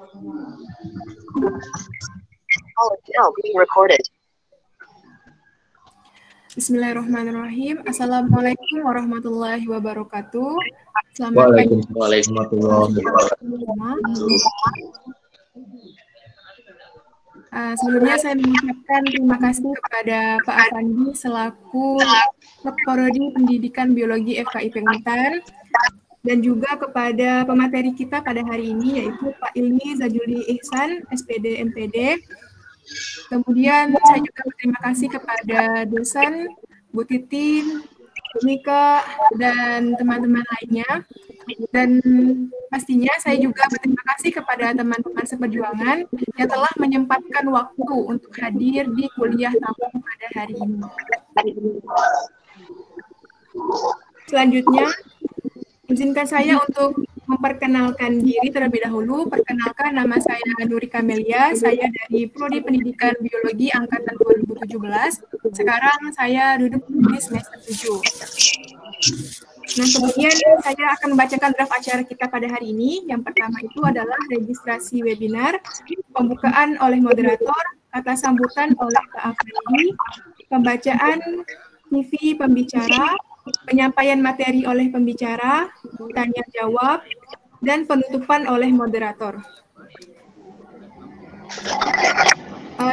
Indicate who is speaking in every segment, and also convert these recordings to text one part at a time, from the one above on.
Speaker 1: Now being recorded.
Speaker 2: Bismillahirrahmanirrahim. Assalamualaikum warahmatullahi wabarakatuh. Selamat pagi.
Speaker 3: Waalaikumsalam warahmatullahi wabarakatuh.
Speaker 2: Sebelumnya saya mengucapkan terima kasih kepada Pak Afandi selaku Prodi Pendidikan Biologi FKIP Untar, dan juga kepada pemateri kita pada hari ini yaitu Pak Ilmi Zajuli Ihsan, SPD MPD. Kemudian saya juga berterima kasih kepada dosen, Bu Titin, Bu Mika, dan teman-teman lainnya. Dan pastinya saya juga berterima kasih kepada teman-teman seperjuangan yang telah menyempatkan waktu untuk hadir di kuliah tamu pada hari ini. Selanjutnya, izinkan saya untuk memperkenalkan diri terlebih dahulu. Perkenalkan, nama saya Nuri Kamelia, saya dari Prodi Pendidikan Biologi Angkatan 2017. Sekarang saya duduk di semester 7. Nah, kemudian saya akan membacakan draft acara kita pada hari ini. Yang pertama itu adalah registrasi webinar, pembukaan oleh moderator, kata sambutan oleh Pak Afandi, pembacaan CV pembicara, penyampaian materi oleh pembicara, tanya jawab, dan penutupan oleh moderator.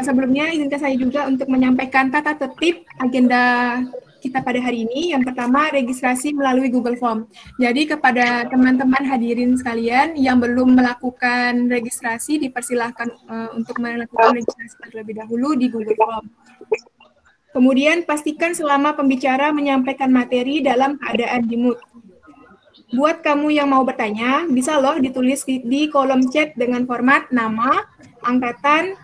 Speaker 2: Sebelumnya izinkan saya juga untuk menyampaikan tata tertib agenda kita pada hari ini. Yang pertama, registrasi melalui Google Form. Jadi kepada teman-teman hadirin sekalian yang belum melakukan registrasi, dipersilahkan untuk melakukan registrasi terlebih dahulu di Google Form. Kemudian pastikan selama pembicara menyampaikan materi dalam keadaan di-mute. Buat kamu yang mau bertanya, bisa loh ditulis di kolom chat dengan format nama, angkatan,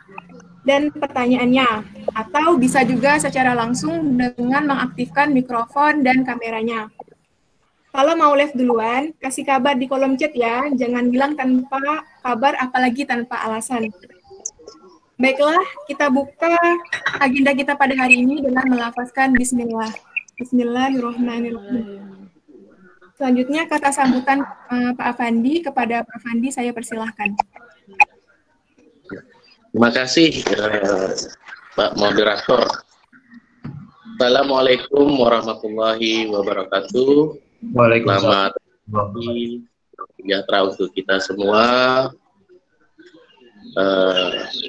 Speaker 2: dan pertanyaannya. Atau bisa juga secara langsung dengan mengaktifkan mikrofon dan kameranya. Kalau mau live duluan, kasih kabar di kolom chat ya. Jangan bilang tanpa kabar, apalagi tanpa alasan. Baiklah, kita buka agenda kita pada hari ini dengan melafazkan Bismillah. Bismillahirrahmanirrahim. Selanjutnya kata sambutan Pak Afandi. Kepada Pak Afandi saya persilahkan.
Speaker 3: Terima kasih Pak Moderator. Assalamualaikum warahmatullahi wabarakatuh. Selamat pagi, sejahtera untuk kita semua.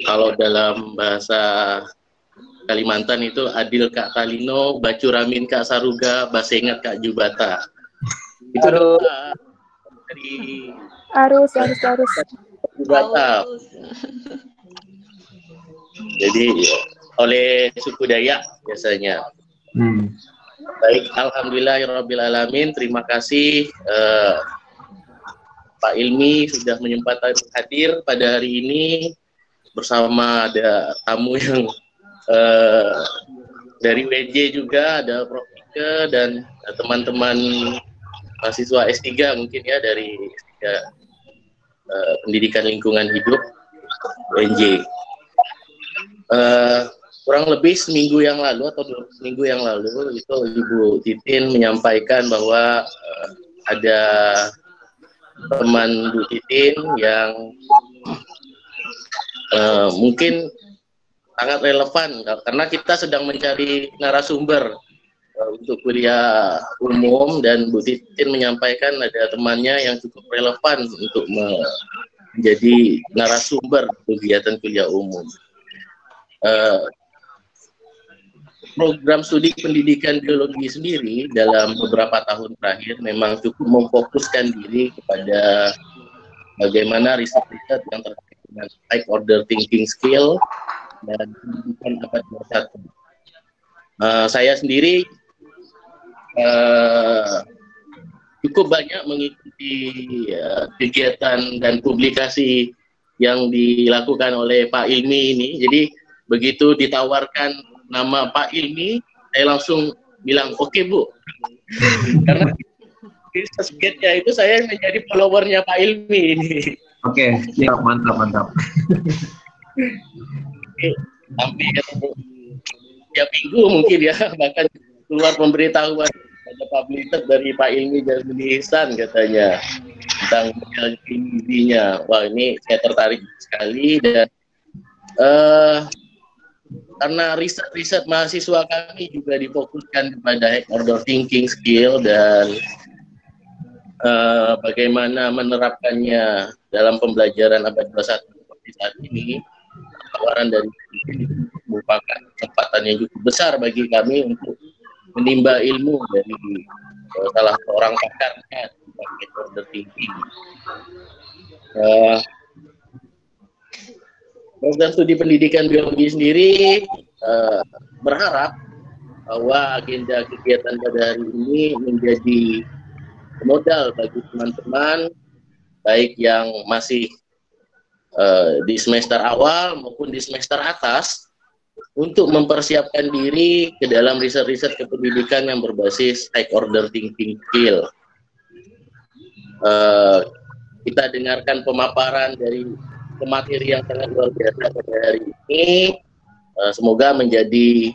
Speaker 3: Kalau dalam bahasa Kalimantan itu adil Kak Kalino, bacuramin Kak Saruga, basengat Kak Jubata. Itu doa dari
Speaker 2: Harus.
Speaker 3: Jubata. Jadi oleh suku Dayak biasanya. Baik, alhamdulillahirrabbilalamin. Terima kasih Pak Ilmi sudah menyempatkan hadir pada hari ini bersama ada tamu yang dari WJ juga, ada Prof. Ike dan teman-teman mahasiswa S3 mungkin ya dari Pendidikan Lingkungan Hidup UNJ. Kurang lebih seminggu yang lalu atau 2 minggu yang lalu itu Ibu Titin menyampaikan bahwa ada teman Bu Titin yang mungkin sangat relevan karena kita sedang mencari narasumber untuk kuliah umum, dan Bu Titin menyampaikan ada temannya yang cukup relevan untuk menjadi narasumber kegiatan kuliah umum. Program studi pendidikan biologi sendiri dalam beberapa tahun terakhir memang cukup memfokuskan diri kepada bagaimana riset-riset yang terkait dengan high order thinking skill dan pendidikan abad 21. Saya sendiri cukup banyak mengikuti kegiatan dan publikasi yang dilakukan oleh Pak Ilmi ini. Jadi begitu ditawarkan nama Pak Ilmi, saya langsung bilang oke, Bu. Karena di sosmednya itu saya menjadi followernya Pak Ilmi ini.
Speaker 4: Oke, ya, mantap.
Speaker 3: Hampir tiap minggu mungkin ya, bahkan keluar pemberitahuan ada publisher dari Pak Ilmi Jasmudi Ihsan katanya tentang model gizinya. Wah, ini saya tertarik sekali dan karena riset mahasiswa kami juga difokuskan kepada high order thinking skill dan bagaimana menerapkannya dalam pembelajaran abad 21 seperti saat ini. Tawaran dari ini merupakan kesempatan yang cukup besar bagi kami untuk menimba ilmu dari salah seorang pakarnya tentang high order thinking. Program studi pendidikan biologi sendiri berharap bahwa agenda kegiatan pada hari ini menjadi modal bagi teman-teman baik yang masih di semester awal maupun di semester atas untuk mempersiapkan diri ke dalam riset-riset kependidikan yang berbasis high order thinking skill. Kita dengarkan pemaparan dari materi yang sangat luar biasa pada hari ini. Semoga menjadi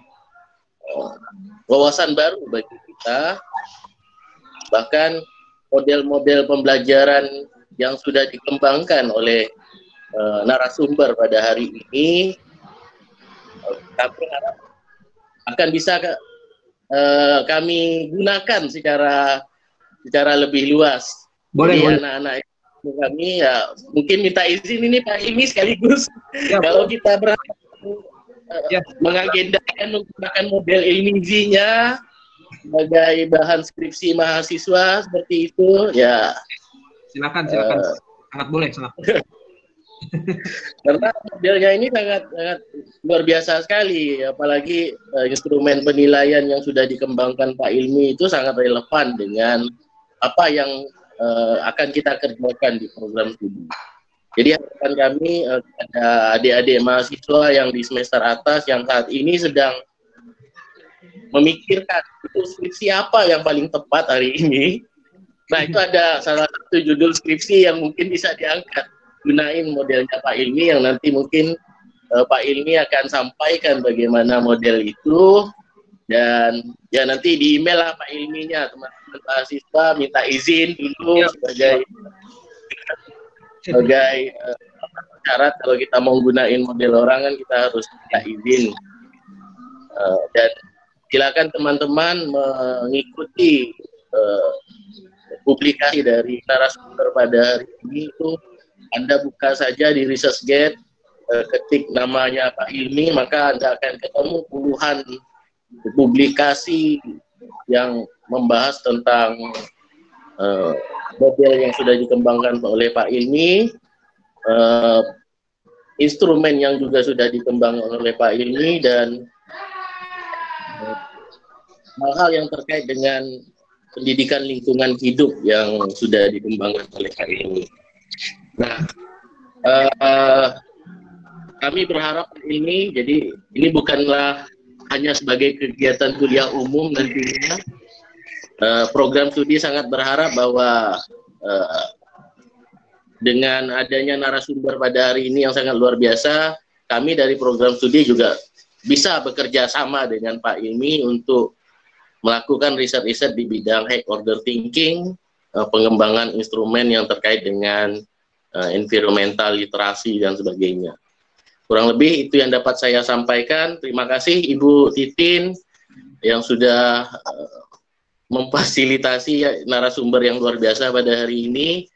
Speaker 3: wawasan baru bagi kita. Bahkan model-model pembelajaran yang sudah dikembangkan oleh narasumber pada hari ini, kami harap akan bisa kami gunakan secara lebih luas. Jadi anak-anak kami ya mungkin minta izin ini Pak Ilmi sekaligus ya, kalau kita berhasil mengagendakan menggunakan model ilmizinya sebagai bahan skripsi mahasiswa seperti itu ya silakan sangat boleh sangat. Karena modelnya ini sangat luar biasa sekali, apalagi instrumen penilaian yang sudah dikembangkan Pak Ilmi itu sangat relevan dengan apa yang akan kita kerjakan di program studi. Jadi harapan kami ada adik-adik mahasiswa yang di semester atas yang saat ini sedang memikirkan itu skripsi apa yang paling tepat hari ini. Nah, itu ada salah satu judul skripsi yang mungkin bisa diangkat. Gunain modelnya Pak Ilmi yang nanti mungkin Pak Ilmi akan sampaikan bagaimana model itu dan ya nanti di email lah Pak Ilminya teman-teman mahasiswa minta izin dulu sebagai syarat kalau kita mau gunain model orang kan kita harus minta izin dan silakan teman-teman mengikuti publikasi dari narasumber pada hari ini itu. Anda buka saja di ResearchGate, ketik namanya Pak Ilmi, maka Anda akan ketemu puluhan publikasi yang membahas tentang model yang sudah dikembangkan oleh Pak Ilmi, instrumen yang juga sudah dikembangkan oleh Pak Ilmi, dan hal-hal yang terkait dengan pendidikan lingkungan hidup yang sudah dikembangkan oleh Pak Ilmi. Nah, kami berharap ini, jadi ini bukanlah hanya sebagai kegiatan kuliah umum nantinya. Program studi sangat berharap bahwa dengan adanya narasumber pada hari ini yang sangat luar biasa, kami dari program studi juga bisa bekerja sama dengan Pak Ilmi untuk melakukan riset-riset di bidang high order thinking, pengembangan instrumen yang terkait dengan environmental literasi dan sebagainya. Kurang lebih itu yang dapat saya sampaikan. Terima kasih Ibu Titin yang sudah memfasilitasi narasumber yang luar biasa pada hari ini.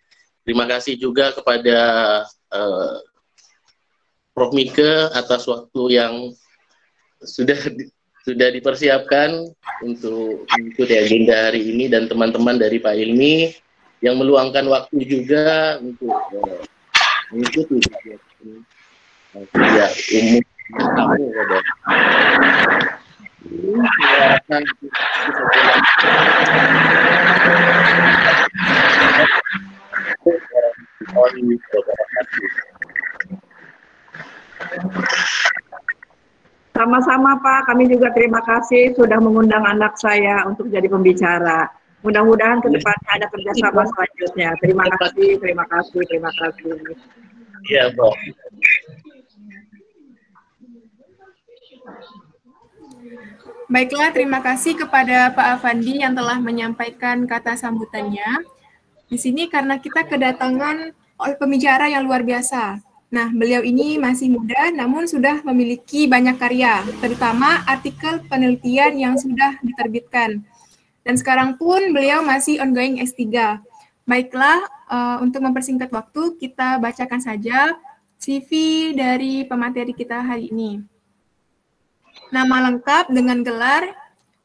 Speaker 3: Terima kasih juga kepada Prof. Mike atas waktu yang sudah dipersiapkan untuk mengikuti agenda hari ini dan teman-teman dari Pak Ilmi yang meluangkan waktu juga untuk mengikuti kuliah umum kamu pada
Speaker 1: Sama-sama Pak, kami juga terima kasih sudah mengundang anak saya untuk jadi pembicara. Mudah-mudahan ke depannya ada kerjasama selanjutnya. Terima kasih, terima kasih, terima kasih.
Speaker 3: Iya, Prof.
Speaker 2: Baiklah, terima kasih kepada Pak Afandi yang telah menyampaikan kata sambutannya. Di sini karena kita kedatangan pembicara yang luar biasa. Nah, beliau ini masih muda namun sudah memiliki banyak karya, terutama artikel penelitian yang sudah diterbitkan. Dan sekarang pun beliau masih ongoing S3. Baiklah, untuk mempersingkat waktu, kita bacakan saja CV dari pemateri kita hari ini. Nama lengkap dengan gelar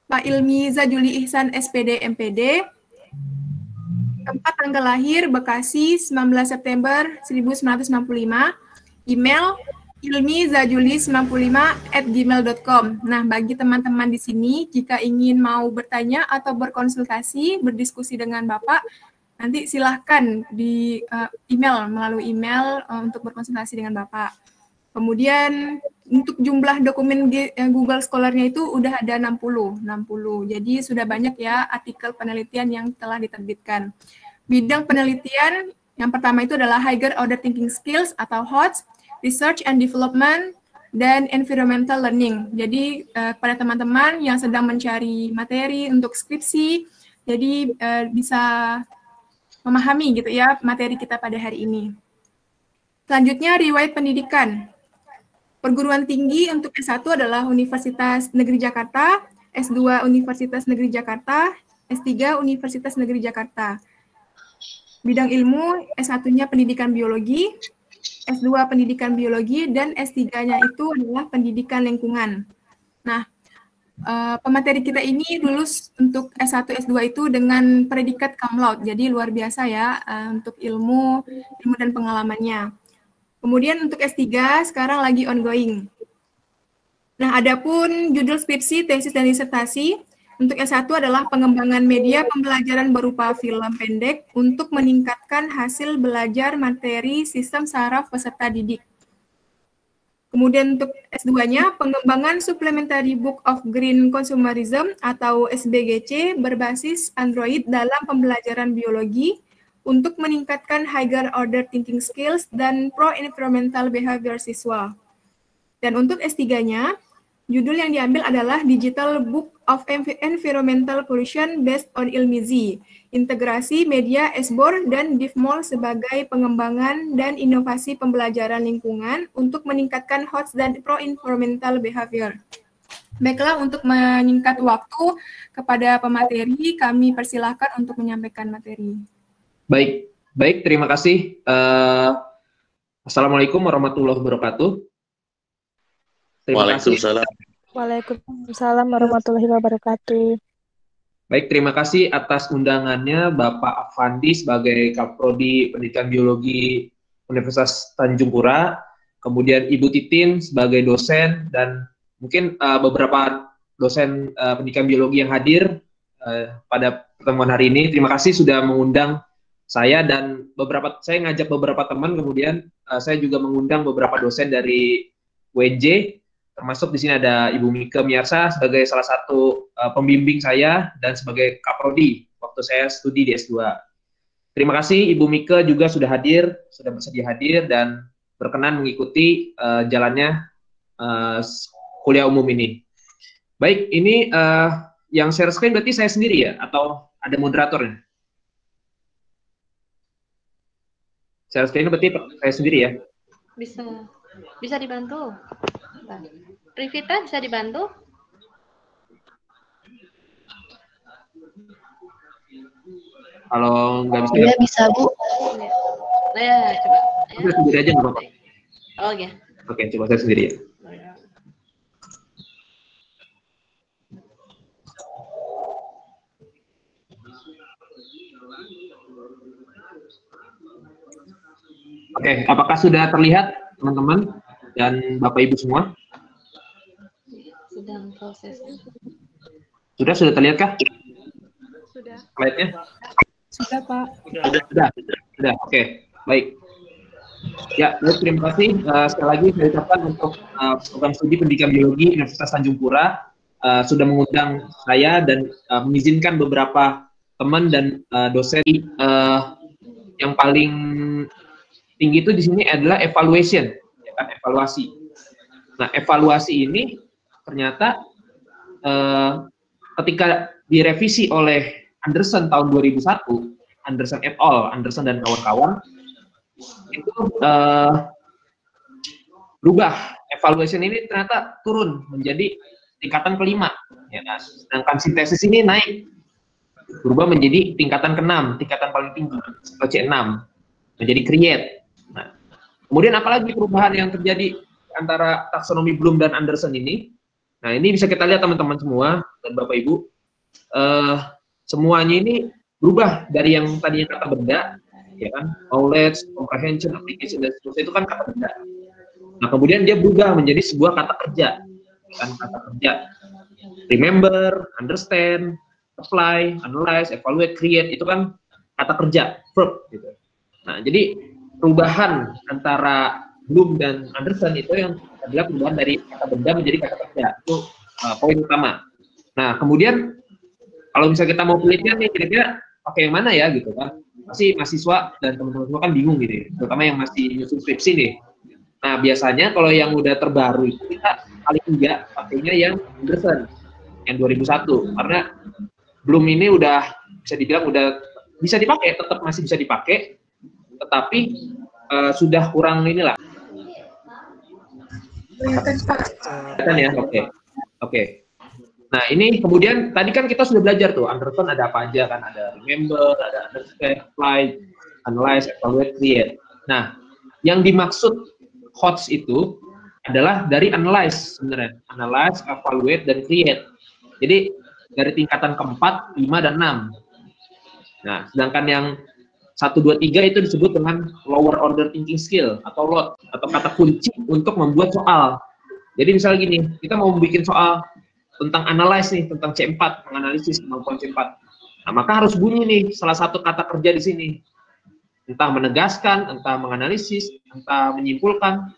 Speaker 2: Pak Ilmi Zajuli Ihsan SPD MPD. Tempat tanggal lahir Bekasi 19 September 1965. Email ilmizajuli95@gmail.com. Nah, bagi teman-teman di sini jika ingin mau bertanya atau berkonsultasi, berdiskusi dengan Bapak, nanti silahkan di email melalui email untuk berkonsultasi dengan Bapak. Kemudian untuk jumlah dokumen Google Scholar-nya itu udah ada 60. Jadi sudah banyak ya artikel penelitian yang telah diterbitkan. Bidang penelitian yang pertama itu adalah Higher Order Thinking Skills atau HOTS, Research and Development, dan Environmental Learning. Jadi kepada teman-teman yang sedang mencari materi untuk skripsi, jadi bisa memahami gitu ya materi kita pada hari ini. Selanjutnya riwayat pendidikan. Perguruan tinggi untuk S1 adalah Universitas Negeri Jakarta, S2 Universitas Negeri Jakarta, S3 Universitas Negeri Jakarta. Bidang ilmu, S1-nya pendidikan biologi, S2 pendidikan biologi, dan S3-nya itu adalah pendidikan lingkungan. Nah, pemateri kita ini lulus untuk S1, S2 itu dengan predikat cum laude, jadi luar biasa ya untuk ilmu dan pengalamannya. Kemudian untuk S3 sekarang lagi ongoing. Nah, adapun judul skripsi, tesis, dan disertasi untuk S1 adalah pengembangan media pembelajaran berupa film pendek untuk meningkatkan hasil belajar materi sistem saraf peserta didik. Kemudian untuk S2-nya, pengembangan Supplementary Book of Green Consumerism atau SBGC berbasis Android dalam pembelajaran biologi untuk meningkatkan higher order thinking skills dan pro-environmental behavior siswa. Dan untuk S3-nya, judul yang diambil adalah Digital Book of Environmental Pollution Based on Ilmizi, Integrasi Media SBOR dan DIVMOL sebagai pengembangan dan inovasi pembelajaran lingkungan untuk meningkatkan HOTS dan pro-environmental behavior. Baiklah, untuk menyingkat waktu kepada pemateri, kami persilahkan untuk menyampaikan materi.
Speaker 4: Baik, terima kasih. Assalamualaikum warahmatullahi wabarakatuh.
Speaker 3: Waalaikumsalam.
Speaker 5: Waalaikumsalam warahmatullahi wabarakatuh.
Speaker 4: Baik, terima kasih atas undangannya Bapak Afandi sebagai Kaprodi Pendidikan Biologi Universitas Tanjung Pura, kemudian Ibu Titin sebagai dosen, dan mungkin beberapa dosen pendidikan biologi yang hadir pada pertemuan hari ini. Terima kasih sudah mengundang saya, dan saya ngajak beberapa teman, kemudian saya juga mengundang beberapa dosen dari WNJ, termasuk di sini ada Ibu Mika Miarsa sebagai salah satu pembimbing saya dan sebagai kaprodi waktu saya studi di S2. Terima kasih Ibu Mika juga sudah bersedia hadir dan berkenan mengikuti jalannya kuliah umum ini. Baik, ini yang share screen berarti saya sendiri ya, atau ada moderatornya? Share screen berarti saya sendiri ya?
Speaker 6: Bisa dibantu. Rivita bisa dibantu?
Speaker 4: Kalau nggak bisa?
Speaker 6: Ya bisa Bu. Ya coba.
Speaker 4: Saya sendiri aja nggak apa-apa.
Speaker 6: Oh ya.
Speaker 4: Oke, coba saya sendiri ya. Oke, apakah sudah terlihat teman-teman dan Bapak Ibu semua?
Speaker 6: Sedang proses.
Speaker 4: Sudah terlihat kah?
Speaker 5: Sudah.
Speaker 4: Slide-nya?
Speaker 2: Sudah, Pak.
Speaker 4: Sudah. Oke, baik. Ya, terima kasih sekali lagi saya ucapkan untuk program studi pendidikan biologi Universitas Tanjung Pura sudah mengundang saya dan mengizinkan beberapa teman dan dosen yang paling tinggi itu di sini adalah evaluation, ya kan, evaluasi. Nah, evaluasi ini ternyata ketika direvisi oleh Anderson tahun 2001, Anderson et al., Anderson dan kawan-kawan, itu berubah. Evaluation ini ternyata turun menjadi tingkatan kelima, ya kan? Sedangkan sintesis ini naik, berubah menjadi tingkatan ke-6, tingkatan paling tinggi, atau C6, menjadi create. Nah, kemudian apalagi perubahan yang terjadi antara taksonomi Bloom dan Anderson ini? Nah, ini bisa kita lihat teman-teman semua dan Bapak Ibu, semuanya ini berubah dari yang tadinya kata benda, ya kan, knowledge, comprehension, application, dan seterusnya itu kan kata benda. Nah, kemudian dia berubah menjadi sebuah kata kerja, kan, kata kerja. Remember, understand, apply, analyze, evaluate, create, itu kan kata kerja, verb, gitu. Nah, jadi perubahan antara Bloom dan Anderson itu yang adalah perubahan dari kata benda menjadi kata kerja. Itu poin utama. Nah, kemudian kalau misalnya kita mau penelitian nih, kira-kira pakai yang mana ya, gitu kan. Pasti mahasiswa dan teman-teman semua kan bingung gitu ya, terutama yang masih nyusun skripsi nih. Nah, biasanya kalau yang udah terbaru itu kita paling enggak pakainya yang Anderson, yang 2001. Karena Bloom ini udah bisa dibilang udah bisa dipakai, tetap masih bisa dipakai, tetapi sudah kurang inilah. Kelihatan ya, oke. Nah, ini kemudian tadi kan kita sudah belajar tuh, Anderson ada apa aja kan, ada remember, ada understand, apply, analyze, evaluate, create. Nah, yang dimaksud HOTS itu adalah dari analyze sebenarnya, analyze, evaluate, dan create. Jadi dari tingkatan ke-4, 5, dan 6. Nah, sedangkan yang 1, 2, 3 itu disebut dengan lower order thinking skill atau LOT, atau kata kunci untuk membuat soal. Jadi misalnya gini, kita mau bikin soal tentang analyze nih, tentang C4, menganalisis kemampuan C4. Nah, maka harus bunyi nih salah satu kata kerja di sini. Entah menegaskan, entah menganalisis, entah menyimpulkan,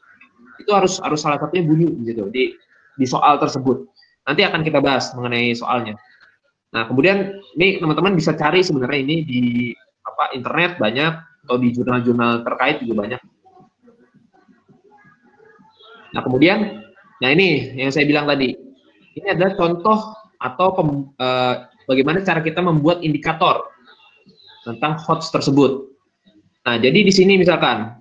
Speaker 4: itu harus salah satunya bunyi gitu di soal tersebut. Nanti akan kita bahas mengenai soalnya. Nah, kemudian ini teman-teman bisa cari sebenarnya ini di internet banyak, atau di jurnal-jurnal terkait juga banyak. Nah, kemudian, nah ini yang saya bilang tadi, ini adalah contoh atau bagaimana cara kita membuat indikator tentang HOTS tersebut. Nah, jadi di sini misalkan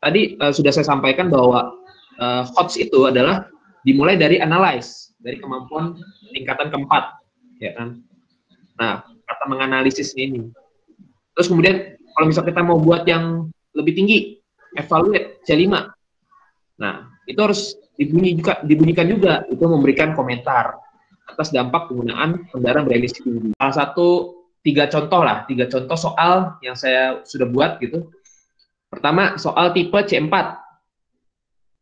Speaker 4: tadi sudah saya sampaikan bahwa HOTS itu adalah dimulai dari analyze, dari kemampuan tingkatan ke-4, ya kan. Nah, kata menganalisis ini. Terus kemudian kalau misalnya kita mau buat yang lebih tinggi, evaluate, C5. Nah, itu harus dibunyikan juga, itu memberikan komentar atas dampak penggunaan kendaraan beremisi tinggi. Salah satu 3 contoh soal yang saya sudah buat gitu. Pertama, soal tipe C4.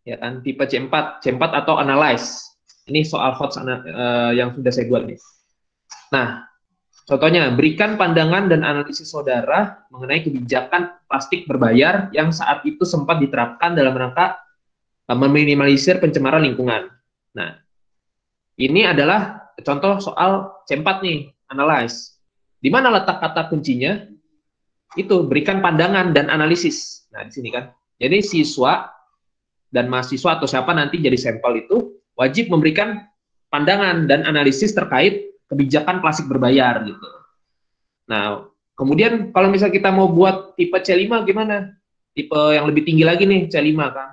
Speaker 4: Ya kan, tipe C4 atau analyze. Ini soal HOTS yang sudah saya buat nih. Nah, contohnya, berikan pandangan dan analisis saudara mengenai kebijakan plastik berbayar yang saat itu sempat diterapkan dalam rangka meminimalisir pencemaran lingkungan. Nah, ini adalah contoh soal C4 nih, analyze. Di mana letak kata kuncinya? Itu berikan pandangan dan analisis. Nah, di sini kan. Jadi siswa dan mahasiswa atau siapa nanti jadi sampel itu wajib memberikan pandangan dan analisis terkait kebijakan plastik berbayar gitu. Nah, kemudian kalau misalnya kita mau buat tipe C5 gimana? Tipe yang lebih tinggi lagi nih, C5 kan.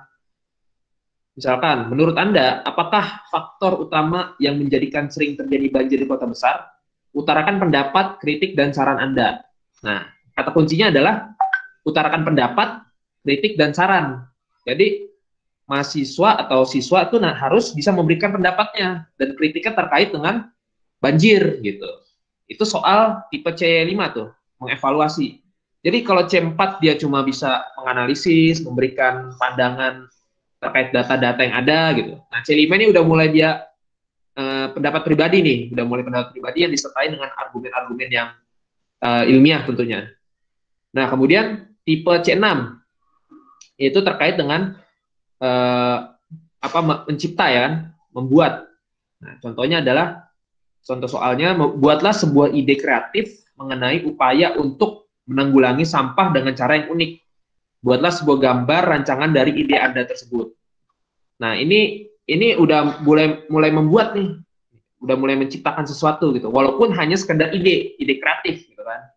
Speaker 4: Misalkan, menurut Anda, apakah faktor utama yang menjadikan sering terjadi banjir di kota besar? Utarakan pendapat, kritik, dan saran Anda. Nah, kata kuncinya adalah utarakan pendapat, kritik, dan saran. Jadi, mahasiswa atau siswa itu harus bisa memberikan pendapatnya dan kritiknya terkait dengan banjir gitu. Itu soal tipe C5 tuh, mengevaluasi. Jadi kalau C4 dia cuma bisa menganalisis, memberikan pandangan terkait data-data yang ada gitu. Nah, C5 ini udah mulai dia pendapat pribadi nih, udah mulai pendapat pribadi yang disertai dengan argumen-argumen yang ilmiah tentunya. Nah, kemudian tipe C6 itu terkait dengan mencipta ya kan, membuat. Nah, contohnya adalah contoh soalnya, buatlah sebuah ide kreatif mengenai upaya untuk menanggulangi sampah dengan cara yang unik. Buatlah sebuah gambar rancangan dari ide Anda tersebut. Nah, ini udah mulai membuat nih. udah mulai menciptakan sesuatu gitu, walaupun hanya sekedar ide kreatif gitu kan,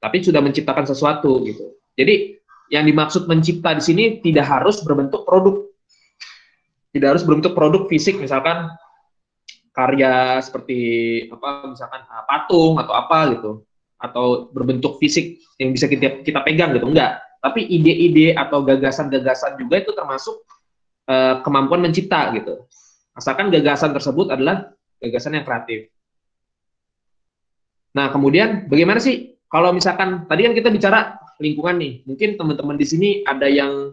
Speaker 4: tapi sudah menciptakan sesuatu gitu. Jadi yang dimaksud mencipta di sini tidak harus berbentuk produk, tidak harus berbentuk produk fisik, misalkan karya seperti apa, misalkan patung atau apa gitu, atau berbentuk fisik yang bisa kita pegang gitu, enggak. Tapi ide-ide atau gagasan-gagasan juga itu termasuk kemampuan mencipta gitu. Asalkan gagasan tersebut adalah gagasan yang kreatif. Nah, kemudian bagaimana sih kalau misalkan tadi kan kita bicara lingkungan nih, mungkin teman-teman di sini ada yang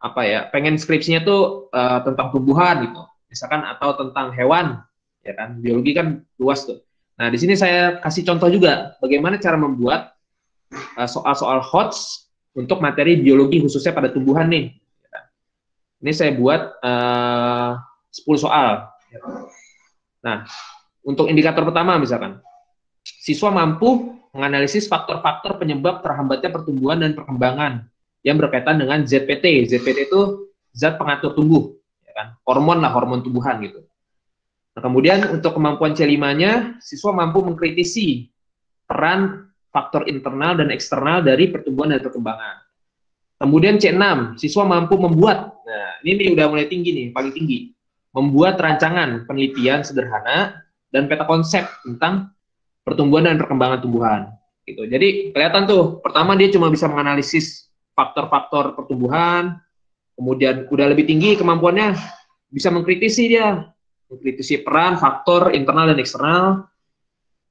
Speaker 4: apa ya, pengen skripsinya tuh tentang tumbuhan gitu, misalkan, atau tentang hewan, ya kan, biologi kan luas tuh. Nah, di sini saya kasih contoh juga bagaimana cara membuat soal-soal HOTS untuk materi biologi khususnya pada tumbuhan nih. Ini saya buat 10 soal. Nah, untuk indikator pertama misalkan, siswa mampu menganalisis faktor-faktor penyebab terhambatnya pertumbuhan dan perkembangan yang berkaitan dengan ZPT. ZPT itu zat pengatur tumbuh, ya kan? Hormon lah, hormon tumbuhan gitu. Nah, kemudian untuk kemampuan C5-nya, siswa mampu mengkritisi peran faktor internal dan eksternal dari pertumbuhan dan perkembangan. Kemudian C6, siswa mampu membuat, nah ini udah mulai tinggi nih, paling tinggi, membuat rancangan penelitian sederhana dan peta konsep tentang pertumbuhan dan perkembangan tumbuhan. Gitu. Jadi kelihatan tuh, pertama dia cuma bisa menganalisis faktor-faktor pertumbuhan, kemudian udah lebih tinggi kemampuannya, bisa mengkritisi dia, mengkritisi peran faktor internal dan eksternal.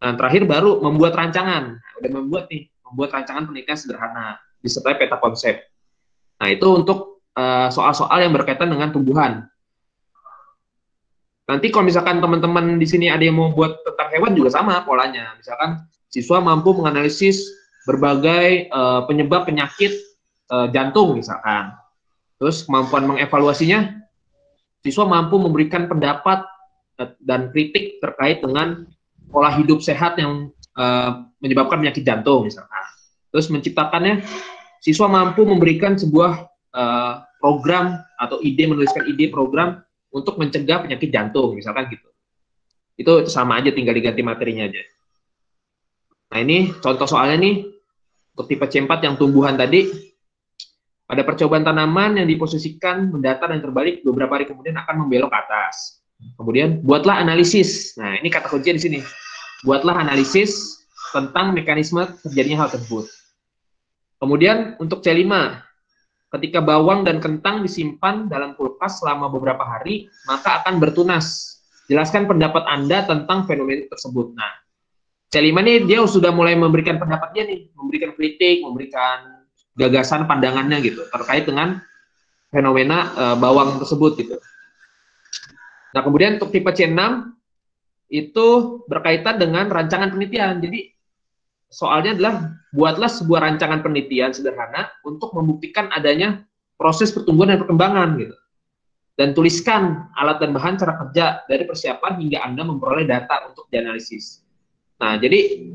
Speaker 4: Nah, terakhir baru membuat rancangan. Nah, udah membuat rancangan penelitian sederhana, disertai peta konsep. Nah, itu untuk soal-soal yang berkaitan dengan tumbuhan. Nanti kalau misalkan teman-teman di sini ada yang mau buat tentang hewan juga sama polanya. Misalkan siswa mampu menganalisis berbagai penyebab penyakit jantung misalkan. Terus kemampuan mengevaluasinya, siswa mampu memberikan pendapat dan kritik terkait dengan pola hidup sehat yang menyebabkan penyakit jantung misalkan. Terus menciptakannya, siswa mampu memberikan sebuah program atau menuliskan ide program untuk mencegah penyakit jantung, misalkan gitu. Itu sama aja, tinggal diganti materinya aja. Nah, ini contoh soalnya nih, untuk tipe C4 yang tumbuhan tadi, pada percobaan tanaman yang diposisikan mendatar dan terbalik beberapa hari kemudian akan membelok ke atas. Kemudian, buatlah analisis. Nah, ini kata kunci di sini. Buatlah analisis tentang mekanisme terjadinya hal tersebut. Kemudian, untuk C5, ketika bawang dan kentang disimpan dalam kulkas selama beberapa hari, maka akan bertunas. Jelaskan pendapat Anda tentang fenomena tersebut. Nah, C5 ini dia sudah mulai memberikan pendapatnya nih, memberikan kritik, memberikan gagasan pandangannya gitu, terkait dengan fenomena bawang tersebut gitu. Nah, kemudian untuk tipe C6, itu berkaitan dengan rancangan penelitian. Jadi, soalnya adalah buatlah sebuah rancangan penelitian sederhana untuk membuktikan adanya proses pertumbuhan dan perkembangan gitu. Dan tuliskan alat dan bahan cara kerja dari persiapan hingga Anda memperoleh data untuk dianalisis. Nah, jadi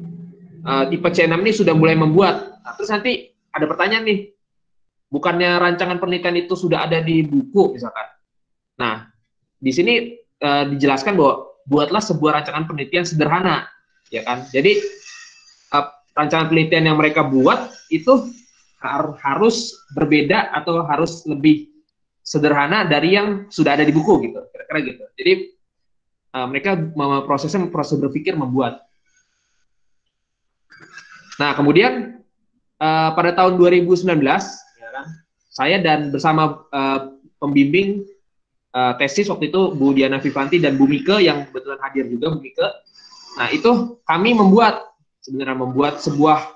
Speaker 4: tipe C6 ini sudah mulai membuat. Nah, terus nanti ada pertanyaan nih, bukannya rancangan penelitian itu sudah ada di buku misalkan. Nah, di sini dijelaskan bahwa buatlah sebuah rancangan penelitian sederhana, ya kan? Jadi rancangan penelitian yang mereka buat itu harus berbeda atau harus lebih sederhana dari yang sudah ada di buku gitu, kira-kira gitu. Jadi mereka prosesnya proses berpikir membuat. Nah, kemudian pada tahun 2019, ya kan, saya dan bersama pembimbing tesis waktu itu Bu Diana Vivanti dan Bu Mike yang kebetulan hadir juga, Bu Mike. Nah, itu kami membuat sebuah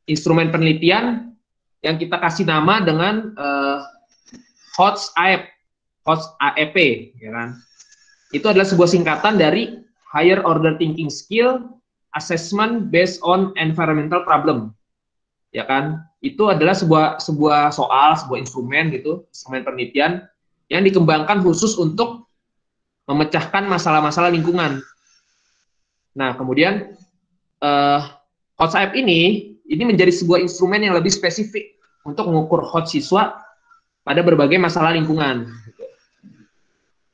Speaker 4: instrumen penelitian yang kita kasih nama dengan HOTS AEP, ya kan? Itu adalah sebuah singkatan dari Higher Order Thinking Skill Assessment Based on Environmental Problem, ya kan? Itu adalah sebuah soal, sebuah instrumen gitu, instrumen penelitian yang dikembangkan khusus untuk memecahkan masalah-masalah lingkungan. Nah, kemudian HOTS AEP ini menjadi sebuah instrumen yang lebih spesifik untuk mengukur HOTS siswa pada berbagai masalah lingkungan.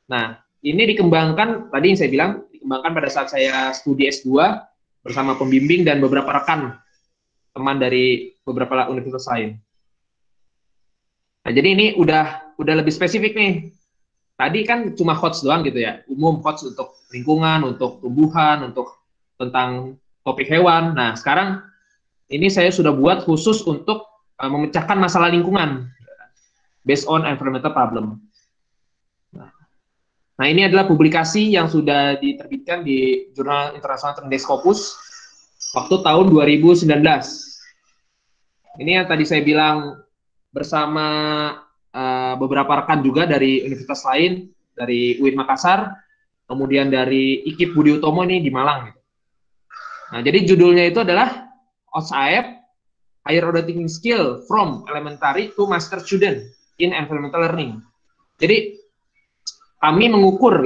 Speaker 4: Nah, ini dikembangkan, tadi yang saya bilang, dikembangkan pada saat saya studi S2 bersama pembimbing dan beberapa rekan teman dari beberapa universitas lain. Nah, jadi ini udah lebih spesifik nih. Tadi kan cuma HOTS doang gitu ya, umum HOTS untuk lingkungan, untuk tumbuhan, untuk tentang topik hewan. Nah, sekarang ini saya sudah buat khusus untuk memecahkan masalah lingkungan based on environmental problem. Nah, ini adalah publikasi yang sudah diterbitkan di Jurnal Internasional Trends Scopus waktu tahun 2019. Ini yang tadi saya bilang bersama beberapa rekan juga dari universitas lain, dari UIN Makassar, kemudian dari IKIP Budi Utomo nih di Malang. Nah, jadi judulnya itu adalah OSAEP, Higher Order Thinking Skill from Elementary to Master Student in Environmental Learning. Jadi kami mengukur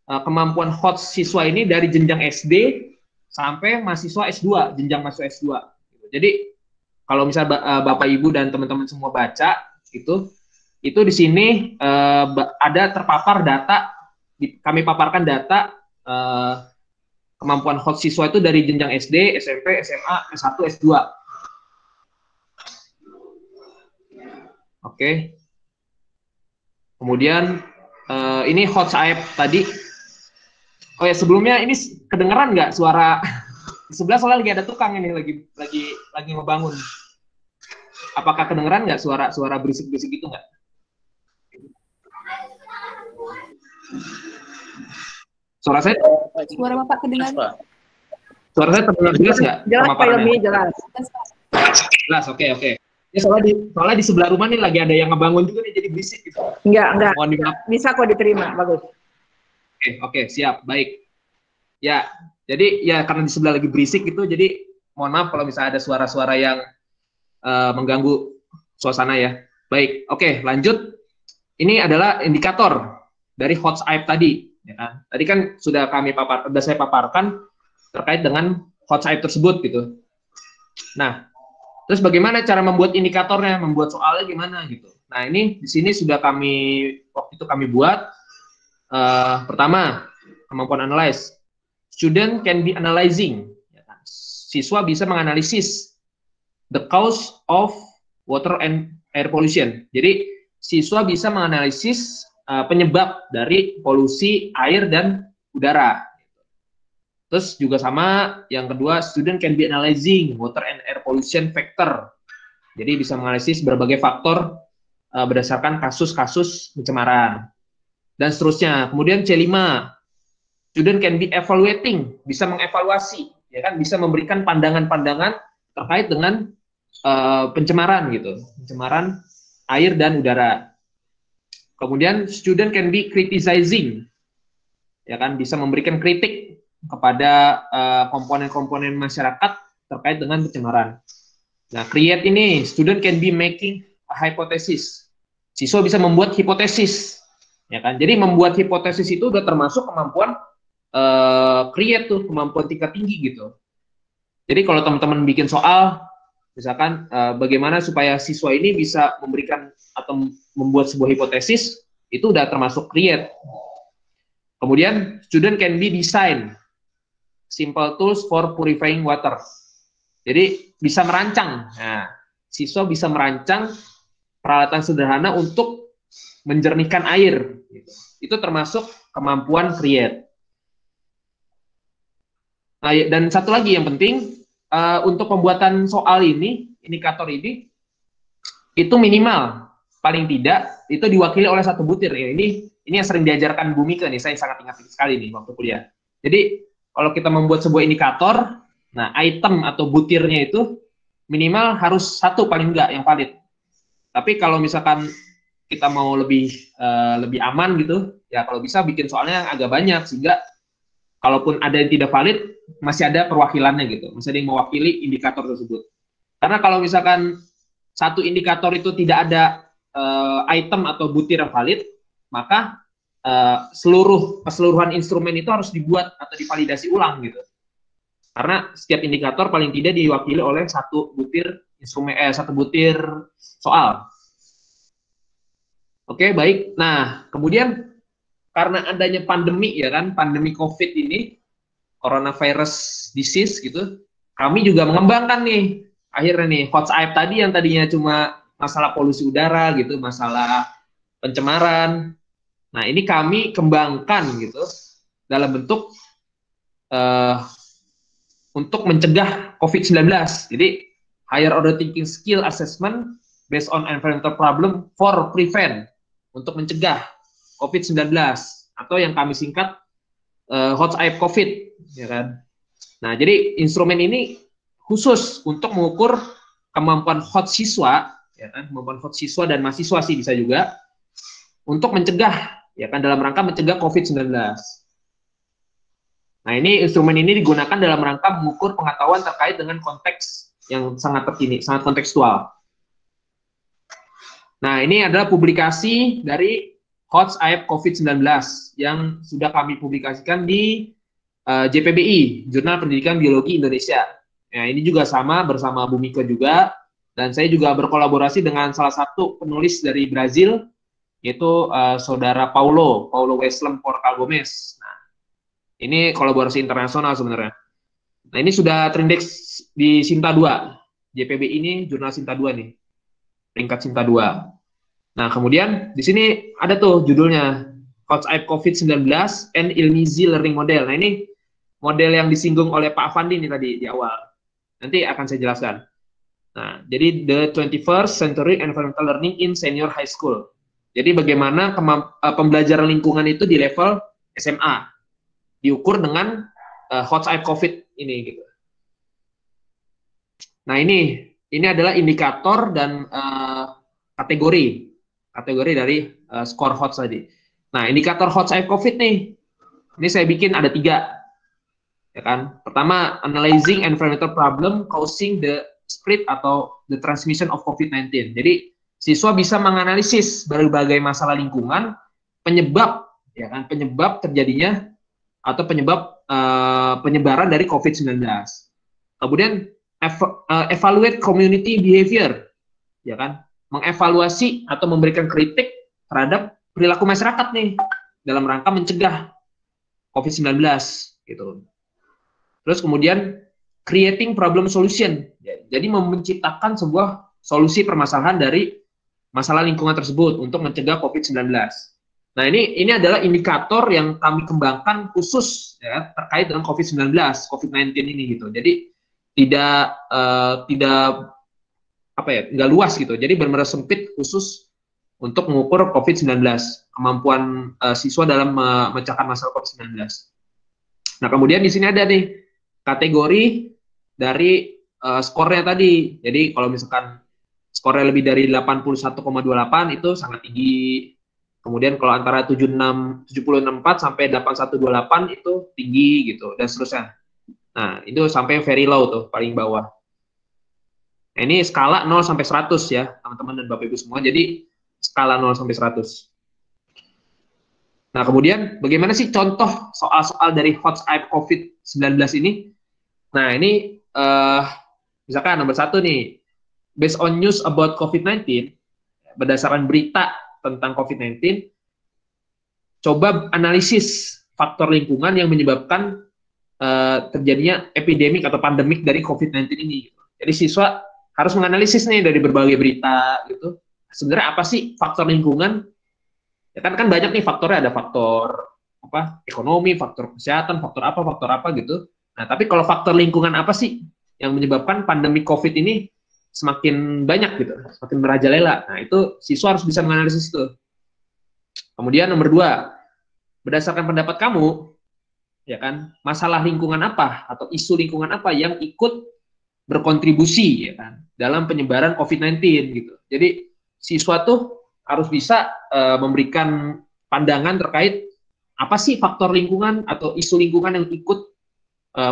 Speaker 4: kemampuan HOTS siswa ini dari jenjang SD sampai mahasiswa S2, jenjang mahasiswa S2. Jadi kalau misalnya Bapak Ibu dan teman-teman semua baca itu di sini ada terpapar data, kami paparkan data kemampuan HOTS siswa itu dari jenjang SD, SMP, SMA, S1, S2. Oke. Kemudian ini HOTS AEP tadi. Oh ya, sebelumnya ini kedengeran nggak suara di sebelah? Soalnya lagi ada tukang ini lagi ngebangun. Apakah kedengeran nggak suara berisik-berisik gitu nggak? Suara
Speaker 2: Bapak kedengaran?
Speaker 4: Suara saya terdengar jelas nggak?
Speaker 1: Jelas, Pak Ilmi, jelas.
Speaker 4: Jelas, oke. Ya, soalnya di sebelah rumah nih lagi ada yang ngebangun juga nih, jadi berisik gitu.
Speaker 1: Enggak.
Speaker 4: Mohon dimaaf.
Speaker 1: Bisa kok diterima, bagus.
Speaker 4: Oke, siap, baik. Ya, jadi ya karena di sebelah lagi berisik gitu, jadi mohon maaf kalau misalnya ada suara-suara yang mengganggu suasana ya. Baik, oke, lanjut. Ini adalah indikator dari HOTS AEP tadi. Ya kan? Tadi kan sudah saya paparkan terkait dengan HOTS AEP tersebut gitu. Nah, terus bagaimana cara membuat indikatornya, membuat soalnya gimana gitu. Nah, ini di sini sudah waktu itu kami buat. Pertama, kemampuan analyze. Student can be analyzing. Siswa bisa menganalisis the cause of water and air pollution. Jadi, siswa bisa menganalisis penyebab dari polusi air dan udara. Terus juga sama, yang kedua, student can be analyzing water and air pollution factor. Jadi bisa menganalisis berbagai faktor berdasarkan kasus-kasus pencemaran. Dan seterusnya. Kemudian C5, student can be evaluating, bisa mengevaluasi, ya kan, bisa memberikan pandangan-pandangan terkait dengan pencemaran gitu, pencemaran air dan udara. Kemudian student can be criticizing, ya kan, bisa memberikan kritik kepada komponen-komponen masyarakat terkait dengan pencemaran. Nah, create ini, student can be making a hypothesis. Siswa bisa membuat hipotesis, ya kan. Jadi membuat hipotesis itu udah termasuk kemampuan create tuh, kemampuan tingkat tinggi gitu. Jadi kalau teman-teman bikin soal, misalkan bagaimana supaya siswa ini bisa memberikan atau membuat sebuah hipotesis, itu udah termasuk create. Kemudian student can be design simple tools for purifying water. Jadi bisa merancang. Nah, siswa bisa merancang peralatan sederhana untuk menjernihkan air. Itu termasuk kemampuan create. Nah, dan satu lagi yang penting, untuk pembuatan soal ini, indikator ini, itu minimal, paling tidak, itu diwakili oleh satu butir. Ya, ini yang sering diajarkan Bu Mika nih, saya sangat ingat sekali nih waktu kuliah. Jadi, kalau kita membuat sebuah indikator, nah item atau butirnya itu minimal harus satu paling enggak yang valid. Tapi kalau misalkan kita mau lebih aman gitu, ya kalau bisa bikin soalnya agak banyak, sehingga kalaupun ada yang tidak valid, masih ada perwakilannya gitu, masih ada yang mewakili indikator tersebut. Karena kalau misalkan satu indikator itu tidak ada item atau butir yang valid, maka keseluruhan instrumen itu harus dibuat atau divalidasi ulang gitu. Karena setiap indikator paling tidak diwakili oleh satu butir instrumen, satu butir soal. Oke, baik. Nah, kemudian karena adanya pandemi ya kan, pandemi COVID ini, coronavirus disease gitu, kami juga mengembangkan nih, akhirnya nih, WhatsApp tadi yang tadinya cuma masalah polusi udara gitu, masalah pencemaran. Nah, ini kami kembangkan gitu dalam bentuk untuk mencegah COVID-19. Jadi, higher order thinking skill assessment based on environmental problem for prevent, untuk mencegah COVID-19 atau yang kami singkat WhatsApp COVID, ya kan. Nah, jadi instrumen ini khusus untuk mengukur kemampuan hot siswa, ya kan, kemampuan hot siswa dan mahasiswa sih bisa juga, untuk mencegah, ya kan, dalam rangka mencegah COVID-19. Nah, ini instrumen ini digunakan dalam rangka mengukur pengetahuan terkait dengan konteks yang sangat terkini, sangat kontekstual. Nah, ini adalah publikasi dari WhatsApp COVID-19 yang sudah kami publikasikan di JPBI, Jurnal Pendidikan Biologi Indonesia. Nah, ini juga sama bersama Bu Mika juga, dan saya juga berkolaborasi dengan salah satu penulis dari Brazil, yaitu saudara Paulo Weslem Porcal Gomes. Nah, ini kolaborasi internasional sebenarnya. Nah, ini sudah terindeks di Sinta 2. JPBI ini jurnal Sinta 2 nih. Peringkat Sinta 2. Nah, kemudian di sini ada tuh judulnya WhatsApp COVID-19 and Ilmizi Learning Model. Nah, ini model yang disinggung oleh Pak Afandi nih tadi di awal. Nanti akan saya jelaskan. Nah, jadi the 21st Century Environmental Learning in Senior High School. Jadi bagaimana pembelajaran lingkungan itu di level SMA diukur dengan WhatsApp COVID ini gitu. Nah, ini adalah indikator dan kategori dari skor HOTS tadi. Nah, indikator WhatsApp COVID nih, ini saya bikin ada 3, ya kan. Pertama, analyzing environmental problem causing the spread atau the transmission of COVID-19. Jadi siswa bisa menganalisis berbagai masalah lingkungan, penyebab, ya kan, penyebab terjadinya atau penyebab penyebaran dari COVID-19. Kemudian evaluate community behavior, ya kan, mengevaluasi atau memberikan kritik terhadap perilaku masyarakat nih dalam rangka mencegah COVID-19 gitu. Terus kemudian creating problem solution, jadi menciptakan sebuah solusi permasalahan dari masalah lingkungan tersebut untuk mencegah COVID-19. Nah, ini adalah indikator yang kami kembangkan khusus ya terkait dengan COVID-19 ini gitu. Jadi tidak nggak luas gitu. Jadi benar-benar sempit khusus untuk mengukur COVID-19, kemampuan siswa dalam memecahkan masalah COVID-19. Nah, kemudian di sini ada nih kategori dari skornya tadi. Jadi kalau misalkan skornya lebih dari 81,28 itu sangat tinggi. Kemudian kalau antara 76,4 sampai 8128 itu tinggi gitu, dan seterusnya. Nah, itu sampai very low tuh, paling bawah. Nah, ini skala 0 sampai 100 ya, teman-teman dan Bapak Ibu semua. Jadi skala 0 sampai 100. Nah, kemudian bagaimana sih contoh soal-soal dari WhatsApp COVID-19 ini? Nah, ini misalkan nomor 1 nih, based on news about COVID-19, berdasarkan berita tentang COVID-19, coba analisis faktor lingkungan yang menyebabkan terjadinya epidemik atau pandemik dari COVID-19 ini. Jadi siswa harus menganalisis nih dari berbagai berita gitu. Sebenarnya apa sih faktor lingkungan? Ya kan banyak nih faktornya, ada faktor ekonomi, faktor kesehatan, faktor apa gitu. Nah, tapi kalau faktor lingkungan apa sih yang menyebabkan pandemi COVID ini semakin banyak gitu, semakin merajalela. Nah, itu siswa harus bisa menganalisis itu. Kemudian nomor 2, berdasarkan pendapat kamu, ya kan, masalah lingkungan apa atau isu lingkungan apa yang ikut berkontribusi, ya kan, dalam penyebaran COVID-19 gitu. Jadi siswa tuh harus bisa memberikan pandangan terkait apa sih faktor lingkungan atau isu lingkungan yang ikut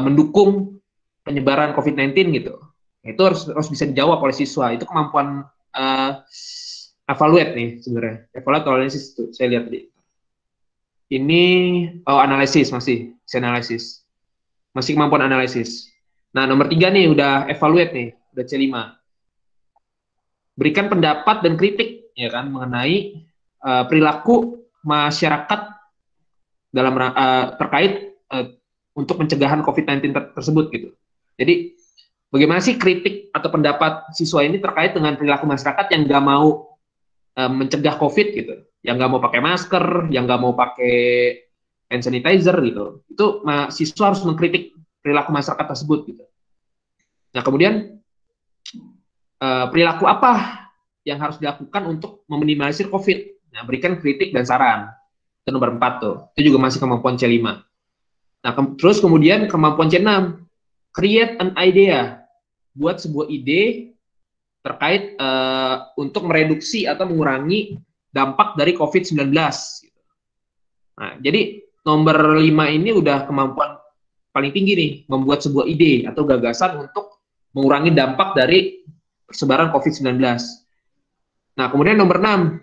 Speaker 4: mendukung penyebaran COVID-19 gitu. Itu harus bisa dijawab oleh siswa. Itu kemampuan evaluate nih sebenarnya. Evaluate analisis itu saya lihat tadi. Ini analisis masih analisis. Masih kemampuan analisis. Nah, nomor 3 nih udah evaluate nih, udah C5. Berikan pendapat dan kritik ya kan mengenai perilaku masyarakat dalam terkait untuk pencegahan COVID-19 tersebut gitu. Jadi bagaimana sih kritik atau pendapat siswa ini terkait dengan perilaku masyarakat yang nggak mau mencegah COVID gitu, yang nggak mau pakai masker, yang nggak mau pakai hand sanitizer gitu. Itu siswa harus mengkritik perilaku masyarakat tersebut gitu. Nah kemudian perilaku apa yang harus dilakukan untuk meminimalisir COVID? Nah, berikan kritik dan saran. Itu nomor 4 tuh. Itu juga masih kemampuan C5. Nah, terus kemudian kemampuan C6, create an idea. Buat sebuah ide terkait untuk mereduksi atau mengurangi dampak dari COVID-19. Nah, jadi nomor 5 ini udah kemampuan paling tinggi nih, membuat sebuah ide atau gagasan untuk mengurangi dampak dari persebaran COVID-19. Nah, kemudian nomor 6,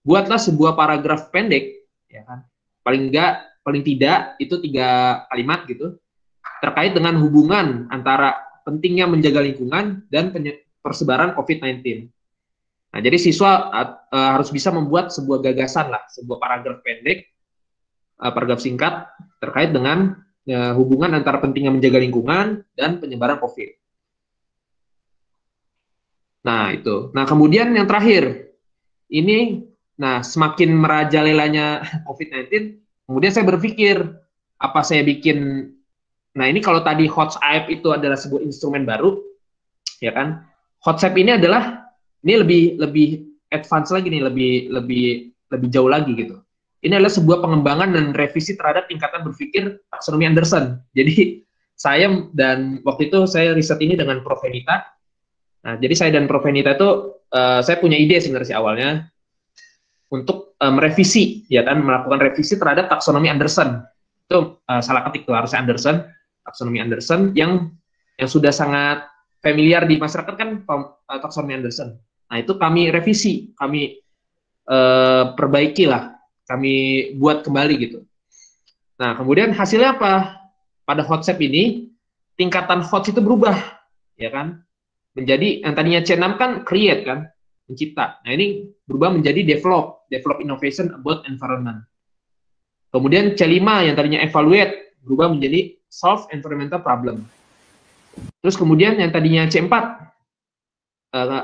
Speaker 4: buatlah sebuah paragraf pendek, ya kan? Paling tidak itu 3 kalimat gitu, terkait dengan hubungan antara pentingnya menjaga lingkungan dan persebaran COVID-19. Nah, jadi siswa harus bisa membuat sebuah gagasan lah, sebuah paragraf pendek, paragraf singkat terkait dengan hubungan antara pentingnya menjaga lingkungan dan penyebaran COVID. Nah, itu. Nah, kemudian yang terakhir, ini, nah, semakin merajalelanya COVID-19, kemudian saya berpikir, apa saya bikin, nah ini kalau tadi WhatsApp itu adalah sebuah instrumen baru, ya kan? WhatsApp ini adalah, ini lebih advance lagi nih, lebih jauh lagi gitu. Ini adalah sebuah pengembangan dan revisi terhadap tingkatan berpikir taksonomi Anderson. Jadi, saya dan waktu itu saya riset ini dengan Prof. Henita. Nah, jadi saya dan Prof. Henita itu, saya punya ide sebenarnya awalnya untuk merevisi, ya kan, melakukan revisi terhadap taksonomi Anderson. Itu salah ketik tuh, harusnya Anderson, taksonomi Anderson yang sudah sangat familiar di masyarakat kan taksonomi Anderson. Nah, itu kami revisi, kami perbaiki lah, kami buat kembali gitu. Nah, kemudian hasilnya apa? Pada WhatsApp ini, tingkatan HOTS itu berubah, ya kan? Menjadi yang tadinya C6 kan create kan, mencipta. Nah, ini berubah menjadi develop innovation about environment. Kemudian C5 yang tadinya evaluate berubah menjadi solve environmental problem. Terus kemudian yang tadinya C4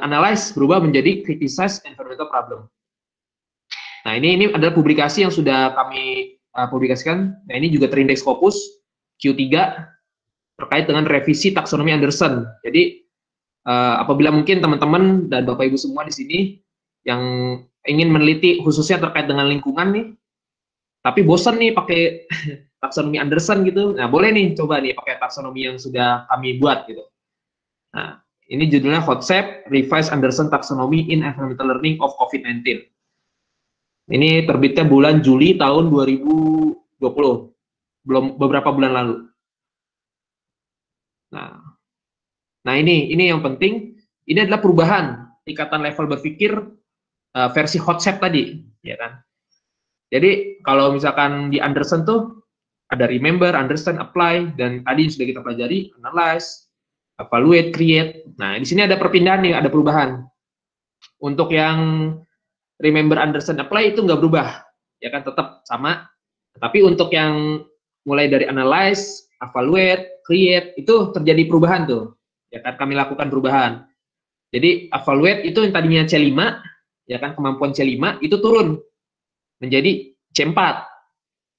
Speaker 4: analyze berubah menjadi criticize environmental problem. Nah, ini adalah publikasi yang sudah kami publikasikan. Nah, ini juga terindeks Scopus Q3 terkait dengan revisi taksonomi Anderson. Jadi apabila mungkin teman-teman dan Bapak Ibu semua di sini yang ingin meneliti khususnya terkait dengan lingkungan nih, tapi bosan nih pakai taksonomi Anderson gitu, nah boleh nih coba nih pakai taksonomi yang sudah kami buat gitu. Nah, ini judulnya WhatsApp Revise Anderson Taxonomy in Environmental Learning of COVID-19. Ini terbitnya bulan Juli tahun 2020, belum beberapa bulan lalu. Nah ini yang penting, ini adalah perubahan tingkatan level berpikir versi WhatsApp tadi, ya kan? Jadi kalau misalkan di Anderson tuh ada remember, understand, apply, dan tadi sudah kita pelajari analyze, evaluate, create. Nah di sini ada perpindahan nih, ada perubahan. Untuk yang remember, understand, apply itu nggak berubah, ya kan, tetap sama. Tapi untuk yang mulai dari analyze, evaluate, create itu terjadi perubahan tuh. Ya kan, kami lakukan perubahan. Jadi evaluate itu yang tadinya C5, ya kan, kemampuan C5 itu turun menjadi C4,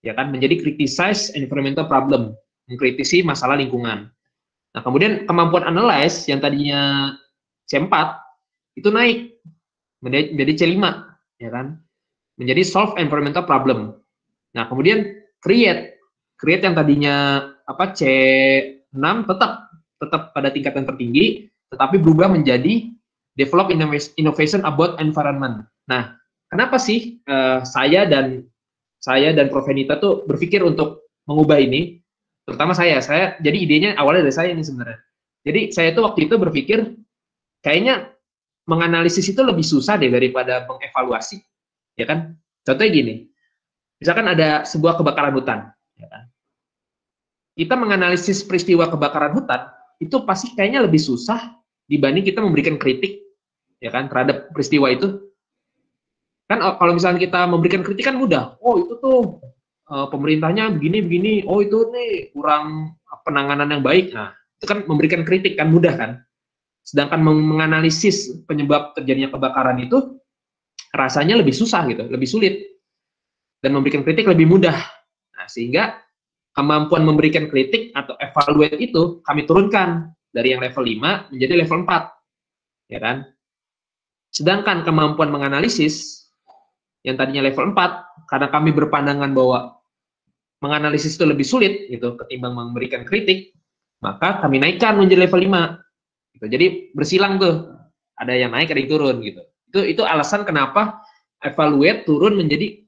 Speaker 4: ya kan, menjadi criticize environmental problem, mengkritisi masalah lingkungan. Nah, kemudian kemampuan analyze yang tadinya C4 itu naik menjadi C5, ya kan, menjadi solve environmental problem. Nah, kemudian create yang tadinya apa C6 tetap pada tingkatan tertinggi, tetapi berubah menjadi develop innovation about environment. Nah, kenapa sih saya dan Prof. Henita tuh berpikir untuk mengubah ini? Terutama saya jadi idenya awalnya dari saya ini sebenarnya. Jadi saya tuh waktu itu berpikir kayaknya menganalisis itu lebih susah deh daripada mengevaluasi, ya kan? Contohnya gini, misalkan ada sebuah kebakaran hutan, ya kan? Kita menganalisis peristiwa kebakaran hutan itu pasti kayaknya lebih susah dibanding kita memberikan kritik, ya kan, terhadap peristiwa itu. Kan kalau misalnya kita memberikan kritik kan mudah, oh itu tuh pemerintahnya begini, oh itu nih kurang penanganan yang baik. Nah, itu kan memberikan kritik kan mudah kan. Sedangkan menganalisis penyebab terjadinya kebakaran itu rasanya lebih susah gitu, lebih sulit. Dan memberikan kritik lebih mudah. Nah, sehingga kemampuan memberikan kritik atau evaluate itu kami turunkan dari yang level 5 menjadi level 4. Ya kan? Sedangkan kemampuan menganalisis yang tadinya level 4, karena kami berpandangan bahwa menganalisis itu lebih sulit gitu ketimbang memberikan kritik, maka kami naikkan menjadi level 5. Gitu. Jadi bersilang tuh. Ada yang naik, ada yang turun gitu. Itu alasan kenapa evaluate turun menjadi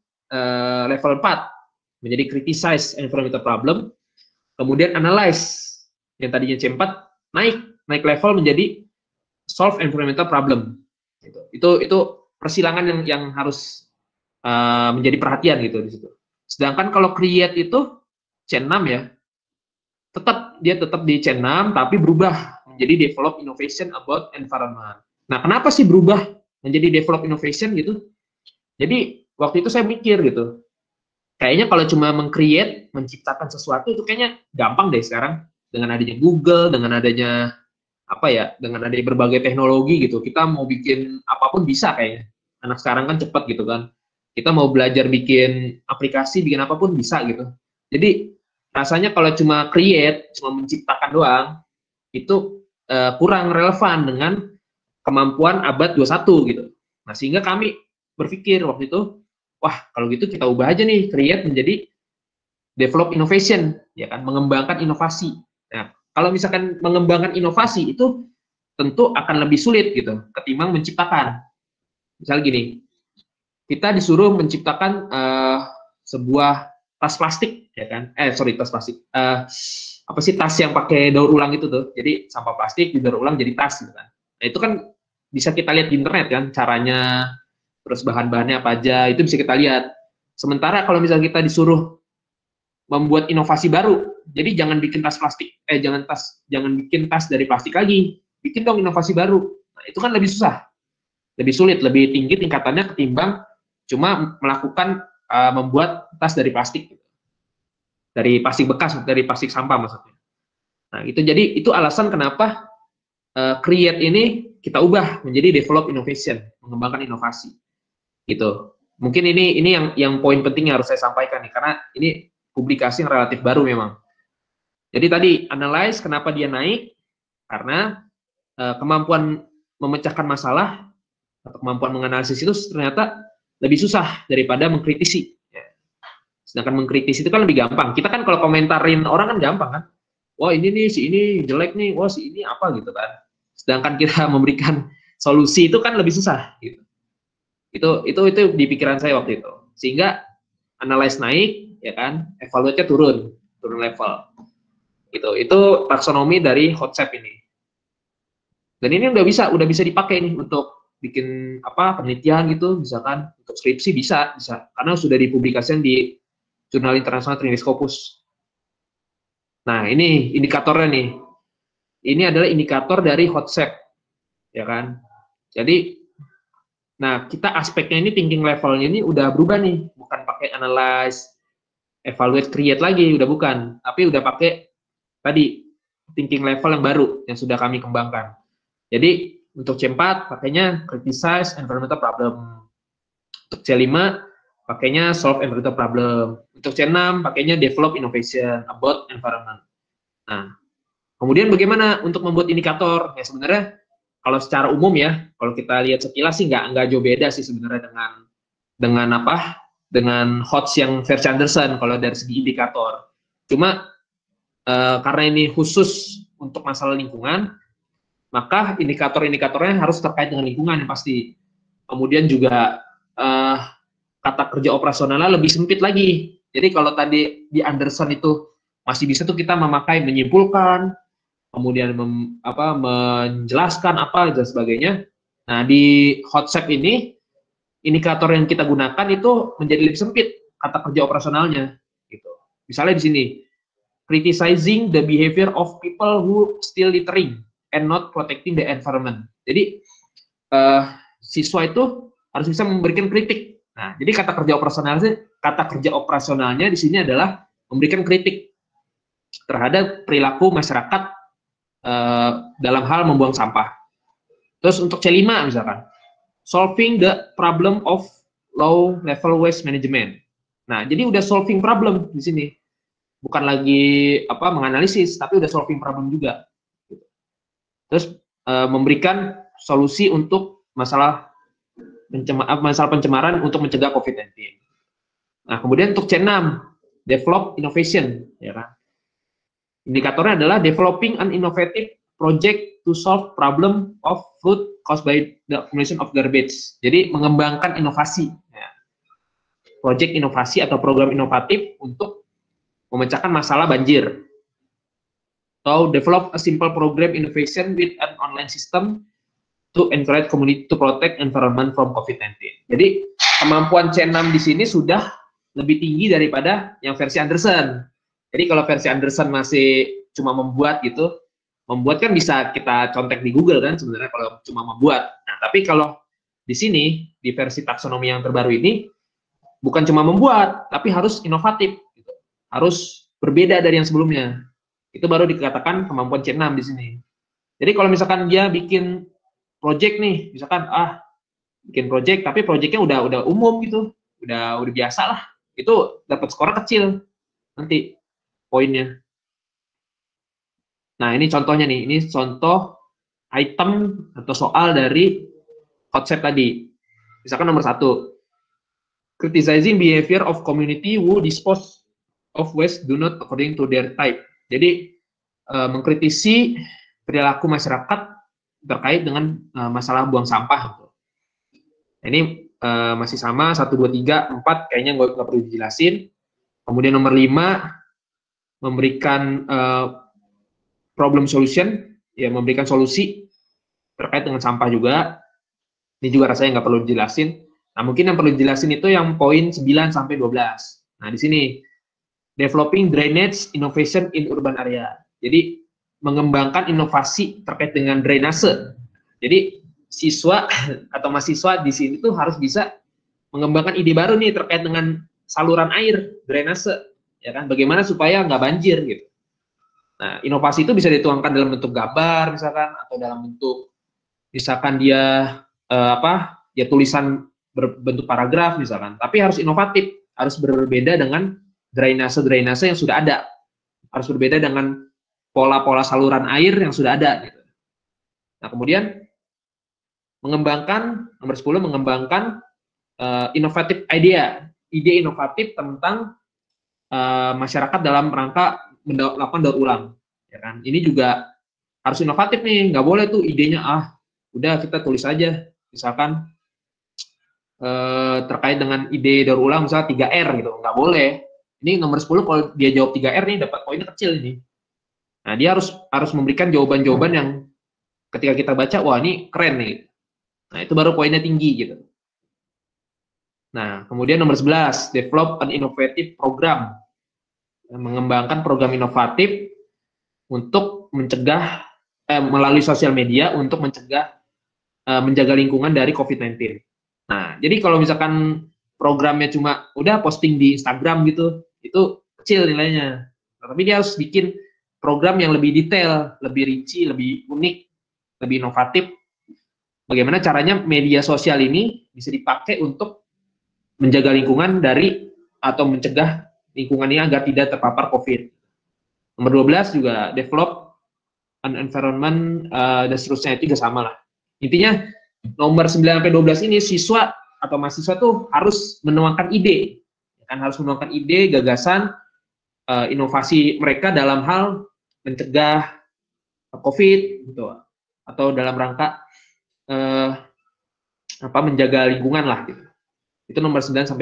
Speaker 4: level 4, menjadi criticize environmental problem, kemudian analyze yang tadinya C4 naik level menjadi solve environmental problem. Gitu. Itu persilangan yang harus menjadi perhatian gitu di situ. Sedangkan kalau create itu C6 ya, dia tetap di C6 tapi berubah menjadi develop innovation about environment. Nah, kenapa sih berubah menjadi develop innovation gitu? Jadi waktu itu saya mikir gitu, kayaknya kalau cuma meng-create, menciptakan sesuatu itu kayaknya gampang deh sekarang dengan adanya Google, dengan adanya dengan adanya berbagai teknologi gitu. Kita mau bikin apapun bisa kayaknya. Anak sekarang kan cepat gitu kan. Kita mau belajar bikin aplikasi, bikin apapun bisa gitu. Jadi rasanya kalau cuma create, cuma menciptakan doang, itu kurang relevan dengan kemampuan abad 21 gitu. Nah, sehingga kami berpikir waktu itu, wah kalau gitu kita ubah aja nih, create menjadi develop innovation, ya kan, mengembangkan inovasi. Nah, kalau misalkan mengembangkan inovasi itu tentu akan lebih sulit gitu ketimbang menciptakan. Misal gini, kita disuruh menciptakan sebuah tas plastik, ya kan? Tas plastik. Tas yang pakai daur ulang itu tuh. Jadi sampah plastik didaur ulang jadi tas gitu kan. Nah, itu kan bisa kita lihat di internet kan caranya, terus bahan-bahannya apa aja, itu bisa kita lihat. Sementara kalau misalnya kita disuruh membuat inovasi baru, jadi jangan bikin tas plastik, jangan bikin tas dari plastik lagi, bikin dong inovasi baru. Nah, itu kan lebih susah, lebih sulit, lebih tinggi tingkatannya ketimbang cuma melakukan membuat tas dari plastik, dari plastik bekas, dari plastik sampah maksudnya. Nah, itu alasan kenapa create ini kita ubah menjadi develop innovation, mengembangkan inovasi. Gitu. Mungkin ini yang poin penting yang harus saya sampaikan nih, karena ini publikasi yang relatif baru memang. Jadi tadi analyze kenapa dia naik, karena kemampuan memecahkan masalah atau kemampuan menganalisis itu ternyata lebih susah daripada mengkritisi. Sedangkan mengkritisi itu kan lebih gampang. Kita kan kalau komentarin orang kan gampang kan. Wah ini nih, si ini jelek nih, wah si ini apa gitu kan. Sedangkan kita memberikan solusi itu kan lebih susah gitu. Itu di pikiran saya waktu itu. Sehingga analyze naik, ya kan, evaluate-nya turun level. Itu taksonomi dari HotSep ini. Dan ini udah bisa dipakai nih untuk bikin penelitian gitu, misalkan untuk skripsi bisa karena sudah dipublikasikan di Jurnal Internasional Trinis Scopus. Nah, ini indikatornya nih. Ini adalah indikator dari HotSep, ya kan. Jadi, nah kita aspeknya ini thinking levelnya ini udah berubah nih, bukan pakai analyze, evaluate, create lagi, udah bukan, tapi udah pakai tadi thinking level yang baru yang sudah kami kembangkan. Jadi untuk C4 pakainya criticize environmental problem, untuk C5 pakainya solve environmental problem, untuk C6 pakainya develop innovation about environment. Nah, kemudian bagaimana untuk membuat indikator? Ya sebenarnya kalau secara umum ya, kalau kita lihat sekilas sih nggak jauh beda sih sebenarnya dengan HOTS yang versi Anderson kalau dari segi indikator. Cuma karena ini khusus untuk masalah lingkungan, maka indikator-indikatornya harus terkait dengan lingkungan yang pasti. Kemudian juga kata kerja operasionalnya lebih sempit lagi. Jadi kalau tadi di Anderson itu masih bisa tuh kita memakai menyimpulkan, kemudian menjelaskan apa dan sebagainya. Nah, di HotSep ini indikator yang kita gunakan itu menjadi lebih sempit kata kerja operasionalnya gitu. Misalnya di sini, criticizing the behavior of people who still littering and not protecting the environment. Jadi siswa itu harus bisa memberikan kritik Nah, jadi kata kerja operasionalnya di sini adalah memberikan kritik terhadap perilaku masyarakat dalam hal membuang sampah. Terus untuk C5 misalkan, solving the problem of low level waste management. Nah, jadi udah solving problem di sini. Bukan lagi menganalisis, tapi udah solving problem juga. Terus memberikan solusi untuk masalah pencemaran untuk mencegah COVID-19. Nah, kemudian untuk C6, develop innovation, ya kan? Indikatornya adalah developing an innovative project to solve problem of flood caused by the accumulation of garbage. Jadi mengembangkan inovasi, ya. Project inovasi atau program inovatif untuk memecahkan masalah banjir. Atau develop a simple program innovation with an online system to encourage community to protect environment from COVID-19. Jadi kemampuan C6 di sini sudah lebih tinggi daripada yang versi Anderson. Jadi kalau versi Anderson masih cuma membuat gitu, membuat kan bisa kita contek di Google kan sebenarnya kalau cuma membuat. Nah, tapi kalau di sini di versi taksonomi yang terbaru ini bukan cuma membuat, tapi harus inovatif, gitu. Harus berbeda dari yang sebelumnya. Itu baru dikatakan kemampuan C6 di sini. Jadi kalau misalkan dia bikin project nih, misalkan bikin project tapi projectnya udah umum gitu, udah biasa lah, itu dapat skor kecil nanti poinnya. Nah, ini contohnya nih, ini contoh item atau soal dari konsep tadi. Misalkan nomor 1, criticizing behavior of community who dispose of waste do not according to their type. Jadi mengkritisi perilaku masyarakat terkait dengan masalah buang sampah. Ini masih sama 1, 2, 3, 4 kayaknya nggak perlu dijelasin. Kemudian nomor 5 memberikan problem solution, ya memberikan solusi terkait dengan sampah juga. Ini juga rasanya nggak perlu dijelasin. Nah, mungkin yang perlu dijelasin itu yang poin 9 sampai 12. Nah, di sini developing drainage innovation in urban area. Jadi mengembangkan inovasi terkait dengan drainase. Jadi siswa atau mahasiswa di sini tuh harus bisa mengembangkan ide baru nih terkait dengan saluran air, drainase, ya kan? Bagaimana supaya nggak banjir gitu. Nah, inovasi itu bisa dituangkan dalam bentuk gambar misalkan, atau dalam bentuk misalkan dia ya tulisan berbentuk paragraf misalkan. Tapi harus inovatif, harus berbeda dengan drainase yang sudah ada, harus berbeda dengan pola-pola saluran air yang sudah ada. Gitu. Nah, kemudian mengembangkan nomor 10 mengembangkan inovatif ide inovatif tentang masyarakat dalam rangka melakukan daur ulang, ya kan? Ini juga harus inovatif nih, nggak boleh tuh idenya udah kita tulis aja, misalkan terkait dengan ide daur ulang misalnya 3R gitu, nggak boleh. Ini nomor 10 kalau dia jawab 3R nih dapat poinnya kecil ini. Nah, dia harus memberikan jawaban-jawaban yang ketika kita baca, wah ini keren nih. Nah, itu baru poinnya tinggi gitu. Nah, kemudian nomor 11, develop an innovative program. Mengembangkan program inovatif untuk mencegah melalui sosial media untuk mencegah menjaga lingkungan dari COVID-19. Nah, jadi kalau misalkan programnya cuma udah posting di Instagram gitu, itu kecil nilainya. Tapi dia harus bikin program yang lebih detail, lebih rinci, lebih unik, lebih inovatif. Bagaimana caranya media sosial ini bisa dipakai untuk menjaga lingkungan dari atau mencegah lingkungannya agar tidak terpapar COVID. Nomor 12 juga develop an environment dan seterusnya, itu juga sama lah. Intinya nomor 9-12 ini siswa atau mahasiswa tuh harus menuangkan ide, kan harus menuangkan ide, gagasan, inovasi mereka dalam hal mencegah COVID gitu, atau dalam rangka menjaga lingkungan lah gitu. Itu nomor 9-12.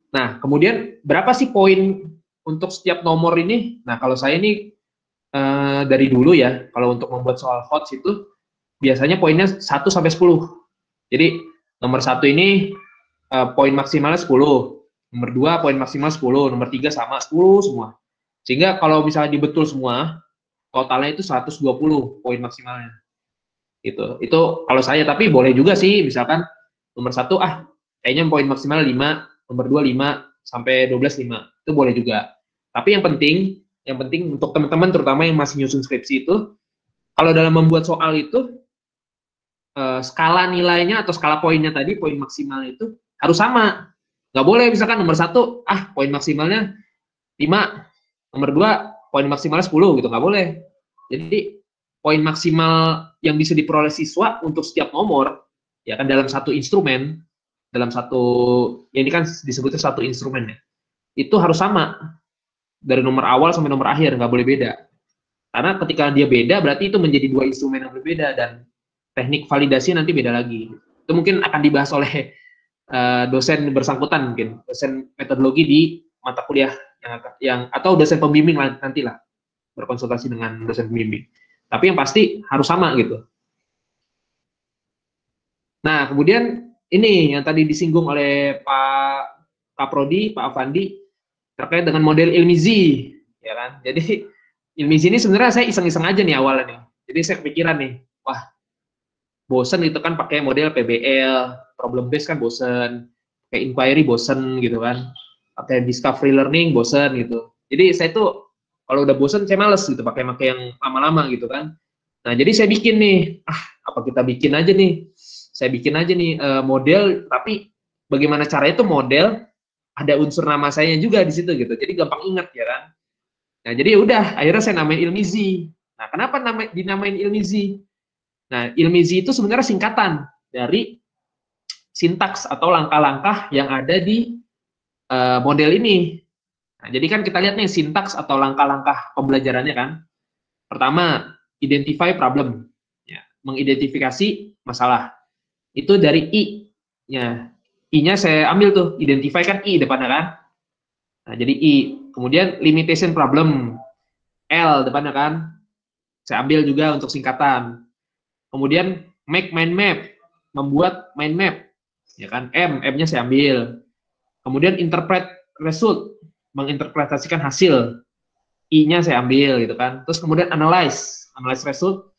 Speaker 4: Nah, kemudian berapa sih poin untuk setiap nomor ini? Nah, kalau saya ini dari dulu ya, kalau untuk membuat soal HOTS itu biasanya poinnya 1-10. Jadi nomor 1 ini poin maksimalnya 10, nomor 2 poin maksimal 10, nomor 3 sama 10 semua. Sehingga kalau misalnya dibetul semua, totalnya itu 120 poin maksimalnya. Gitu. Itu kalau saya, tapi boleh juga sih misalkan nomor 1 kayaknya poin maksimal 5, nomor 2 5, sampai 12 5. Itu boleh juga. Tapi yang penting untuk teman-teman terutama yang masih nyusun skripsi itu, kalau dalam membuat soal itu skala nilainya atau skala poinnya tadi, poin maksimal itu harus sama. Nggak boleh misalkan nomor 1, poin maksimalnya 5, nomor 2 poin maksimalnya 10 gitu, nggak boleh. Jadi poin maksimal yang bisa diperoleh siswa untuk setiap nomor, ya kan dalam satu instrumen, dalam satu, ya ini kan disebutnya satu instrumen ya, itu harus sama dari nomor awal sampai nomor akhir, nggak boleh beda. Karena ketika dia beda, berarti itu menjadi 2 instrumen yang berbeda dan teknik validasi nanti beda lagi. Itu mungkin akan dibahas oleh dosen bersangkutan, mungkin dosen metodologi di mata kuliah yang atau dosen pembimbing nantilah, berkonsultasi dengan dosen pembimbing. Tapi yang pasti harus sama gitu. Nah, kemudian ini yang tadi disinggung oleh Pak Kaprodi, Pak Afandi, terkait dengan model Ilmizi, ya kan? Jadi Ilmizi ini sebenarnya saya iseng-iseng aja nih awalnya nih. Jadi saya kepikiran nih, wah bosen gitu kan pakai model PBL, problem based kan bosen, kayak inquiry bosen gitu kan, pakai discovery learning bosen gitu. Jadi saya tuh kalau udah bosen saya males gitu pakai yang lama-lama gitu kan. Nah jadi saya bikin nih, apa kita bikin aja nih? Saya bikin aja nih model, tapi bagaimana caranya tuh model ada unsur nama saya juga di situ gitu. Jadi gampang ingat ya kan. Nah, jadi udah akhirnya saya namain Ilmizi. Nah, kenapa dinamain Ilmizi? Nah, Ilmizi itu sebenarnya singkatan dari sintaks atau langkah-langkah yang ada di model ini. Nah, jadi kan kita lihat nih sintaks atau langkah-langkah pembelajarannya kan. Pertama, identify problem. Ya, mengidentifikasi masalah. Itu dari I. Ya, I-nya saya ambil tuh, identify kan I depannya kan. Nah, jadi I. Kemudian limitation problem, L depannya kan. Saya ambil juga untuk singkatan. Kemudian make mind map, membuat mind map. Ya kan, M-nya saya ambil. Kemudian interpret result, menginterpretasikan hasil. I-nya saya ambil gitu kan. Terus kemudian analyze result.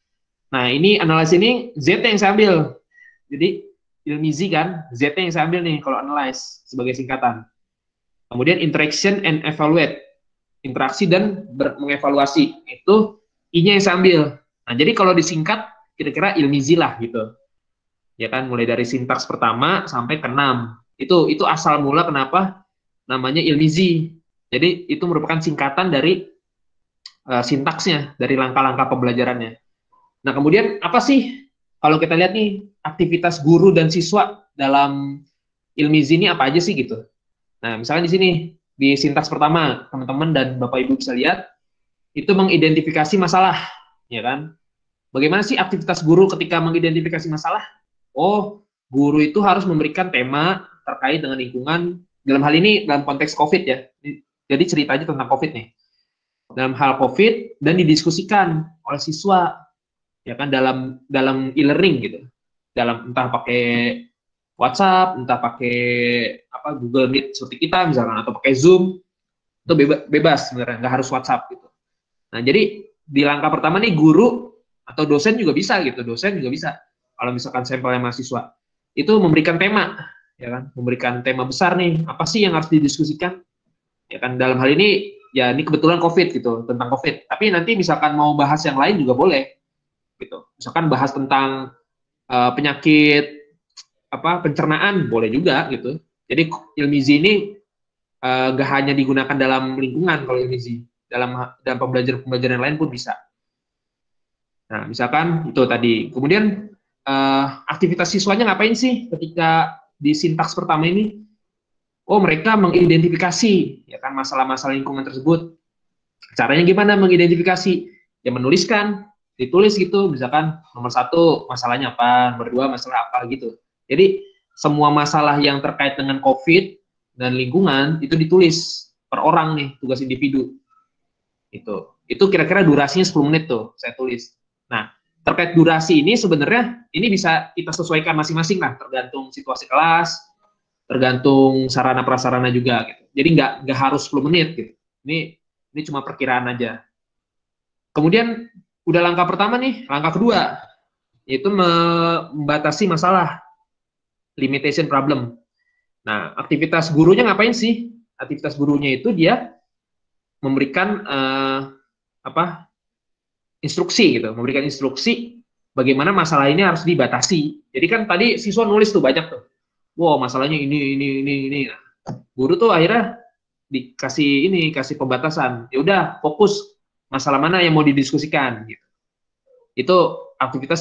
Speaker 4: Nah, ini analyze ini Z yang saya ambil. Jadi Ilmizi kan, Z yang saya ambil nih kalau analyze sebagai singkatan. Kemudian interaction and evaluate, interaksi dan mengevaluasi, itu I-nya yang saya ambil. Nah, jadi kalau disingkat kira-kira Ilmizi lah gitu. Ya kan, mulai dari sintaks pertama sampai ke 6. Itu asal mula kenapa namanya Ilmizi. Jadi itu merupakan singkatan dari sintaksnya, dari langkah-langkah pembelajarannya. Nah, kemudian apa sih kalau kita lihat nih aktivitas guru dan siswa dalam Ilmizi ini apa aja sih gitu. Nah, misalnya di sini, di sintaks pertama, teman-teman dan Bapak Ibu bisa lihat, itu mengidentifikasi masalah, ya kan? Bagaimana sih aktivitas guru ketika mengidentifikasi masalah? Oh, guru itu harus memberikan tema terkait dengan lingkungan, dalam hal ini dalam konteks COVID ya, jadi ceritanya tentang COVID nih. Dalam hal COVID, dan didiskusikan oleh siswa, ya kan, dalam e-learning gitu. Dalam entah pakai WhatsApp, entah pakai Google Meet seperti kita misalkan, atau pakai Zoom, itu bebas sebenarnya, nggak harus WhatsApp gitu. Nah, jadi di langkah pertama nih guru atau dosen juga bisa gitu, kalau misalkan sampelnya mahasiswa, itu memberikan tema, ya kan, memberikan tema besar nih, apa sih yang harus didiskusikan, ya kan, dalam hal ini, ya ini kebetulan COVID gitu, tentang COVID, tapi nanti misalkan mau bahas yang lain juga boleh, gitu, misalkan bahas tentang penyakit pencernaan boleh juga gitu. Jadi Ilmizi ini gak hanya digunakan dalam lingkungan kalau Ilmizi, dalam pembelajaran lain pun bisa. Nah, misalkan itu tadi. Kemudian aktivitas siswanya ngapain sih ketika di sintaks pertama ini? Oh, mereka mengidentifikasi ya kan masalah-masalah lingkungan tersebut. Caranya gimana mengidentifikasi? Ya menuliskan, ditulis gitu, misalkan nomor 1 masalahnya apa, nomor 2 masalah apa gitu. Jadi semua masalah yang terkait dengan COVID dan lingkungan itu ditulis per orang nih, tugas individu. Itu kira-kira durasinya 10 menit tuh saya tulis. Nah, terkait durasi ini sebenarnya ini bisa kita sesuaikan masing-masing lah, tergantung situasi kelas, tergantung sarana prasarana juga gitu. Jadi nggak harus 10 menit gitu. Ini cuma perkiraan aja. Kemudian udah langkah pertama nih, langkah kedua yaitu membatasi masalah, limitation problem. Nah, aktivitas gurunya ngapain sih? Aktivitas gurunya itu dia memberikan instruksi gitu, memberikan instruksi bagaimana masalah ini harus dibatasi. Jadi kan tadi siswa nulis tuh banyak tuh, wow masalahnya ini. Nah, guru tuh akhirnya kasih pembatasan. Ya udah fokus masalah mana yang mau didiskusikan gitu. Itu aktivitas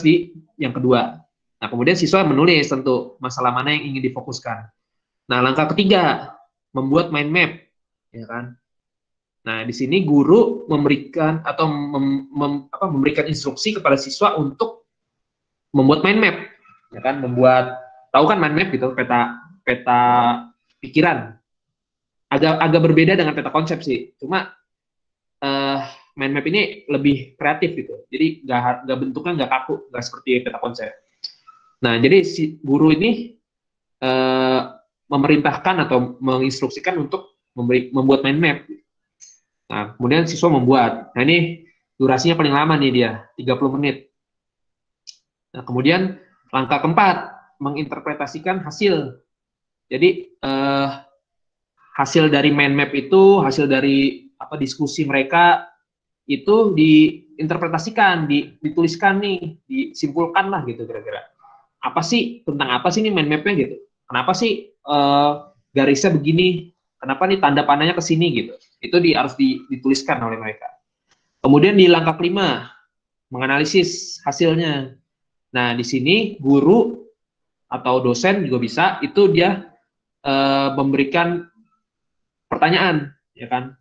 Speaker 4: yang kedua. Nah, kemudian siswa menulis tentu masalah mana yang ingin difokuskan. Nah, langkah ketiga, membuat mind map, ya kan? Nah, di sini guru memberikan atau memberikan instruksi kepada siswa untuk membuat mind map, ya kan? Tahu kan mind map gitu, peta pikiran. Agak berbeda dengan peta konsep sih. Cuma mind map ini lebih kreatif gitu. Jadi nggak bentuknya nggak kaku, nggak seperti peta konsep. Nah, jadi si guru ini memerintahkan atau menginstruksikan untuk membuat mind map. Nah, kemudian siswa membuat. Nah, ini durasinya paling lama nih dia, 30 menit. Nah, kemudian langkah keempat, menginterpretasikan hasil. Jadi, hasil dari mind map itu, hasil dari diskusi mereka, itu diinterpretasikan, dituliskan nih, disimpulkan lah gitu kira-kira. Tentang apa sih nih mind map-nya gitu. Kenapa sih garisnya begini? Kenapa nih tanda panahnya ke sini gitu? Itu harus dituliskan oleh mereka. Kemudian di langkah kelima, menganalisis hasilnya. Nah, di sini guru atau dosen juga bisa, itu dia memberikan pertanyaan, ya kan?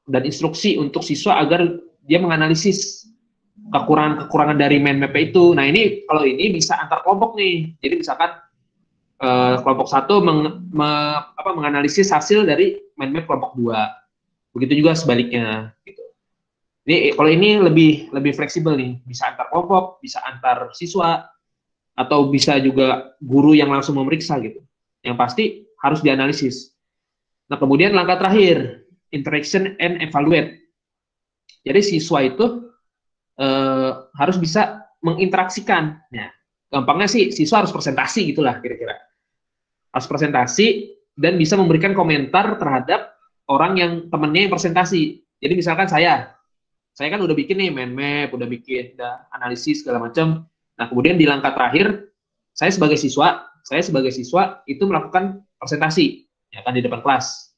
Speaker 4: Dan instruksi untuk siswa agar dia menganalisis kekurangan-kekurangan dari mind map itu. Nah, kalau ini bisa antar kelompok nih. Jadi misalkan kelompok satu menganalisis hasil dari mind map kelompok 2. Begitu juga sebaliknya gitu. Kalau ini lebih fleksibel nih, bisa antar kelompok, bisa antar siswa, atau bisa juga guru yang langsung memeriksa gitu. Yang pasti harus dianalisis. Nah, kemudian langkah terakhir, interaction and evaluate. Jadi siswa itu harus bisa menginteraksikan. Nah, gampangnya sih siswa harus presentasi gitulah kira-kira. Harus presentasi dan bisa memberikan komentar terhadap orang yang temennya yang presentasi. Jadi misalkan saya kan udah bikin nih mind map, udah analisis segala macam. Nah, kemudian di langkah terakhir saya sebagai siswa itu melakukan presentasi, ya kan, di depan kelas.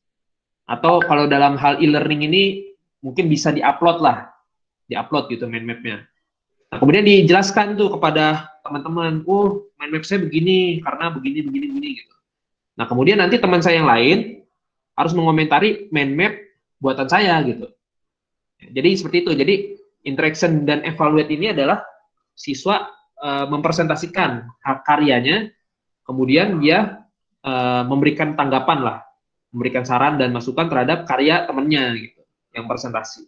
Speaker 4: Atau kalau dalam hal e-learning ini mungkin bisa diupload gitu mind map-nya. Nah, kemudian dijelaskan tuh kepada teman-teman, oh mind map saya begini karena begini gitu. Nah, kemudian nanti teman saya yang lain harus mengomentari mind map buatan saya gitu. Jadi seperti itu. Jadi interaction dan evaluate ini adalah siswa mempresentasikan karyanya, kemudian dia memberikan tanggapan lah, memberikan saran dan masukan terhadap karya temannya gitu, yang presentasi.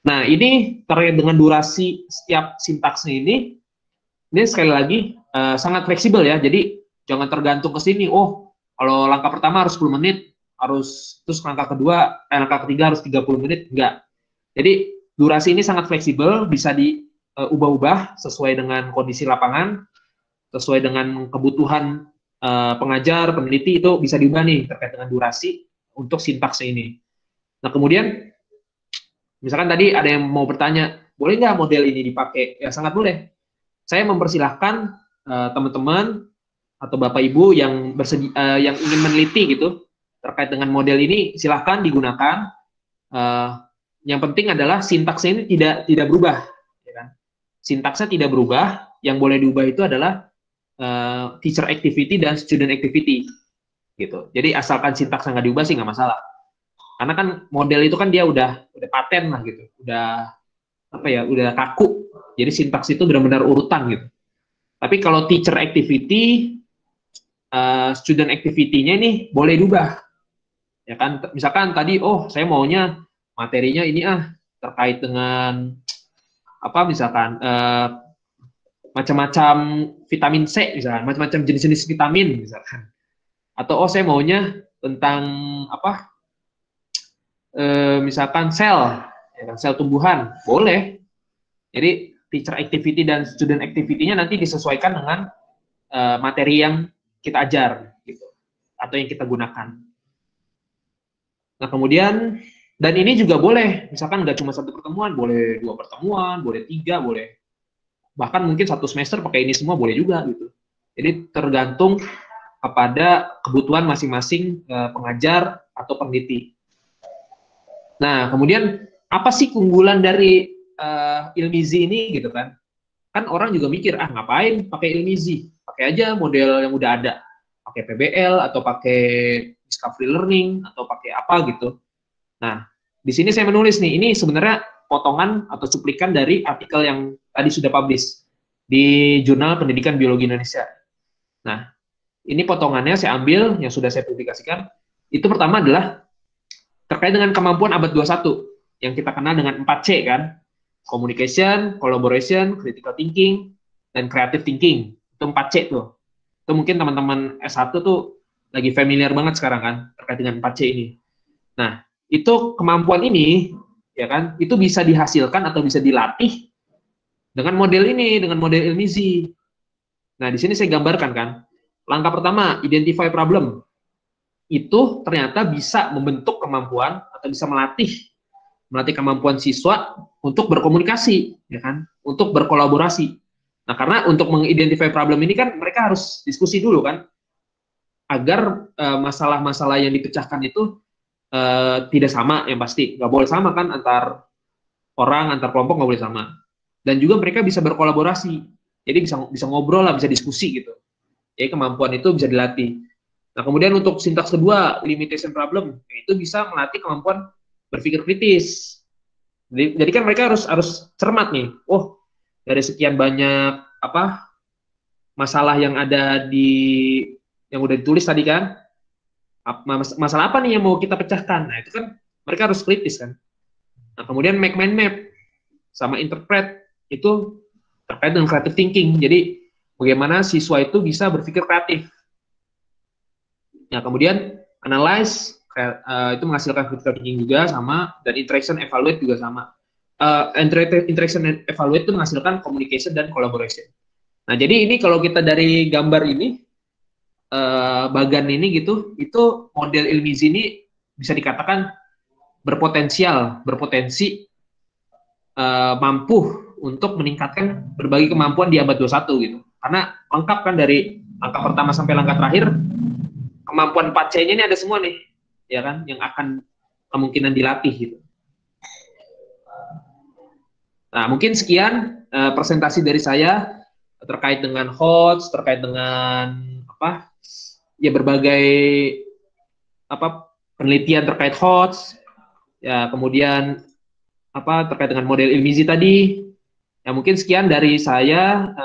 Speaker 4: Nah, ini terkait dengan durasi setiap sintaksnya ini sekali lagi sangat fleksibel ya. Jadi jangan tergantung ke sini. Oh, kalau langkah pertama harus 10 menit, terus langkah ketiga harus 30 menit, enggak. Jadi durasi ini sangat fleksibel, bisa diubah-ubah sesuai dengan kondisi lapangan, sesuai dengan kebutuhan pengajar, peneliti, itu bisa diubah nih terkait dengan durasi untuk sintaksnya ini. Nah, kemudian misalkan tadi ada yang mau bertanya, boleh nggak model ini dipakai? Ya, sangat boleh. Saya mempersilahkan teman-teman atau Bapak Ibu yang yang ingin meneliti gitu terkait dengan model ini, silahkan digunakan. Yang penting adalah sintaksnya ini tidak berubah, ya kan? Sintaksnya tidak berubah. Yang boleh diubah itu adalah teacher activity dan student activity, gitu. Jadi asalkan sintaksnya nggak diubah sih nggak masalah. Karena kan model itu kan dia udah paten lah gitu, udah kaku. Jadi sintaks itu benar-benar urutan gitu. Tapi kalau teacher activity, student activity-nya ini boleh diubah, ya kan? Misalkan tadi, oh saya maunya materinya ini terkait dengan misalkan macam-macam vitamin C misalkan, macam-macam jenis-jenis vitamin misalkan. Atau saya maunya tentang misalkan sel tumbuhan, boleh. Jadi teacher activity dan student activity-nya nanti disesuaikan dengan materi yang kita ajar gitu. atau yang kita gunakan. Nah, kemudian, dan ini juga boleh, misalkan nggak cuma 1 pertemuan, boleh 2 pertemuan, boleh 3, boleh bahkan mungkin 1 semester pakai ini semua boleh juga gitu. Jadi tergantung kepada kebutuhan masing-masing pengajar atau peneliti. Nah, kemudian apa sih keunggulan dari Ilmizi ini gitu kan? Kan orang juga mikir, ngapain pakai Ilmizi? Pakai aja model yang udah ada. Pakai PBL atau pakai Discovery Learning atau pakai apa gitu. Nah, di sini saya menulis nih, ini sebenarnya potongan atau cuplikan dari artikel yang tadi sudah publish di Jurnal Pendidikan Biologi Indonesia. Nah, ini potongannya saya ambil yang sudah saya publikasikan. Itu pertama adalah terkait dengan kemampuan abad 21 yang kita kenal dengan 4C kan. Communication, collaboration, critical thinking, dan creative thinking. Itu 4C tuh. Itu mungkin teman-teman S1 tuh lagi familiar banget sekarang kan terkait dengan 4C ini. Nah, itu kemampuan ini ya kan, itu bisa dihasilkan atau bisa dilatih dengan model ini, dengan model Ilmizi. Nah, di sini saya gambarkan kan. Langkah pertama, identify problem. Itu ternyata bisa membentuk kemampuan atau bisa melatih kemampuan siswa untuk berkomunikasi, ya kan, untuk berkolaborasi. Nah, karena untuk mengidentify problem ini kan mereka harus diskusi dulu kan, agar masalah-masalah yang dipecahkan itu tidak sama, yang pasti nggak boleh sama kan, antar orang, antar kelompok nggak boleh sama. Dan juga mereka bisa berkolaborasi, jadi bisa ngobrol lah, bisa diskusi gitu. Jadi kemampuan itu bisa dilatih. Nah, kemudian untuk sintaks kedua, limitation problem, itu bisa melatih kemampuan berpikir kritis. Jadi kan mereka harus cermat nih. Oh, dari sekian banyak masalah yang ada yang udah ditulis tadi kan, masalah apa nih yang mau kita pecahkan? Nah, itu kan mereka harus kritis kan. Nah, kemudian make mind map sama interpret itu terkait dengan creative thinking. Jadi bagaimana siswa itu bisa berpikir kreatif. Nah, kemudian analyze itu menghasilkan critical thinking juga sama, dan interaction evaluate juga sama. Interaction and evaluate itu menghasilkan communication dan collaboration. Nah, jadi ini kalau kita dari gambar ini, bagan ini gitu, itu model Ilmizi ini bisa dikatakan berpotensi mampu untuk meningkatkan berbagai kemampuan di abad 21 gitu. Karena lengkap kan dari langkah pertama sampai langkah terakhir, kemampuan 4C-nya ini ada semua nih, ya kan, yang akan kemungkinan dilatih gitu. Nah, mungkin sekian presentasi dari saya terkait dengan HOTS, terkait dengan berbagai penelitian terkait HOTS, ya, kemudian terkait dengan model Ilmizi tadi. Ya, mungkin sekian dari saya.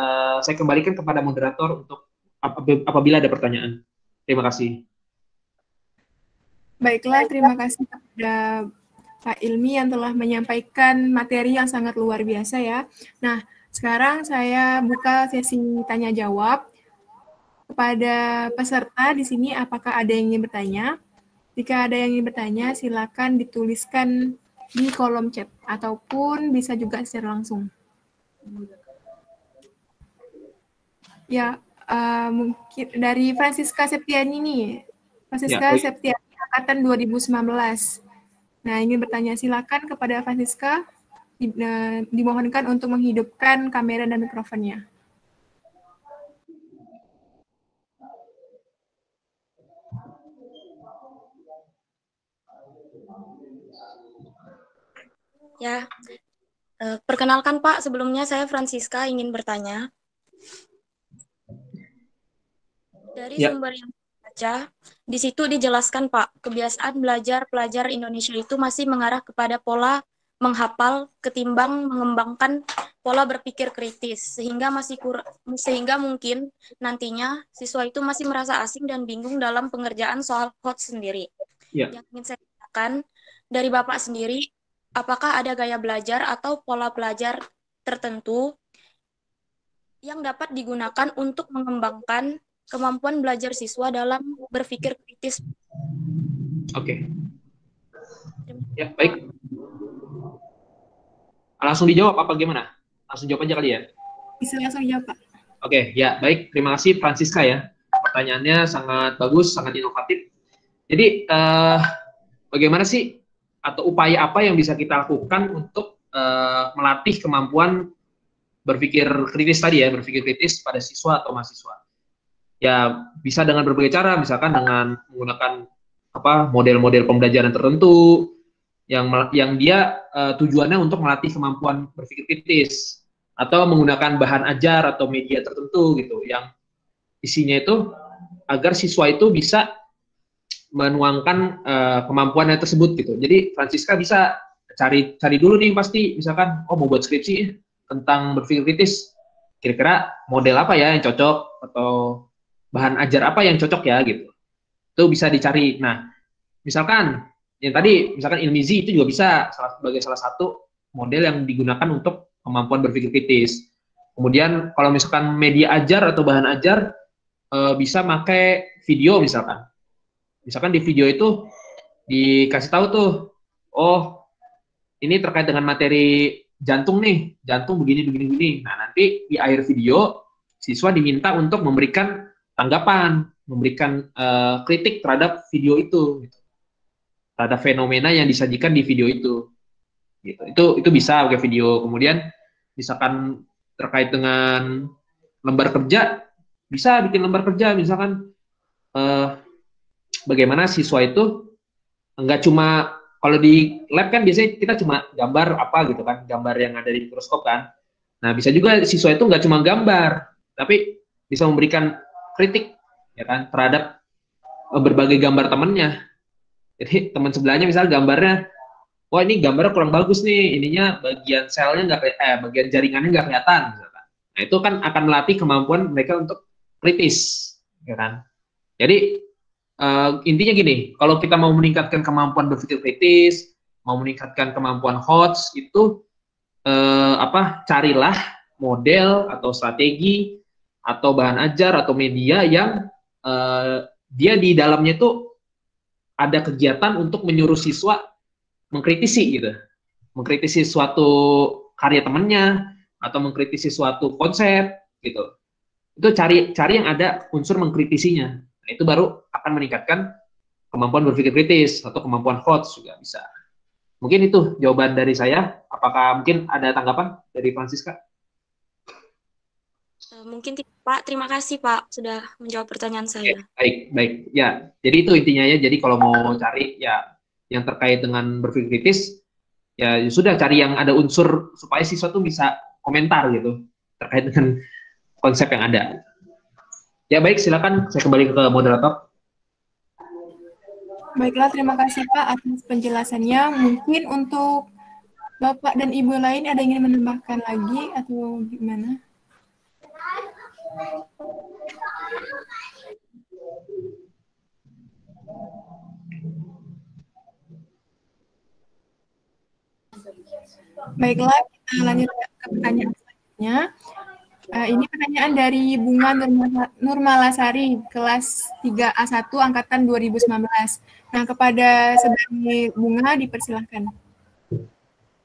Speaker 4: Saya kembalikan kepada moderator untuk apabila ada pertanyaan. Terima kasih.
Speaker 2: Baiklah, terima kasih kepada Pak Ilmi yang telah menyampaikan materi yang sangat luar biasa ya. Nah, sekarang saya buka sesi tanya jawab kepada peserta di sini. Apakah ada yang ingin bertanya? Jika ada yang ingin bertanya, silakan dituliskan di kolom chat ataupun bisa juga secara langsung. Ya, mungkin dari Francisca Septiani nih. Francisca Septiani angkatan 2019. Nah, ingin bertanya, silakan kepada Francisca, dimohonkan untuk menghidupkan kamera dan mikrofonnya.
Speaker 7: Ya, perkenalkan Pak, sebelumnya saya Francisca ingin bertanya. Dari sumber yang baca, di situ dijelaskan Pak, kebiasaan belajar pelajar Indonesia itu masih mengarah kepada pola menghafal ketimbang mengembangkan pola berpikir kritis, sehingga mungkin nantinya siswa itu masih merasa asing dan bingung dalam pengerjaan soal HOTS sendiri. Yang ingin saya katakan dari Bapak sendiri, apakah ada gaya belajar atau pola belajar tertentu yang dapat digunakan untuk mengembangkan kemampuan belajar siswa dalam berpikir kritis?
Speaker 4: Oke. Ya, baik. Langsung dijawab apa gimana? Langsung jawab aja kali ya?
Speaker 2: Bisa langsung jawab, Pak.
Speaker 4: Oke, ya, baik. Terima kasih Francisca ya. pertanyaannya sangat bagus, sangat inovatif. Jadi bagaimana sih atau upaya apa yang bisa kita lakukan untuk melatih kemampuan berpikir kritis tadi ya, berpikir kritis pada siswa atau mahasiswa? Ya bisa dengan berbagai cara, misalkan dengan menggunakan model-model pembelajaran tertentu yang dia tujuannya untuk melatih kemampuan berpikir kritis, atau menggunakan bahan ajar atau media tertentu gitu yang isinya itu agar siswa itu bisa menuangkan kemampuannya tersebut gitu. Jadi Francisca bisa cari dulu nih, pasti misalkan mau buat skripsi tentang berpikir kritis, kira-kira model apa ya yang cocok atau bahan ajar apa yang cocok ya gitu. Itu bisa dicari. Nah, misalkan yang tadi misalkan Ilmizi itu juga bisa sebagai salah satu model yang digunakan untuk kemampuan berpikir kritis. Kemudian kalau misalkan media ajar atau bahan ajar bisa pakai video misalkan. Misalkan di video itu dikasih tahu tuh, oh ini terkait dengan materi jantung nih, jantung begini. Nah nanti di akhir video siswa diminta untuk memberikan tanggapan, memberikan kritik terhadap video itu, gitu. Terhadap fenomena yang disajikan di video itu. Gitu. Itu bisa pakai video. Kemudian misalkan terkait dengan lembar kerja, bisa bikin lembar kerja, misalkan bagaimana siswa itu enggak cuma, kalau di lab kan biasanya kita cuma gambar apa gitu kan, gambar yang ada di mikroskop kan. Nah bisa juga siswa itu enggak cuma gambar, tapi bisa memberikan kritik ya kan terhadap berbagai gambar temannya. Jadi teman sebelahnya misal gambarnya, wah ini gambarnya kurang bagus nih, ininya bagian selnya bagian jaringannya nggak kelihatan. Misalkan. Nah itu kan akan melatih kemampuan mereka untuk kritis, ya kan. Jadi intinya gini, kalau kita mau meningkatkan kemampuan berpikir kritis, mau meningkatkan kemampuan HOTS itu carilah model atau strategi atau bahan ajar atau media yang dia di dalamnya itu ada kegiatan untuk menyuruh siswa mengkritisi gitu, mengkritisi suatu karya temannya atau mengkritisi suatu konsep gitu. Itu cari yang ada unsur mengkritisinya. Nah, itu baru akan meningkatkan kemampuan berpikir kritis atau kemampuan HOTS juga bisa. Mungkin itu jawaban dari saya. Apakah mungkin ada tanggapan dari Francisca?
Speaker 7: Mungkin tidak, Pak. Terima kasih, Pak, sudah menjawab pertanyaan saya.
Speaker 4: Baik. Ya, jadi itu intinya ya. Jadi kalau mau cari ya yang terkait dengan berpikir kritis, ya sudah cari yang ada unsur supaya siswa tuh bisa komentar gitu terkait dengan konsep yang ada. Ya baik, silakan saya kembali ke moderator.
Speaker 2: Baiklah, terima kasih Pak atas penjelasannya. Mungkin untuk Bapak dan Ibu lain ada yang ingin menambahkan lagi atau gimana? Baiklah, kita lanjut ke pertanyaan selanjutnya. Ini pertanyaan dari Bunga Nurmalasari, kelas 3A1 Angkatan 2019. Nah, kepada Saudari Bunga, dipersilahkan.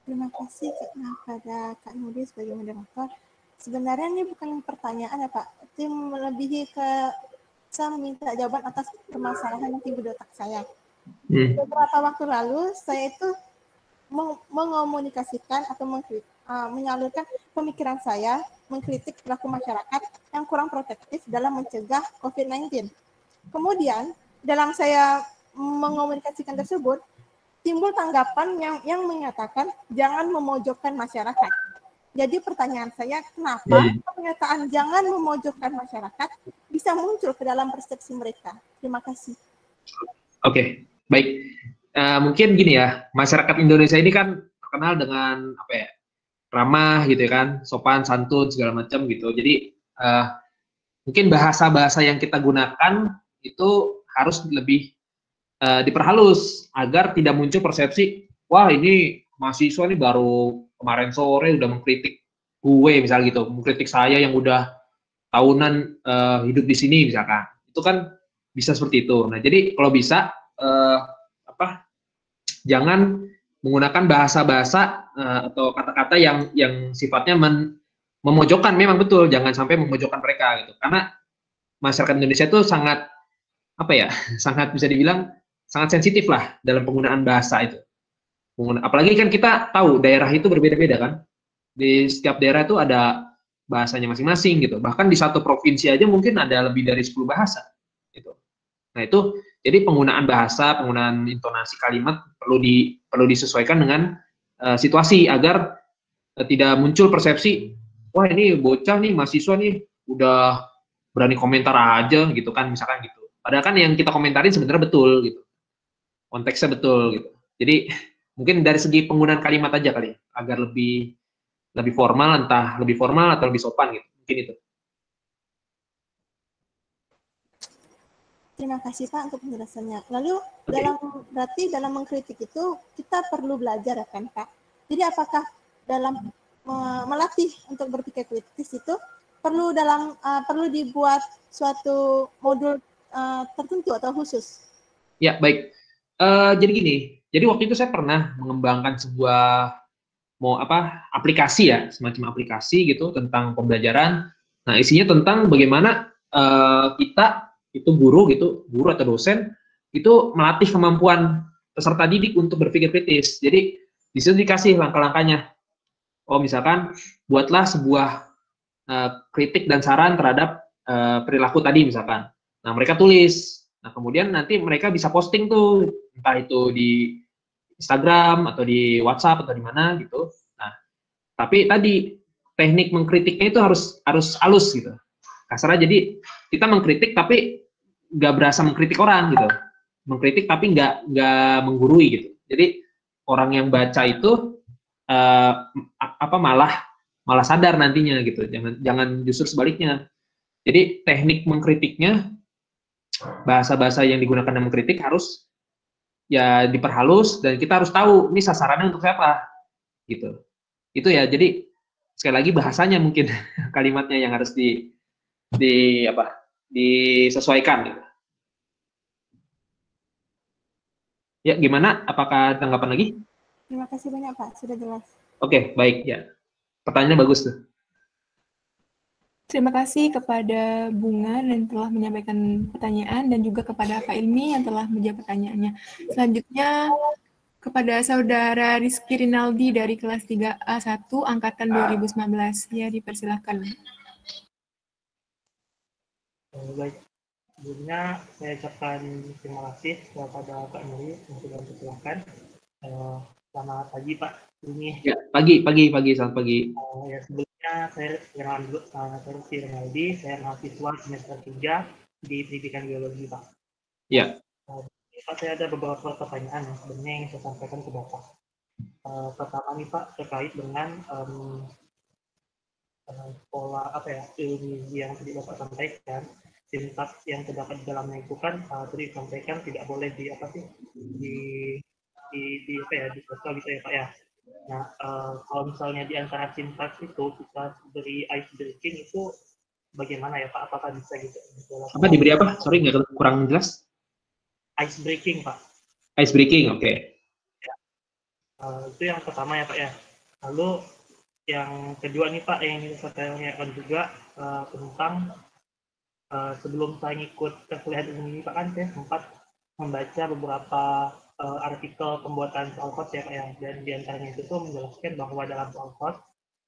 Speaker 8: Terima kasih kepada Kak Nudi sebagai moderator. Sebenarnya ini bukan pertanyaan ya Pak, itu melebihi ke saya meminta jawaban atas permasalahan yang timbul di otak saya. Beberapa waktu lalu saya itu mengomunikasikan atau menyalurkan pemikiran saya, mengkritik perilaku masyarakat yang kurang protektif dalam mencegah COVID-19. Kemudian dalam saya mengomunikasikan tersebut, timbul tanggapan yang menyatakan jangan memojokkan masyarakat. Jadi pertanyaan saya, kenapa pernyataan jangan memojokkan masyarakat bisa muncul ke dalam persepsi mereka? Terima kasih.
Speaker 4: Oke, baik. Mungkin gini ya, masyarakat Indonesia ini kan terkenal dengan ramah gitu ya kan, sopan, santun segala macam gitu. Jadi mungkin bahasa-bahasa yang kita gunakan itu harus lebih diperhalus agar tidak muncul persepsi, wah ini mahasiswa nih baru kemarin sore udah mengkritik gue misalnya gitu, mengkritik saya yang udah tahunan hidup di sini misalkan. Itu kan bisa seperti itu. Nah, jadi kalau bisa jangan menggunakan bahasa-bahasa atau kata-kata yang sifatnya memojokkan, memang betul, jangan sampai memojokkan mereka gitu. Karena masyarakat Indonesia itu sangat apa ya, sangat bisa dibilang sangat sensitif lah dalam penggunaan bahasa itu. Apalagi kan kita tahu daerah itu berbeda-beda kan. Di setiap daerah itu ada bahasanya masing-masing gitu. Bahkan di satu provinsi aja mungkin ada lebih dari 10 bahasa gitu. Nah, itu jadi penggunaan bahasa, penggunaan intonasi kalimat perlu disesuaikan dengan situasi agar tidak muncul persepsi, wah ini bocah nih, mahasiswa nih udah berani komentar aja gitu kan, misalkan gitu. Padahal kan yang kita komentarin sebenarnya betul gitu. Konteksnya betul gitu. Jadi mungkin dari segi penggunaan kalimat aja kali, agar lebih formal, entah lebih formal atau lebih sopan gitu. Mungkin itu.
Speaker 8: Terima kasih Pak untuk penjelasannya. Lalu berarti dalam mengkritik itu kita perlu belajar ya kan Pak? Jadi apakah dalam melatih untuk berpikir kritis itu perlu dibuat suatu modul tertentu atau khusus?
Speaker 4: Ya baik. Jadi gini. Jadi waktu itu saya pernah mengembangkan sebuah aplikasi ya, semacam aplikasi gitu tentang pembelajaran. Nah isinya tentang bagaimana kita itu guru atau dosen itu melatih kemampuan peserta didik untuk berpikir kritis. Jadi di situ dikasih langkah-langkahnya. Oh misalkan buatlah sebuah kritik dan saran terhadap perilaku tadi misalkan. Nah mereka tulis. Nah kemudian nanti mereka bisa posting tuh, entah itu di Instagram atau di WhatsApp atau di mana gitu. Nah tapi tadi teknik mengkritiknya itu harus halus gitu. Kasarnya jadi kita mengkritik tapi nggak berasa mengkritik orang gitu, mengkritik tapi nggak menggurui gitu. Jadi orang yang baca itu malah sadar nantinya gitu. Jangan justru sebaliknya. Jadi teknik mengkritiknya, bahasa-bahasa yang digunakan dalam mengkritik harus ya diperhalus dan kita harus tahu ini sasarannya untuk siapa gitu. Itu ya. Jadi sekali lagi bahasanya mungkin kalimatnya yang harus disesuaikan gitu. Ya, gimana? Apakah tanggapan lagi?
Speaker 8: Terima kasih banyak Pak, sudah jelas.
Speaker 4: Oke, baik ya. Pertanyaannya bagus tuh.
Speaker 2: Terima kasih kepada Bunga yang telah menyampaikan pertanyaan dan juga kepada Kak Ilmi yang telah menjawab pertanyaannya. Selanjutnya kepada Saudara Rizky Rinaldi dari kelas 3A1 angkatan 2019. Ya, dipersilahkan.
Speaker 9: Baik. Sebelumnya saya ucapkan terima kasih kepada Pak Nuri yang sudah mempersilahkan. Selamat pagi Pak Ilmi.
Speaker 4: Ya, selamat pagi.
Speaker 9: Ya sebelumnya saya kenalan dulu, saya Rizky Rinaldi, saya mahasiswa semester 3 di Pendidikan Biologi Pak.
Speaker 4: Ya.
Speaker 9: Pak, saya ada beberapa pertanyaan yang sebenarnya yang saya sampaikan ke Bapak. Pertama nih Pak, terkait dengan pola ilmu yang tadi Bapak sampaikan. Sintaks yang terdapat di dalamnya itu kan tadi disampaikan tidak boleh di sosial gitu ya Pak ya. Nah kalau misalnya di antara sintaks itu kita beri ice breaking itu bagaimana ya Pak? Apakah bisa gitu?
Speaker 4: Apa diberi apa? Sorry nggak kurang jelas.
Speaker 9: Ice breaking Pak.
Speaker 4: Ice breaking, oke.
Speaker 9: Ya. Itu yang pertama ya Pak ya. Lalu yang kedua nih Pak yang ingin saya tanyakan juga tentang sebelum saya ngikut perkuliahan ini Pak kan saya sempat membaca beberapa artikel pembuatan soal KOS ya Pak ya, dan diantaranya itu tuh menjelaskan bahwa dalam soal KOS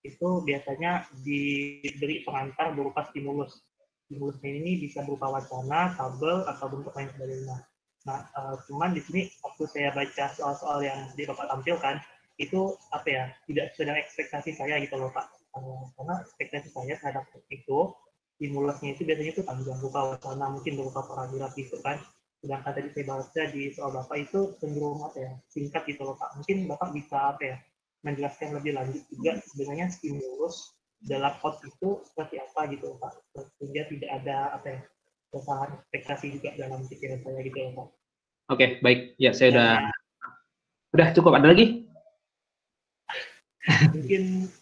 Speaker 9: itu biasanya diberi pengantar berupa stimulus. Stimulusnya ini bisa berupa wacana, tabel atau bentuk lain sebagainya. Nah cuman di sini waktu saya baca soal-soal yang di Bapak tampilkan itu tidak sesuai ekspektasi saya gitu loh Pak, karena ekspektasi saya terhadap itu stimulusnya itu biasanya itu panjang, berupa wacana, mungkin berupa paragraf gitu kan. Sedangkan tadi saya baca di soal Bapak itu cenderung singkat gitu loh Pak. Mungkin Bapak bisa menjelaskan lebih lanjut juga sebenarnya stimulus dalam KOS itu seperti apa gitu loh Pak. Sehingga tidak ada kesalahan ekspektasi juga dalam pikiran saya gitu loh Pak.
Speaker 4: Oke, baik. Ya, saya udah cukup. Ada lagi?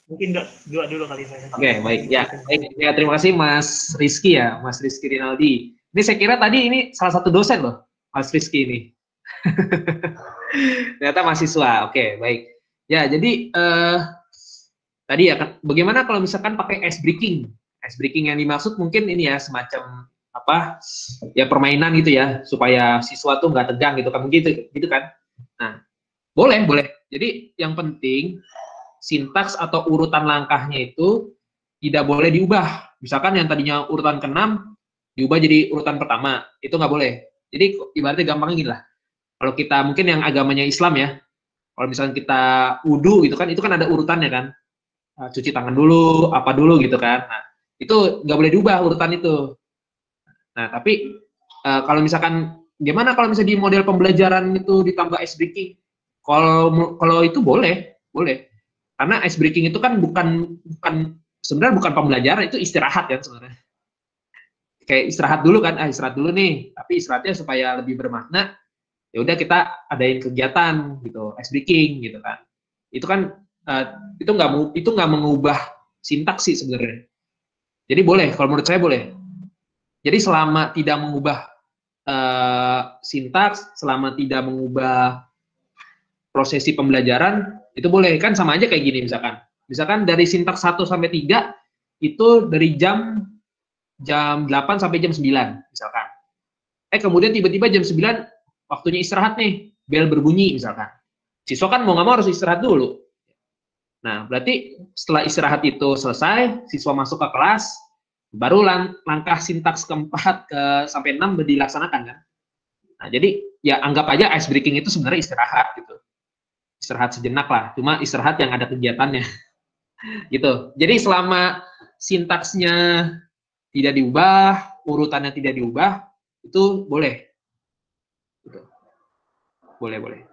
Speaker 9: mungkin dua dulu kali saya.
Speaker 4: Oke, baik. Ya, baik. Ya, terima kasih Mas Rizky ya, Mas Rizky Rinaldi. Ini saya kira tadi ini salah satu dosen loh, Mas Rizky ini. Ternyata mahasiswa. Oke, baik. Ya, jadi tadi ya, bagaimana kalau misalkan pakai ice breaking? Ice breaking yang dimaksud mungkin ini ya semacam ya permainan gitu ya, supaya siswa tuh nggak tegang gitu kan, gitu kan. Nah, boleh. Jadi yang penting sintaks atau urutan langkahnya itu tidak boleh diubah. Misalkan yang tadinya urutan ke-6 diubah jadi urutan pertama, itu nggak boleh. Jadi ibaratnya gampangnya gini lah. Kalau kita mungkin yang agamanya Islam ya, kalau misalnya kita wudu gitu kan, itu kan ada urutannya kan. Cuci tangan dulu, apa dulu gitu kan. Nah, itu nggak boleh diubah urutan itu. Nah, tapi kalau misalkan gimana kalau misalnya di model pembelajaran itu ditambah ice breaking? Kalau itu boleh. Karena ice breaking itu kan bukan sebenarnya bukan pembelajaran, itu istirahat kan sebenarnya. Kayak istirahat dulu kan, istirahat dulu nih. Tapi istirahatnya supaya lebih bermakna, ya udah kita adain kegiatan gitu, ice breaking gitu kan. Itu kan itu nggak mengubah sintaks sih sebenarnya. Jadi boleh, kalau menurut saya boleh. Jadi selama tidak mengubah sintaks, selama tidak mengubah prosesi pembelajaran, itu boleh. Kan sama aja kayak gini misalkan dari sintaks 1 sampai 3 itu dari jam 8 sampai jam 9 misalkan. Kemudian tiba-tiba jam 9 waktunya istirahat nih, bel berbunyi misalkan. Siswa kan mau nggak mau harus istirahat dulu. Nah, berarti setelah istirahat itu selesai, siswa masuk ke kelas, baru langkah sintaks ke-4 sampai 6 dilaksanakan kan. Nah, jadi ya anggap aja ice breaking itu sebenarnya istirahat gitu. Istirahat sejenak lah, cuma istirahat yang ada kegiatannya. Gitu. Jadi selama sintaksnya tidak diubah, urutannya tidak diubah, itu boleh. Gitu. Boleh.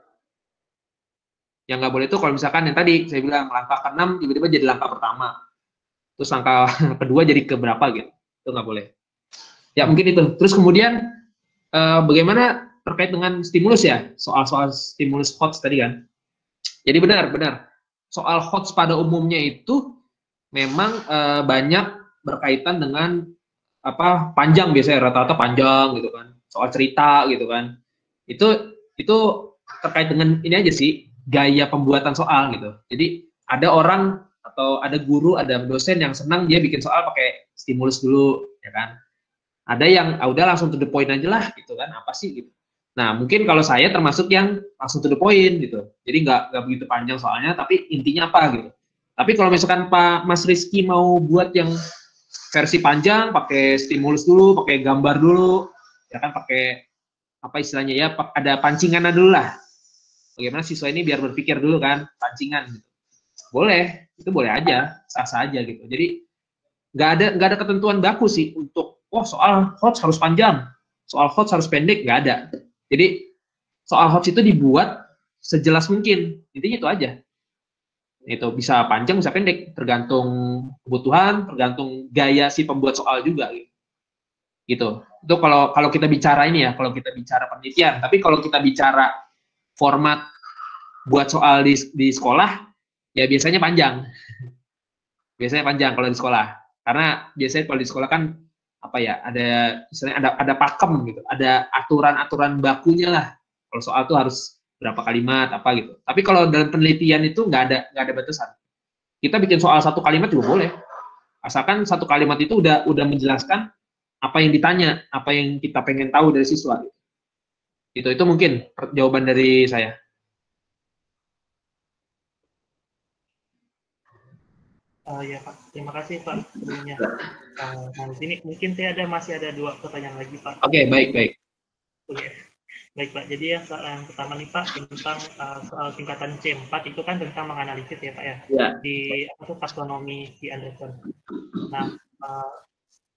Speaker 4: Yang nggak boleh itu kalau misalkan yang tadi saya bilang langkah ke-6 tiba-tiba jadi langkah pertama. Terus langkah kedua jadi ke berapa gitu. Itu nggak boleh. Ya mungkin itu. Terus kemudian bagaimana terkait dengan stimulus ya? Soal-soal stimulus HOTS tadi kan. Jadi benar. Soal HOTS pada umumnya itu memang banyak berkaitan dengan panjang biasanya, rata-rata panjang gitu kan. Soal cerita gitu kan. Itu terkait dengan ini aja sih, gaya pembuatan soal gitu. Jadi ada orang atau ada guru, ada dosen yang senang dia bikin soal pakai stimulus dulu, ya kan. Ada yang udah langsung to the point aja lah gitu kan, apa sih gitu. Nah, mungkin kalau saya termasuk yang langsung to the point gitu. Jadi nggak begitu panjang soalnya, tapi intinya apa gitu. Tapi kalau misalkan Pak Mas Rizky mau buat yang versi panjang, pakai stimulus dulu, pakai gambar dulu, ya kan, pakai apa istilahnya ya, ada pancingannya dulu lah. Bagaimana siswa ini biar berpikir dulu kan, pancingan gitu. Boleh, itu boleh aja, sah-sah aja gitu. Jadi nggak ada ketentuan baku sih untuk soal HOTS harus panjang, soal HOTS harus pendek, nggak ada. Jadi soal HOTS itu dibuat sejelas mungkin, intinya itu aja. Itu bisa panjang, bisa pendek, tergantung kebutuhan, tergantung gaya si pembuat soal juga gitu. Itu kalau kita bicara ini ya, kalau kita bicara penelitian. Tapi kalau kita bicara format buat soal di sekolah, ya biasanya panjang. Biasanya panjang kalau di sekolah. Karena biasanya kalau di sekolah kan ada pakem gitu, ada aturan-aturan bakunya lah. Kalau soal tuh harus berapa kalimat apa gitu. Tapi kalau dalam penelitian itu nggak ada batasan. Kita bikin soal 1 kalimat juga boleh. Asalkan 1 kalimat itu udah menjelaskan apa yang ditanya, apa yang kita pengen tahu dari siswa. Itu mungkin jawaban dari saya.
Speaker 9: Ya Pak, terima kasih Pak sebelumnya. Nah di sini mungkin saya masih ada 2 pertanyaan lagi Pak.
Speaker 4: Oke, baik.
Speaker 9: Oke. Baik Pak, jadi yang pertama nih Pak tentang soal tingkatan C4 itu kan tentang menganalisis ya Pak ya, di taksonomi si Anderson. Nah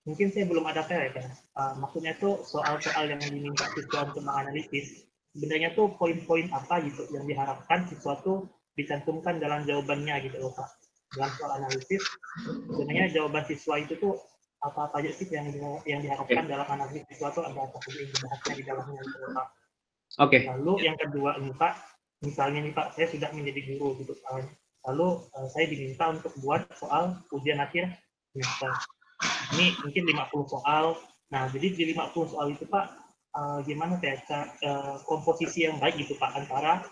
Speaker 9: mungkin saya belum ada ya Pak. Maksudnya itu soal-soal yang diminta siswa untuk menganalisis, sebenarnya tuh poin-poin apa gitu yang diharapkan siswa tuh dicantumkan dalam jawabannya gitu loh Pak. Dalam soal analisis, sebenarnya jawaban siswa itu tuh apa aja sih yang diharapkan dalam analisis siswa tuh ada apa saja yang dibahasnya di dalamnya gitu loh Pak.
Speaker 4: Oke.
Speaker 9: Lalu yang kedua nih Pak, misalnya nih Pak, saya sudah menjadi guru gitu Pak. Lalu saya diminta untuk buat soal ujian akhir semester. Ini mungkin 50 soal. Nah, jadi di 50 soal itu Pak, gimana komposisi yang baik gitu Pak antara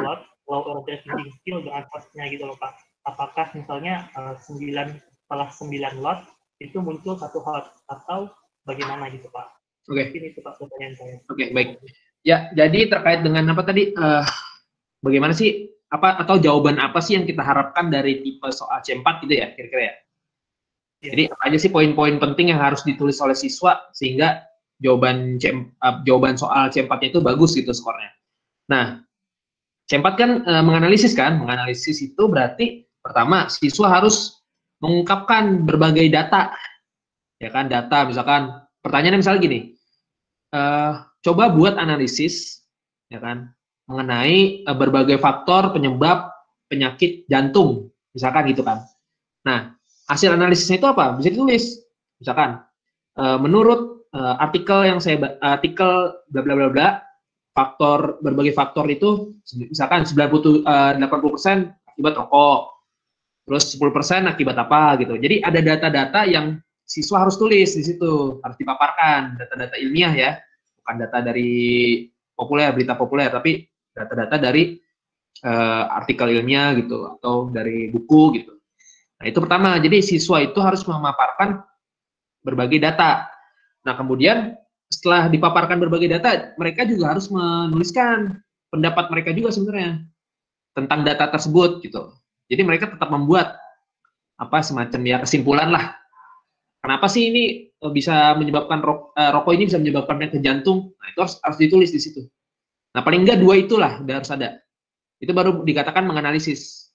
Speaker 9: lot, low order thinking skill dengan cost-nya gitu loh Pak. Apakah misalnya setelah 9 lot itu muncul 1 hot, atau bagaimana gitu Pak.
Speaker 4: Oke.
Speaker 9: Ini itu Pak pertanyaan saya.
Speaker 4: Oke, baik. Ya, jadi terkait dengan apa tadi, bagaimana sih, atau jawaban apa sih yang kita harapkan dari tipe soal C4 gitu ya, kira-kira ya? Jadi apa aja sih poin-poin penting yang harus ditulis oleh siswa sehingga jawaban soal C4-nya itu bagus gitu skornya. Nah, C4 kan menganalisis itu berarti pertama siswa harus mengungkapkan berbagai data, ya kan, data misalkan pertanyaannya misalnya gini, coba buat analisis, ya kan, mengenai berbagai faktor penyebab penyakit jantung, misalkan gitu kan. Nah, hasil analisisnya itu apa? Bisa ditulis, misalkan menurut artikel yang artikel bla bla bla bla, berbagai faktor itu misalkan 80% akibat rokok, terus 10% akibat apa gitu. Jadi ada data-data yang siswa harus tulis di situ, harus dipaparkan, data-data ilmiah ya, bukan data dari berita populer, tapi data-data dari artikel ilmiah gitu, atau dari buku gitu. Nah itu pertama, jadi siswa itu harus memaparkan berbagai data. Nah kemudian setelah dipaparkan berbagai data, mereka juga harus menuliskan pendapat mereka juga sebenarnya tentang data tersebut gitu. Jadi mereka tetap membuat semacam ya kesimpulan lah. Kenapa sih ini bisa menyebabkan rokok ini bisa menyebabkan penyakit jantung? Nah itu harus ditulis di situ. Nah paling enggak 2 itulah harus ada. Itu baru dikatakan menganalisis.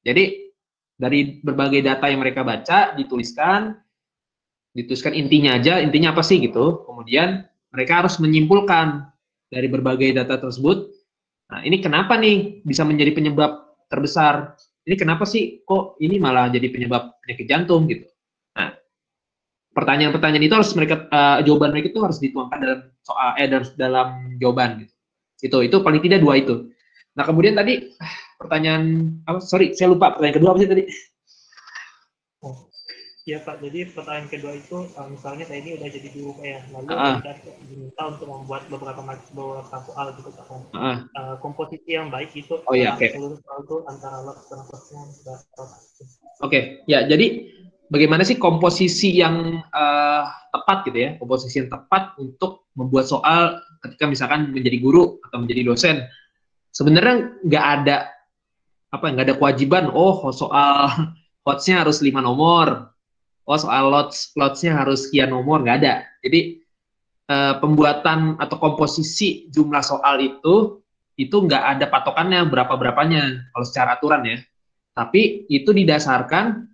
Speaker 4: Jadi dari berbagai data yang mereka baca dituliskan intinya aja, intinya apa sih gitu. Kemudian mereka harus menyimpulkan dari berbagai data tersebut. Nah, ini kenapa nih bisa menjadi penyebab terbesar? Ini kenapa sih kok ini malah jadi penyebab penyakit jantung gitu. Nah, pertanyaan-pertanyaan itu harus jawaban mereka itu harus dituangkan dalam soal dalam jawaban gitu. Itu paling tidak 2 itu. Nah, kemudian tadi pertanyaan saya lupa pertanyaan kedua apa sih tadi?
Speaker 9: Ya Pak, jadi pertanyaan kedua itu misalnya saya ini udah jadi guru ya, lalu kita diminta untuk membuat beberapa soal gitu Pak. Komposisi yang baik itu seluruh soal itu antara lot dan lotnya.
Speaker 4: Oke, ya jadi bagaimana sih komposisi yang tepat gitu ya, komposisi yang tepat untuk membuat soal ketika misalkan menjadi guru atau menjadi dosen. Sebenarnya nggak ada kewajiban, soal hotsnya harus 5 nomor. Soal lots-nya harus sekian nomor, nggak ada. Jadi pembuatan atau komposisi jumlah soal itu nggak ada patokannya berapa-berapanya kalau secara aturan ya. Tapi itu didasarkan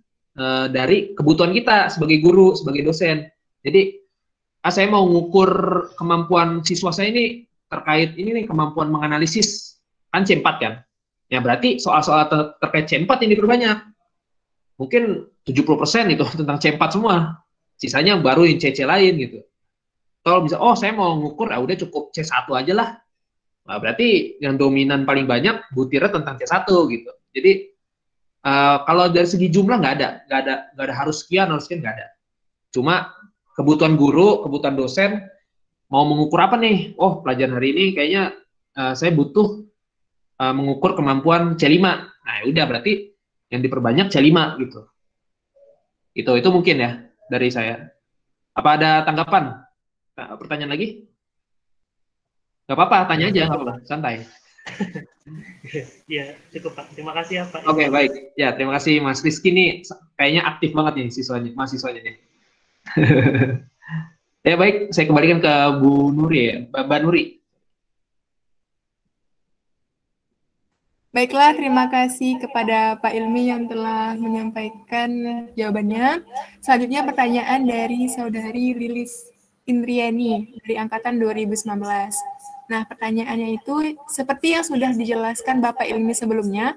Speaker 4: dari kebutuhan kita sebagai guru, sebagai dosen. Jadi saya mau ngukur kemampuan siswa saya ini terkait ini nih, kemampuan menganalisis kan C4 kan. Ya berarti soal-soal terkait C4 yang diperbanyak. Mungkin 70% itu tentang C4 semua. Sisanya baru yang C lain gitu. Kalau bisa, saya mau ngukur, udah cukup C1 aja lah. Nah, berarti yang dominan paling banyak butirnya tentang C1 gitu. Jadi kalau dari segi jumlah nggak ada harus sekian nggak ada. Cuma kebutuhan guru, kebutuhan dosen mau mengukur apa nih? Pelajaran hari ini kayaknya saya butuh mengukur kemampuan C5. Nah, udah berarti yang diperbanyak C5 gitu. Itu mungkin ya dari saya. Apa ada tanggapan? Pertanyaan lagi? Gak apa-apa, tanya aja, nggak apa-apa, santai.
Speaker 9: Ya, cukup Pak. Terima kasih ya Pak.
Speaker 4: Oke, baik. Ya, terima kasih Mas Rizky nih, kayaknya aktif banget nih mahasiswanya nih. Ya baik, saya kembalikan ke Bu Nuri ya, Mbak Nuri.
Speaker 2: Baiklah, terima kasih kepada Pak Ilmi yang telah menyampaikan jawabannya. Selanjutnya pertanyaan dari Saudari Lilis Indriani dari Angkatan 2019. Nah, pertanyaannya itu, seperti yang sudah dijelaskan Bapak Ilmi sebelumnya,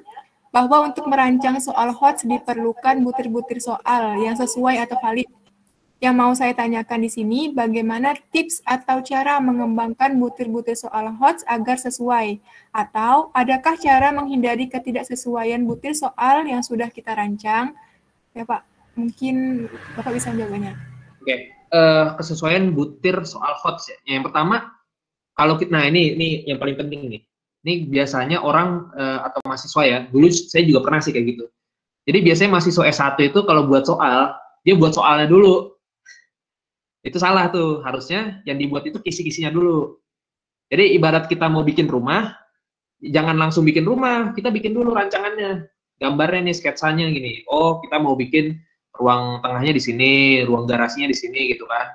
Speaker 2: bahwa untuk merancang soal HOTS diperlukan butir-butir soal yang sesuai atau valid. Yang mau saya tanyakan di sini, bagaimana tips atau cara mengembangkan butir-butir soal HOTS agar sesuai? Atau adakah cara menghindari ketidaksesuaian butir soal yang sudah kita rancang? Ya Pak, mungkin Bapak bisa menjawabnya.
Speaker 4: Oke, kesesuaian butir soal HOTS ya. Yang pertama, kalau kita, ini yang paling penting nih. Ini biasanya orang atau mahasiswa ya, dulu saya juga pernah sih kayak gitu. Jadi biasanya mahasiswa S1 itu kalau buat soal, dia buat soalnya dulu. Itu salah tuh, harusnya yang dibuat itu kisi-kisinya dulu. Jadi ibarat kita mau bikin rumah, jangan langsung bikin rumah, kita bikin dulu rancangannya. Gambarnya nih, sketsanya gini. Oh, kita mau bikin ruang tengahnya di sini, ruang garasinya di sini gitu kan.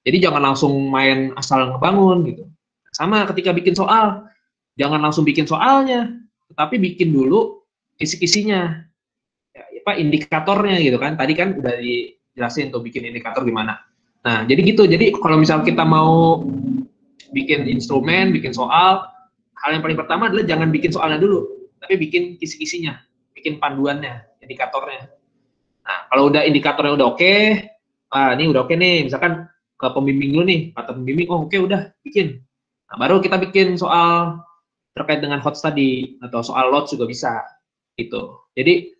Speaker 4: Jadi jangan langsung main asal ngebangun gitu. Sama ketika bikin soal, jangan langsung bikin soalnya, tetapi bikin dulu kisi-kisinya. Ya, apa indikatornya gitu kan. Tadi kan udah dijelasin tuh bikin indikator gimana. Nah, jadi gitu. Jadi kalau misal kita mau bikin instrumen, bikin soal, hal yang paling pertama adalah jangan bikin soalnya dulu, tapi bikin kisi-kisinya, bikin panduannya, indikatornya. Nah, kalau udah indikatornya udah oke, ini udah oke nih, misalkan ke pembimbing dulu nih, kata pembimbing, oh oke udah, bikin. Nah, baru kita bikin soal terkait dengan hot study, atau soal load juga bisa, gitu. Jadi,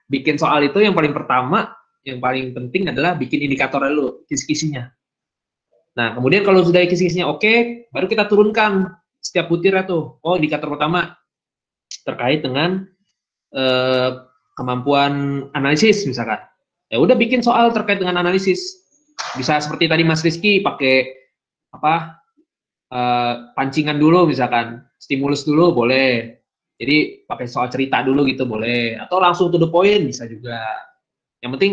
Speaker 4: bikin soal itu yang paling pertama, yang paling penting adalah bikin indikator dulu, kisi-kisinya. Nah, kemudian kalau sudah kisi-kisinya oke, baru kita turunkan setiap butirnya tuh. Oh, indikator pertama terkait dengan kemampuan analisis misalkan. Ya udah bikin soal terkait dengan analisis. Bisa seperti tadi Mas Rizky pakai apa? Pancingan dulu misalkan, stimulus dulu boleh. Jadi pakai soal cerita dulu gitu boleh. Atau langsung to the point bisa juga. Yang penting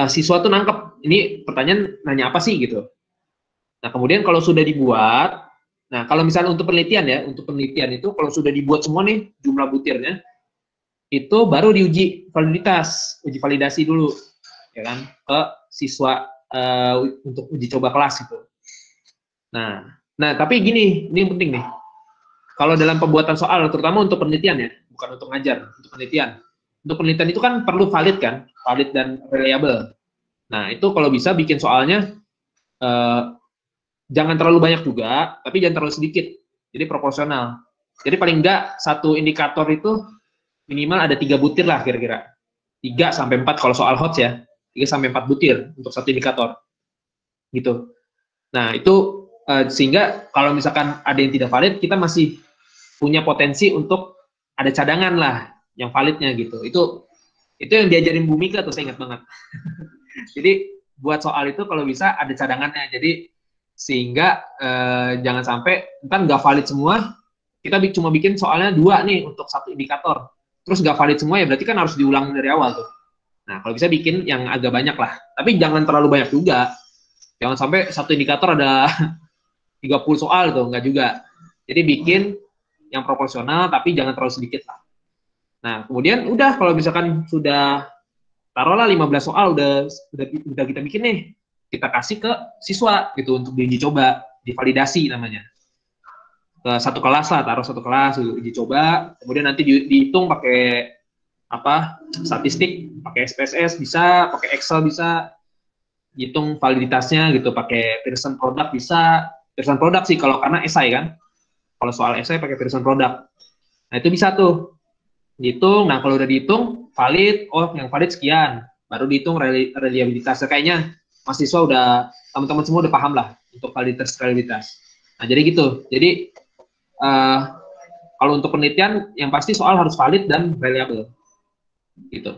Speaker 4: siswa tuh nangkep. Ini pertanyaan nanya apa sih gitu. Nah, kemudian kalau sudah dibuat, nah kalau misalnya untuk penelitian ya, untuk penelitian itu kalau sudah dibuat semua nih jumlah butirnya, itu baru diuji validitas, uji validasi dulu, ya kan, ke siswa untuk uji coba kelas itu. Nah tapi gini, ini yang penting nih, kalau dalam pembuatan soal, terutama untuk penelitian ya, bukan untuk ngajar, untuk penelitian. Untuk penelitian itu kan perlu valid kan, valid dan reliable. Nah itu kalau bisa bikin soalnya jangan terlalu banyak juga, tapi jangan terlalu sedikit. Jadi proporsional. Jadi paling enggak satu indikator itu minimal ada 3 butir lah kira-kira. 3-4 kalau soal HOTS ya. 3-4 butir untuk satu indikator. Gitu. Nah, itu sehingga kalau misalkan ada yang tidak valid, kita masih punya potensi untuk ada cadangan lah yang validnya gitu. Itu yang diajarin Bu Mika tuh, saya ingat banget. Jadi buat soal itu kalau bisa ada cadangannya. Jadi sehingga jangan sampai ntar nggak valid semua, kita cuma bikin soalnya 2 nih untuk satu indikator, terus nggak valid semua ya berarti kan harus diulang dari awal tuh. Nah kalau bisa bikin yang agak banyak lah, tapi jangan terlalu banyak juga, jangan sampai satu indikator ada 30 soal tuh, nggak juga. Jadi bikin yang proporsional tapi jangan terlalu sedikit lah. Nah kemudian udah kalau misalkan sudah taruhlah 15 soal udah kita bikin nih, kita kasih ke siswa gitu untuk diuji coba, divalidasi namanya. Ke satu kelas lah, taruh satu kelas uji coba, kemudian nanti dihitung pakai apa? Statistik, pakai SPSS bisa, pakai Excel bisa, hitung validitasnya gitu, pakai Pearson Product bisa. Pearson Product sih kalau karena esai kan. Kalau soal esai pakai Pearson Product. Nah, itu bisa tuh. Dihitung, nah kalau udah dihitung valid, oh yang valid sekian, baru dihitung reliabilitasnya. Kayaknya mahasiswa udah, teman-teman semua udah paham lah untuk validitas. Nah jadi gitu, jadi kalau untuk penelitian yang pasti soal harus valid dan reliable gitu.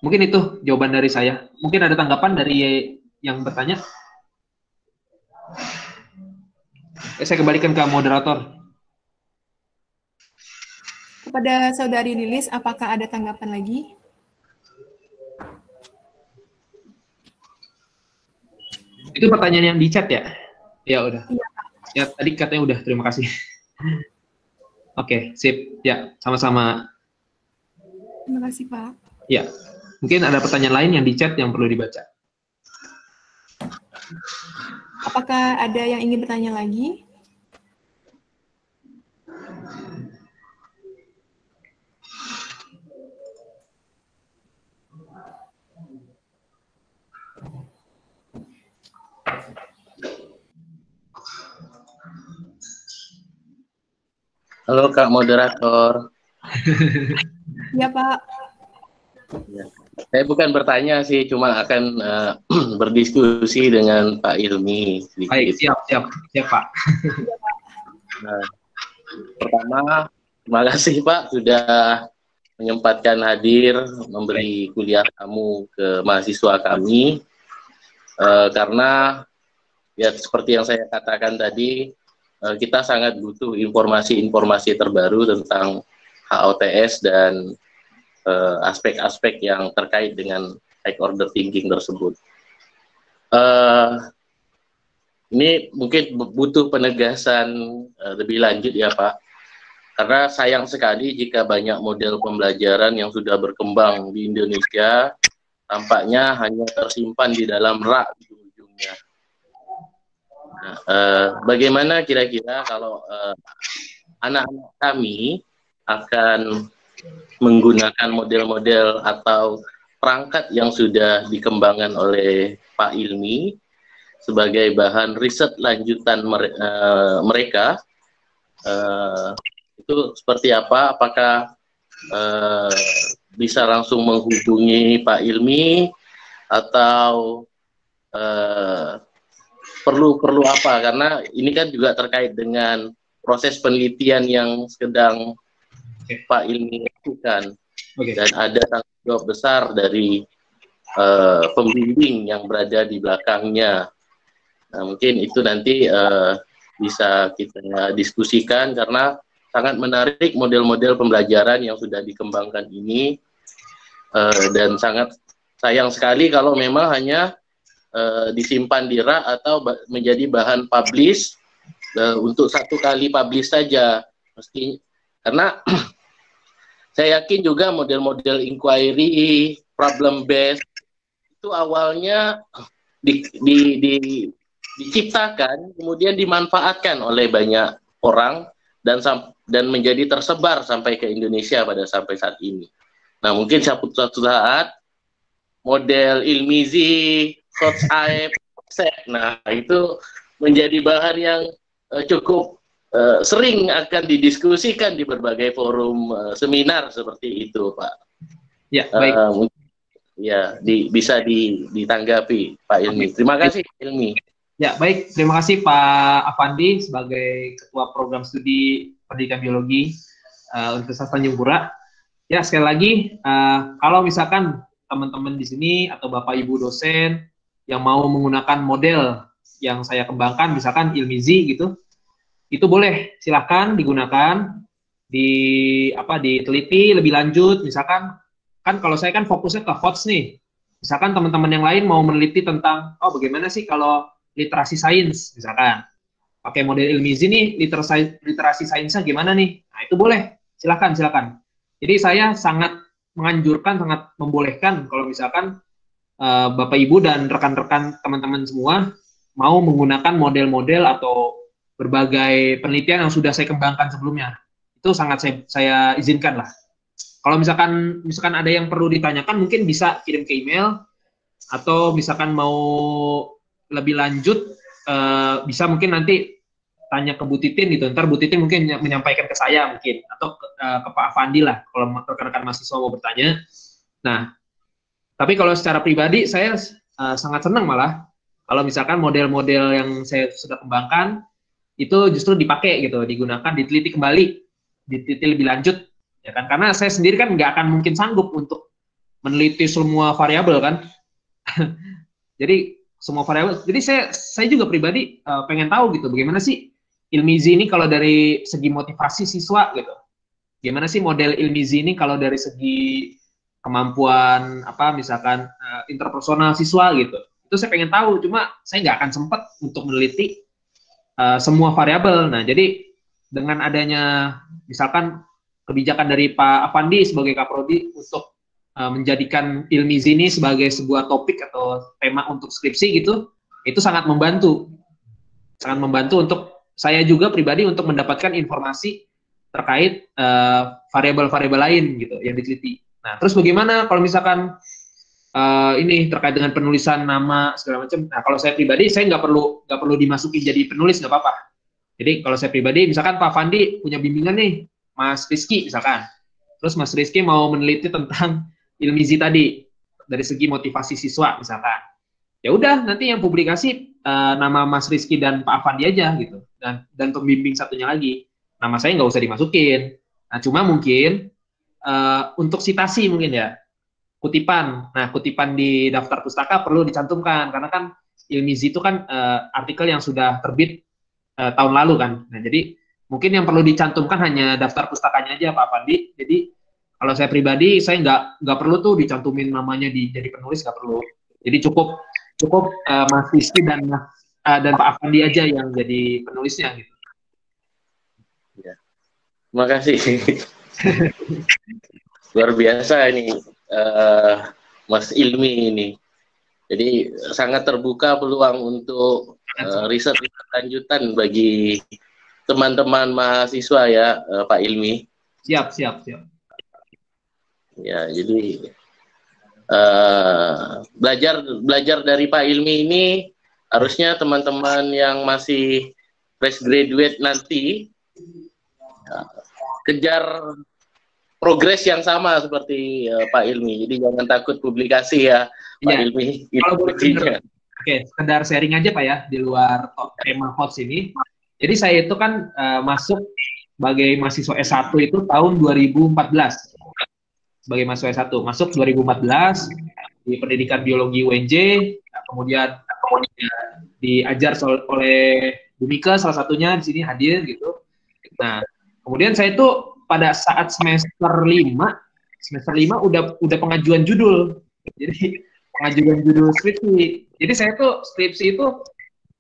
Speaker 4: Mungkin itu jawaban dari saya. Mungkin ada tanggapan dari yang bertanya. Saya kembalikan ke moderator.
Speaker 2: Kepada Saudari Lilis, apakah ada tanggapan lagi?
Speaker 4: Itu pertanyaan yang di chat ya? Ya udah. Ya tadi katanya udah, terima kasih. Oke, sip. Ya, sama-sama.
Speaker 2: Terima kasih, Pak.
Speaker 4: Ya, mungkin ada pertanyaan lain yang di chat yang perlu dibaca.
Speaker 2: Apakah ada yang ingin bertanya lagi?
Speaker 3: Halo Kak Moderator.
Speaker 2: Ya Pak.
Speaker 3: Ya. Saya bukan bertanya sih, cuma akan berdiskusi dengan Pak Ilmi.
Speaker 4: Baik, siap Pak.
Speaker 3: Nah, pertama, terima kasih Pak sudah menyempatkan hadir memberi kuliah kamu ke mahasiswa kami. karena ya seperti yang saya katakan tadi, kita sangat butuh informasi-informasi terbaru tentang HOTS dan aspek-aspek yang terkait dengan high order thinking tersebut. Ini mungkin butuh penegasan lebih lanjut ya Pak, karena sayang sekali jika banyak model pembelajaran yang sudah berkembang di Indonesia tampaknya hanya tersimpan di dalam rak di ujungnya. Nah, bagaimana kira-kira kalau anak-anak kami akan menggunakan model-model atau perangkat yang sudah dikembangkan oleh Pak Ilmi sebagai bahan riset lanjutan mereka, itu seperti apa? Apakah bisa langsung menghubungi Pak Ilmi atau perlu apa? Karena ini kan juga terkait dengan proses penelitian yang sedang Pak Ilmi lakukan, dan ada tanggung jawab besar dari pembimbing yang berada di belakangnya. Nah, mungkin itu nanti bisa kita diskusikan karena sangat menarik model-model pembelajaran yang sudah dikembangkan ini. Dan sangat sayang sekali kalau memang hanya disimpan di rak atau menjadi bahan publish untuk satu kali publish saja. Mesti karena saya yakin juga model-model inquiry, problem based itu awalnya diciptakan, kemudian dimanfaatkan oleh banyak orang dan menjadi tersebar sampai ke Indonesia sampai saat ini. Nah, mungkin suatu saat model Ilmizi, Kotzai, nah itu menjadi bahan yang cukup sering akan didiskusikan di berbagai forum seminar seperti itu, Pak.
Speaker 4: Ya, baik.
Speaker 3: Ya, bisa ditanggapi, Pak Ilmi. Terima kasih, Ilmi.
Speaker 4: Ya, baik. Terima kasih, Pak Afandi, sebagai Ketua Program Studi Pendidikan Biologi Universitas Tanjung Pura. Ya, sekali lagi, kalau misalkan teman-teman di sini atau Bapak Ibu dosen yang mau menggunakan model yang saya kembangkan, misalkan Ilmizi gitu, itu boleh silahkan digunakan, diteliti lebih lanjut. Misalkan, kan kalau saya kan fokusnya ke HOTS nih, misalkan teman-teman yang lain mau meneliti tentang, bagaimana sih kalau literasi sains, misalkan, pakai model Ilmizi nih, literasi sainsnya gimana nih, nah itu boleh, silakan. Jadi saya sangat menganjurkan, sangat membolehkan kalau misalkan Bapak Ibu dan rekan-rekan teman-teman semua mau menggunakan model-model atau berbagai penelitian yang sudah saya kembangkan sebelumnya. Itu sangat saya izinkan lah. Kalau misalkan ada yang perlu ditanyakan, mungkin bisa kirim ke email, atau misalkan mau lebih lanjut, bisa mungkin nanti tanya ke Bu Titin gitu, ntar Bu Titin mungkin menyampaikan ke saya mungkin, atau ke Pak Afandi lah, kalau rekan-rekan mahasiswa mau bertanya. Nah, tapi kalau secara pribadi, saya sangat senang malah, kalau misalkan model-model yang saya sudah kembangkan, itu justru dipakai gitu, digunakan, diteliti kembali, diteliti lebih lanjut, ya kan? Karena saya sendiri kan nggak akan mungkin sanggup untuk meneliti semua variabel kan. Jadi semua variabel. Jadi saya juga pribadi pengen tahu gitu, bagaimana sih Ilmizi ini kalau dari segi motivasi siswa gitu. Gimana sih model Ilmizi ini kalau dari segi kemampuan misalkan interpersonal siswa gitu. Itu saya pengen tahu, cuma saya nggak akan sempat untuk meneliti semua variabel. Nah, jadi dengan adanya misalkan kebijakan dari Pak Afandi sebagai Kaprodi untuk menjadikan Ilmizi ini sebagai sebuah topik atau tema untuk skripsi gitu, itu sangat membantu. Sangat membantu untuk saya juga pribadi untuk mendapatkan informasi terkait variabel-variabel lain gitu yang diteliti. Nah, terus bagaimana kalau misalkan ini terkait dengan penulisan nama segala macam. Nah, kalau saya pribadi saya nggak perlu dimasukin jadi penulis, nggak apa-apa. Jadi kalau saya pribadi, misalkan Pak Fandi punya bimbingan nih, Mas Rizky misalkan, terus Mas Rizky mau meneliti tentang Ilmizi tadi dari segi motivasi siswa misalkan, ya udah nanti yang publikasi nama Mas Rizky dan Pak Afandi aja gitu, dan pembimbing satunya lagi, nama saya nggak usah dimasukin. Nah, cuma mungkin untuk citasi mungkin ya, kutipan. Nah, kutipan di daftar pustaka perlu dicantumkan karena kan Ilmizi itu kan artikel yang sudah terbit tahun lalu kan. Nah, jadi mungkin yang perlu dicantumkan hanya daftar pustakanya aja Pak Afandi. Jadi kalau saya pribadi, saya nggak perlu tuh dicantumin namanya jadi penulis, nggak perlu. Jadi cukup Mas Rizky dan Pak Afandi aja yang jadi penulisnya gitu.
Speaker 3: Ya. Terima kasih. Luar biasa ini Mas Ilmi ini. Jadi sangat terbuka peluang untuk riset lanjutan bagi teman-teman mahasiswa ya, Pak Ilmi.
Speaker 4: Siap.
Speaker 3: Ya, jadi belajar dari Pak Ilmi ini harusnya teman-teman yang masih fresh graduate nanti kejar progres yang sama seperti Pak Ilmi. Jadi jangan takut publikasi ya, Pak Ilmi.
Speaker 4: Kalau boleh sekedar sharing aja Pak ya, di luar tema HOTS ini. Jadi saya itu kan masuk sebagai mahasiswa S1 itu tahun 2014. Sebagai mahasiswa S1, masuk 2014 di pendidikan biologi UNJ, kemudian diajar oleh Bu Mika salah satunya di sini hadir gitu. Nah, kemudian saya itu pada saat semester 5 udah pengajuan judul. Jadi pengajuan judul skripsi. Jadi saya tuh skripsi itu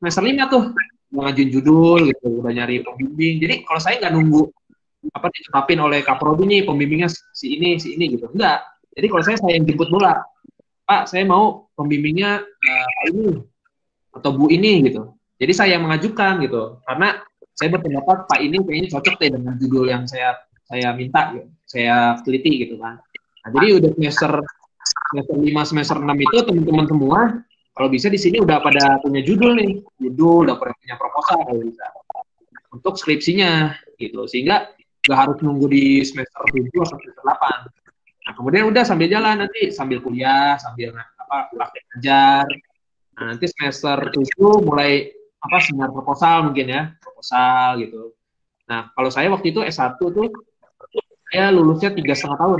Speaker 4: semester 5 tuh mengajuin judul gitu, udah nyari pembimbing. Jadi kalau saya nggak nunggu ditetapin oleh Kaprodi nih pembimbingnya si ini gitu. Enggak. Jadi kalau saya yang jemput bola. Pak, saya mau pembimbingnya ini atau Bu ini gitu. Jadi saya yang mengajukan gitu. Karena saya berpendapat Pak ini kayaknya cocok deh dengan judul yang saya minta gitu. Saya teliti gitu kan. Nah, jadi udah semester 5, semester 6 itu teman-teman semua kalau bisa di sini udah pada punya judul nih. Judul, udah punya proposal kalau bisa. Untuk skripsinya gitu. Sehingga nggak harus nunggu di semester 7 atau semester 8. Nah, kemudian udah sambil jalan nanti sambil kuliah, sambil praktek ngajar. Nah, nanti semester 7 mulai seminar proposal mungkin ya, proposal gitu. Nah, kalau saya waktu itu S1 tuh saya lulusnya 3,5 tahun.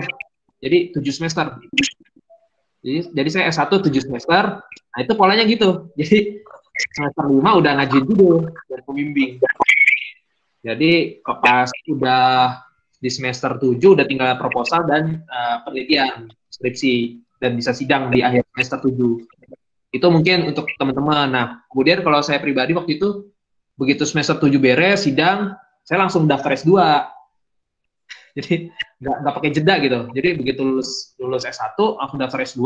Speaker 4: Jadi 7 semester. Jadi saya S1 7 semester. Nah, itu polanya gitu. Jadi semester 5 udah ngajuin judul dan pembimbing. Jadi pas udah di semester 7 udah tinggal proposal dan penelitian skripsi dan bisa sidang di akhir semester 7. Itu mungkin untuk teman-teman. Nah, kemudian kalau saya pribadi waktu itu begitu semester 7 beres sidang, saya langsung daftar S2. Jadi nggak pakai jeda gitu. Jadi begitu lulus S1 langsung daftar S2.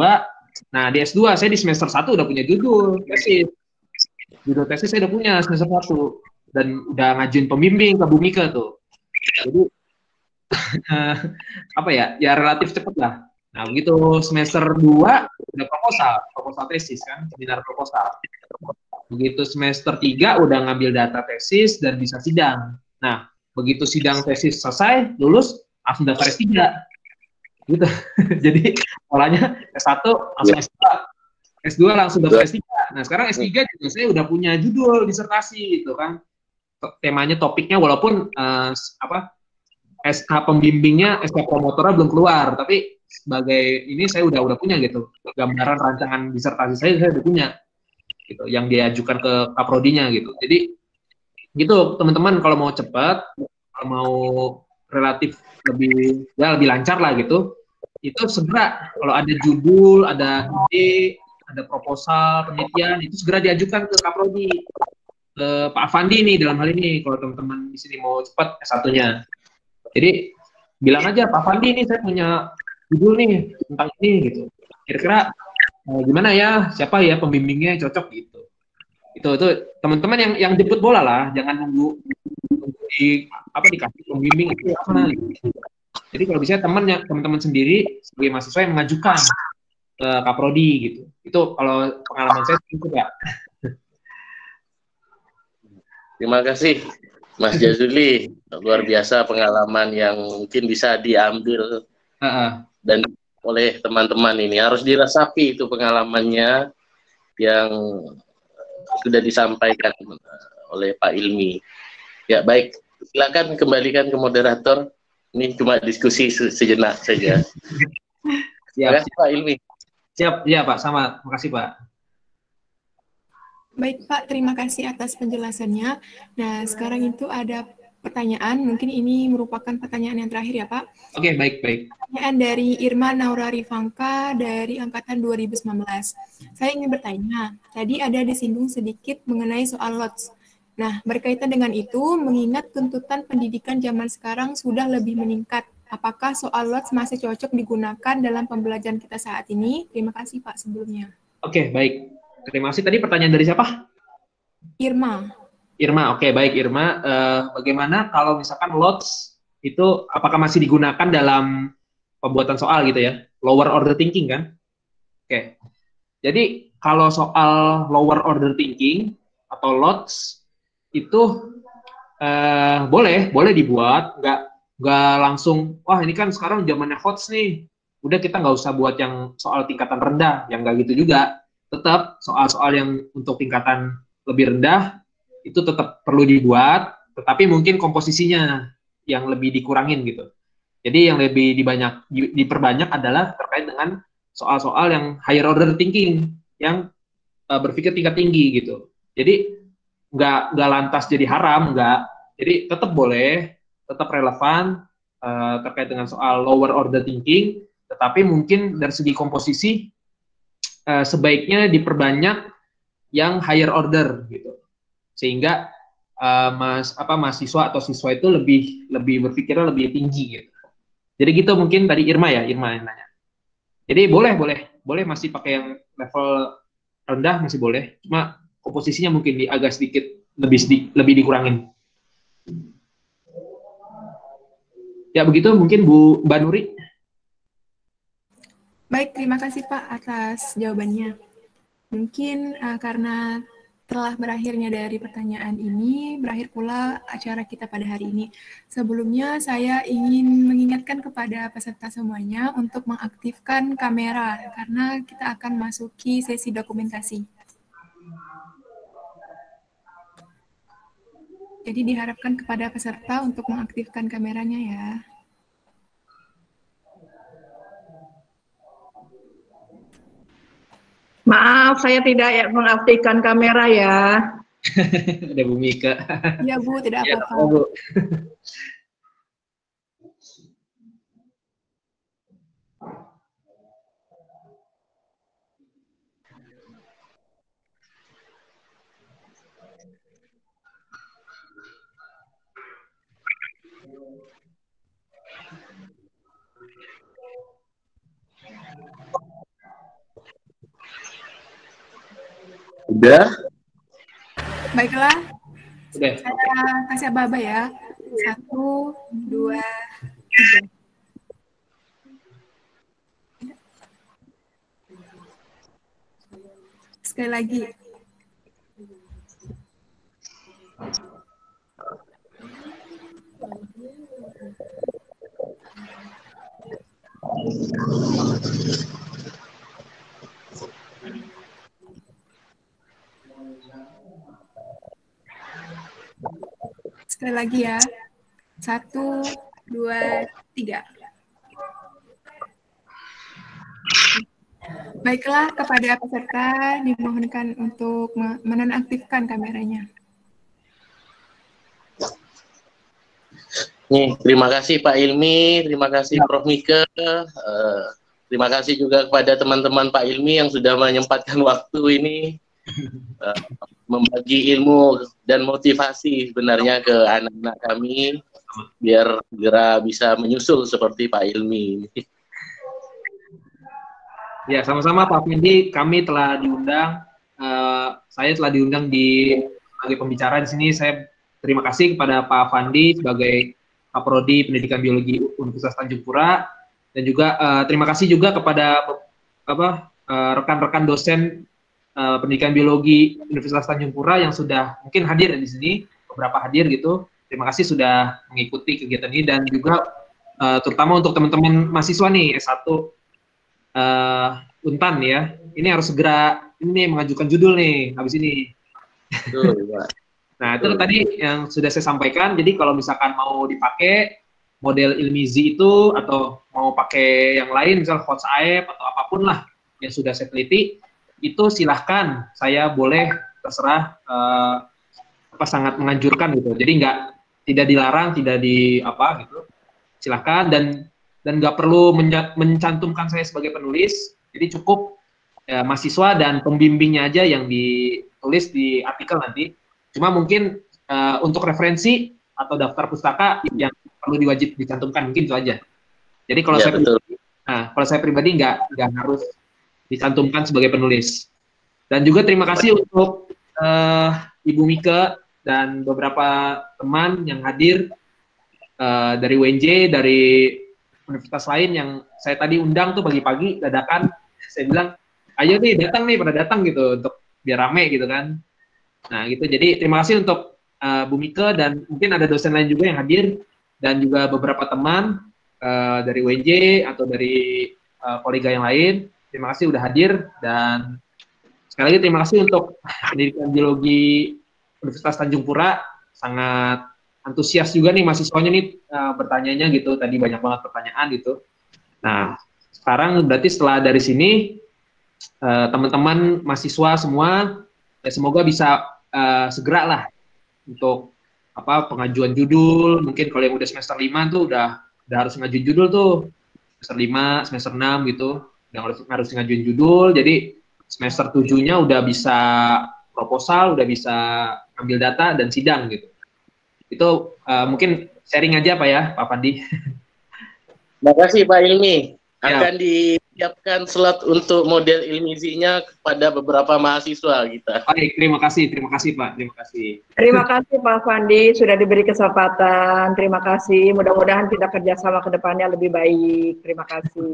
Speaker 4: Nah, di S2 saya di semester 1 udah punya judul tesis. Judul tesis saya udah punya semester 1 dan udah ngajuin pembimbing ke Bu Mika tuh. Jadi ya relatif cepet lah. Nah, begitu semester 2 udah proposal tesis kan, seminar proposal. Begitu semester 3 udah ngambil data tesis dan bisa sidang. Nah, begitu sidang tesis selesai, lulus, langsung daftar S3. Gitu. Jadi, polanya S1 langsung S2. S2 langsung daftar S3. Nah, sekarang S3 juga saya udah punya judul disertasi gitu kan. Temanya, topiknya walaupun SK pembimbingnya, SK promotornya belum keluar, tapi sebagai ini saya udah punya gitu. Gambaran rancangan disertasi saya udah punya. Gitu, yang diajukan ke Kaprodinya gitu. Jadi gitu teman-teman, kalau mau cepat, kalau mau relatif lebih lancar lah gitu, itu segera kalau ada judul, ada ide, ada proposal penelitian, itu segera diajukan ke Kaprodi, ke Pak Afandi nih dalam hal ini kalau teman-teman di sini mau cepat S1-nya. Jadi bilang aja, Pak Afandi nih saya punya judul nih tentang ini gitu. Kira-kira gimana ya, siapa ya pembimbingnya yang cocok gitu. Itu teman-teman yang jemput bola lah, jangan nunggu dikasih pembimbing itu apa gitu. Jadi kalau bisa teman-teman sendiri sebagai mahasiswa yang mengajukan ke Kaprodi gitu. Itu kalau pengalaman saya itu ya.
Speaker 3: Terima kasih Mas Jazuli, luar biasa pengalaman yang mungkin bisa diambil dan oleh teman-teman ini. Harus diresapi itu pengalamannya yang sudah disampaikan oleh Pak Ilmi. Ya baik, silakan kembalikan ke moderator. Ini cuma diskusi sejenak saja. Terima kasih Pak Ilmi.
Speaker 4: Siap, ya Pak, sama. Terima kasih Pak.
Speaker 2: Baik Pak, terima kasih atas penjelasannya. Nah, sekarang itu ada pertanyaan, mungkin ini merupakan pertanyaan yang terakhir ya Pak.
Speaker 4: Oke, baik.
Speaker 2: Pertanyaan dari Irma Naura Rifangka dari Angkatan 2019. Saya ingin bertanya, tadi ada disinggung sedikit mengenai soal LOTS. Nah, berkaitan dengan itu, mengingat tuntutan pendidikan zaman sekarang sudah lebih meningkat, apakah soal LOTS masih cocok digunakan dalam pembelajaran kita saat ini? Terima kasih Pak sebelumnya.
Speaker 4: Oke, baik. Terima kasih. Tadi pertanyaan dari siapa?
Speaker 2: Irma.
Speaker 4: Oke, baik Irma. Bagaimana kalau misalkan LOTS itu apakah masih digunakan dalam pembuatan soal gitu ya? Lower order thinking kan? Oke. Jadi kalau soal lower order thinking atau LOTS itu boleh dibuat, nggak langsung, wah ini kan sekarang zamannya HOTS nih, udah kita nggak usah buat yang soal tingkatan rendah, yang nggak gitu juga. Tetap soal-soal yang untuk tingkatan lebih rendah itu tetap perlu dibuat, tetapi mungkin komposisinya yang lebih dikurangin gitu. Jadi yang lebih diperbanyak adalah terkait dengan soal-soal yang higher order thinking, yang berpikir tingkat tinggi gitu. Jadi nggak lantas jadi haram, nggak. Jadi tetap boleh, tetap relevan terkait dengan soal lower order thinking, tetapi mungkin dari segi komposisi sebaiknya diperbanyak yang higher order gitu, sehingga mahasiswa atau siswa itu lebih berpikirnya lebih tinggi gitu. Jadi gitu mungkin tadi Irma yang nanya. Jadi boleh masih pakai yang level rendah, masih boleh, cuma komposisinya mungkin agak sedikit lebih dikurangin. Ya begitu mungkin Mbak Nuri.
Speaker 2: Baik, terima kasih Pak atas jawabannya. Mungkin karena telah berakhirnya dari pertanyaan ini, berakhir pula acara kita pada hari ini. Sebelumnya saya ingin mengingatkan kepada peserta semuanya untuk mengaktifkan kamera, karena kita akan masuki sesi dokumentasi. Jadi diharapkan kepada peserta untuk mengaktifkan kameranya ya.
Speaker 1: Maaf, saya tidak mengaktifkan kamera ya.
Speaker 4: Ada Bu Mika.
Speaker 2: Ya Bu, tidak apa-apa.
Speaker 4: Ya, Bu.
Speaker 3: Udah?
Speaker 2: Baiklah.
Speaker 4: Udah.
Speaker 2: Saya kasih aba-aba ya. 1, 2, 3. Sekali lagi. Sekali lagi ya. 1, 2, 3. Baiklah, kepada peserta dimohonkan untuk menonaktifkan kameranya.
Speaker 3: Nih, terima kasih Pak Ilmi, terima kasih Prof. Mika, terima kasih juga kepada teman-teman Pak Ilmi yang sudah menyempatkan waktu ini membagi ilmu dan motivasi sebenarnya ke anak-anak kami biar segera bisa menyusul seperti Pak Ilmi.
Speaker 4: Ya, sama-sama Pak Fendi, kami telah diundang, saya telah diundang sebagai pembicara di sini. Saya terima kasih kepada Pak Fandi sebagai Kaprodi Pendidikan Biologi Universitas Tanjung Pura, dan juga terima kasih juga kepada rekan-rekan dosen Pendidikan Biologi Universitas Tanjung Pura yang sudah mungkin hadir di sini, beberapa hadir gitu. Terima kasih sudah mengikuti kegiatan ini, dan juga terutama untuk teman-teman mahasiswa nih S1 Untan ya, ini harus segera ini mengajukan judul nih habis ini. Nah itu tadi yang sudah saya sampaikan. Jadi kalau misalkan mau dipakai model Ilmizi itu atau mau pakai yang lain, misal HOTS-AEP atau apapun lah yang sudah saya teliti, itu silahkan saya boleh terserah, sangat menganjurkan gitu. Jadi tidak dilarang, tidak gitu. Silakan, dan nggak perlu mencantumkan saya sebagai penulis. Jadi cukup mahasiswa dan pembimbingnya aja yang ditulis di artikel nanti. Cuma mungkin untuk referensi atau daftar pustaka yang perlu diwajib dicantumkan, mungkin itu aja. Jadi kalau saya pribadi nggak harus dicantumkan sebagai penulis. Dan juga terima kasih untuk Ibu Mika dan beberapa teman yang hadir dari UNJ, dari universitas lain yang saya tadi undang tuh pagi-pagi dadakan. Saya bilang, ayo nih pada datang gitu untuk biar rame gitu kan. Nah gitu, jadi terima kasih untuk Bu Mika, dan mungkin ada dosen lain juga yang hadir, dan juga beberapa teman dari UNJ atau dari kolega yang lain. Terima kasih udah hadir, dan sekali lagi terima kasih untuk pendidikan biologi Universitas Tanjung Pura. Sangat antusias juga nih mahasiswanya nih bertanyanya gitu, tadi banyak banget pertanyaan gitu. Nah sekarang berarti setelah dari sini teman-teman mahasiswa semua semoga bisa segera lah untuk pengajuan judul. Mungkin kalau yang udah semester 5 tuh udah harus ngajuin judul tuh, semester 5, semester 6 gitu udah harus ngajuin judul. Jadi semester 7-nya udah bisa proposal, udah bisa ambil data dan sidang gitu. Itu mungkin sharing aja Pak ya, Pak Pandi.
Speaker 3: Terima kasih Pak Ilmi. Akan disiapkan slot untuk model ilmizinya kepada beberapa mahasiswa kita.
Speaker 4: Baik, terima kasih Pak, terima kasih.
Speaker 1: Terima kasih Pak Fandi sudah diberi kesempatan. Terima kasih. Mudah-mudahan kita kerjasama ke depannya lebih baik. Terima kasih.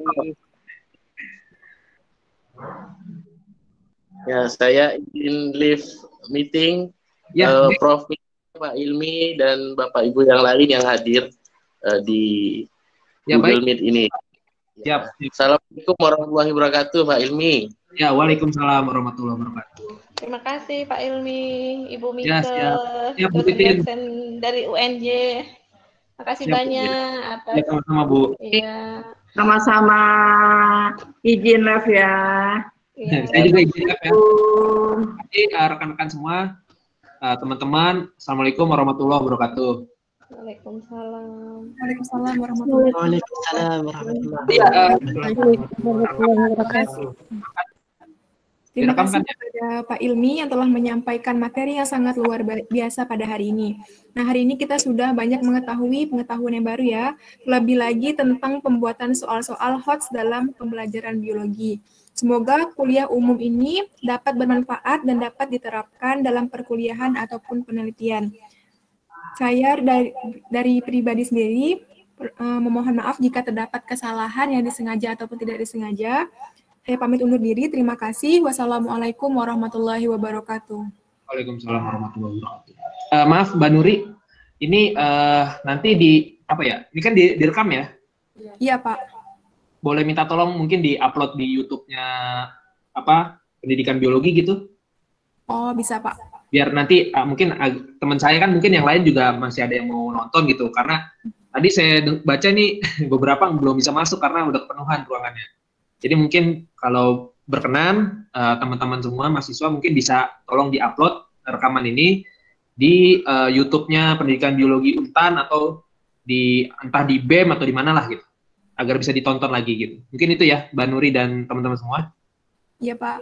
Speaker 3: Ya, saya izin leave meeting. Prof. Pak Ilmi dan Bapak Ibu yang lain yang hadir di Google Meet ini.
Speaker 4: Siap.
Speaker 3: Assalamualaikum warahmatullahi wabarakatuh, Pak Ilmi.
Speaker 4: Ya, waalaikumsalam warahmatullahi wabarakatuh.
Speaker 6: Terima kasih Pak Ilmi, Ibu Mika,
Speaker 4: Ya,
Speaker 6: dosen dari UNJ. Terima kasih banyak atas.
Speaker 4: Ya, sama-sama Bu.
Speaker 6: Iya.
Speaker 1: Sama-sama. Izin live ya.
Speaker 4: Saya juga izin live ya. Jadi rekan-rekan semua, teman-teman, assalamualaikum warahmatullahi wabarakatuh.
Speaker 6: Waalaikumsalam.
Speaker 2: Waalaikumsalam warahmatullahi wabarakatuh. Terima kasih kepada Pak Ilmi yang telah menyampaikan materi yang sangat luar biasa pada hari ini. Nah, hari ini kita sudah banyak mengetahui pengetahuan yang baru ya, lebih lagi tentang pembuatan soal-soal HOTS dalam pembelajaran biologi. Semoga kuliah umum ini dapat bermanfaat dan dapat diterapkan dalam perkuliahan ataupun penelitian. Saya dari pribadi sendiri memohon maaf jika terdapat kesalahan yang disengaja ataupun tidak disengaja. Saya pamit undur diri. Terima kasih. Wassalamualaikum warahmatullahi wabarakatuh.
Speaker 4: Waalaikumsalam warahmatullahi wabarakatuh. Maaf Mbak Nuri, ini nanti ini kan direkam ya?
Speaker 2: Iya Pak.
Speaker 4: Boleh minta tolong mungkin di-upload di YouTube-nya pendidikan biologi gitu?
Speaker 2: Oh, bisa Pak.
Speaker 4: Biar nanti mungkin teman saya kan mungkin yang lain juga masih ada yang mau nonton gitu, karena tadi saya baca nih beberapa belum bisa masuk karena udah kepenuhan ruangannya. Jadi mungkin kalau berkenan teman-teman semua mahasiswa mungkin bisa tolong di-upload rekaman ini di YouTube-nya Pendidikan Biologi Untan atau entah di BEM atau di mana lah gitu, agar bisa ditonton lagi gitu. Mungkin itu ya Mbak Nuri dan teman-teman semua.
Speaker 2: Iya Pak.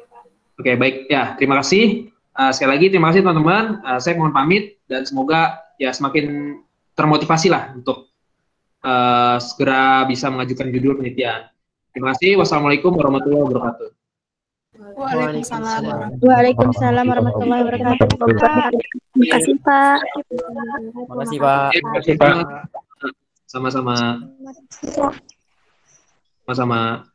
Speaker 4: Oke, baik ya, terima kasih. Sekali lagi terima kasih teman-teman, saya mohon pamit dan semoga ya semakin termotivasi lah untuk segera bisa mengajukan judul penelitian. Terima kasih, wassalamualaikum warahmatullahi wabarakatuh.
Speaker 5: Waalaikumsalam warahmatullahi wabarakatuh. Terima kasih Pak.
Speaker 10: Terima kasih Pak.
Speaker 4: Terima kasih Pak. Sama-sama. Sama-sama.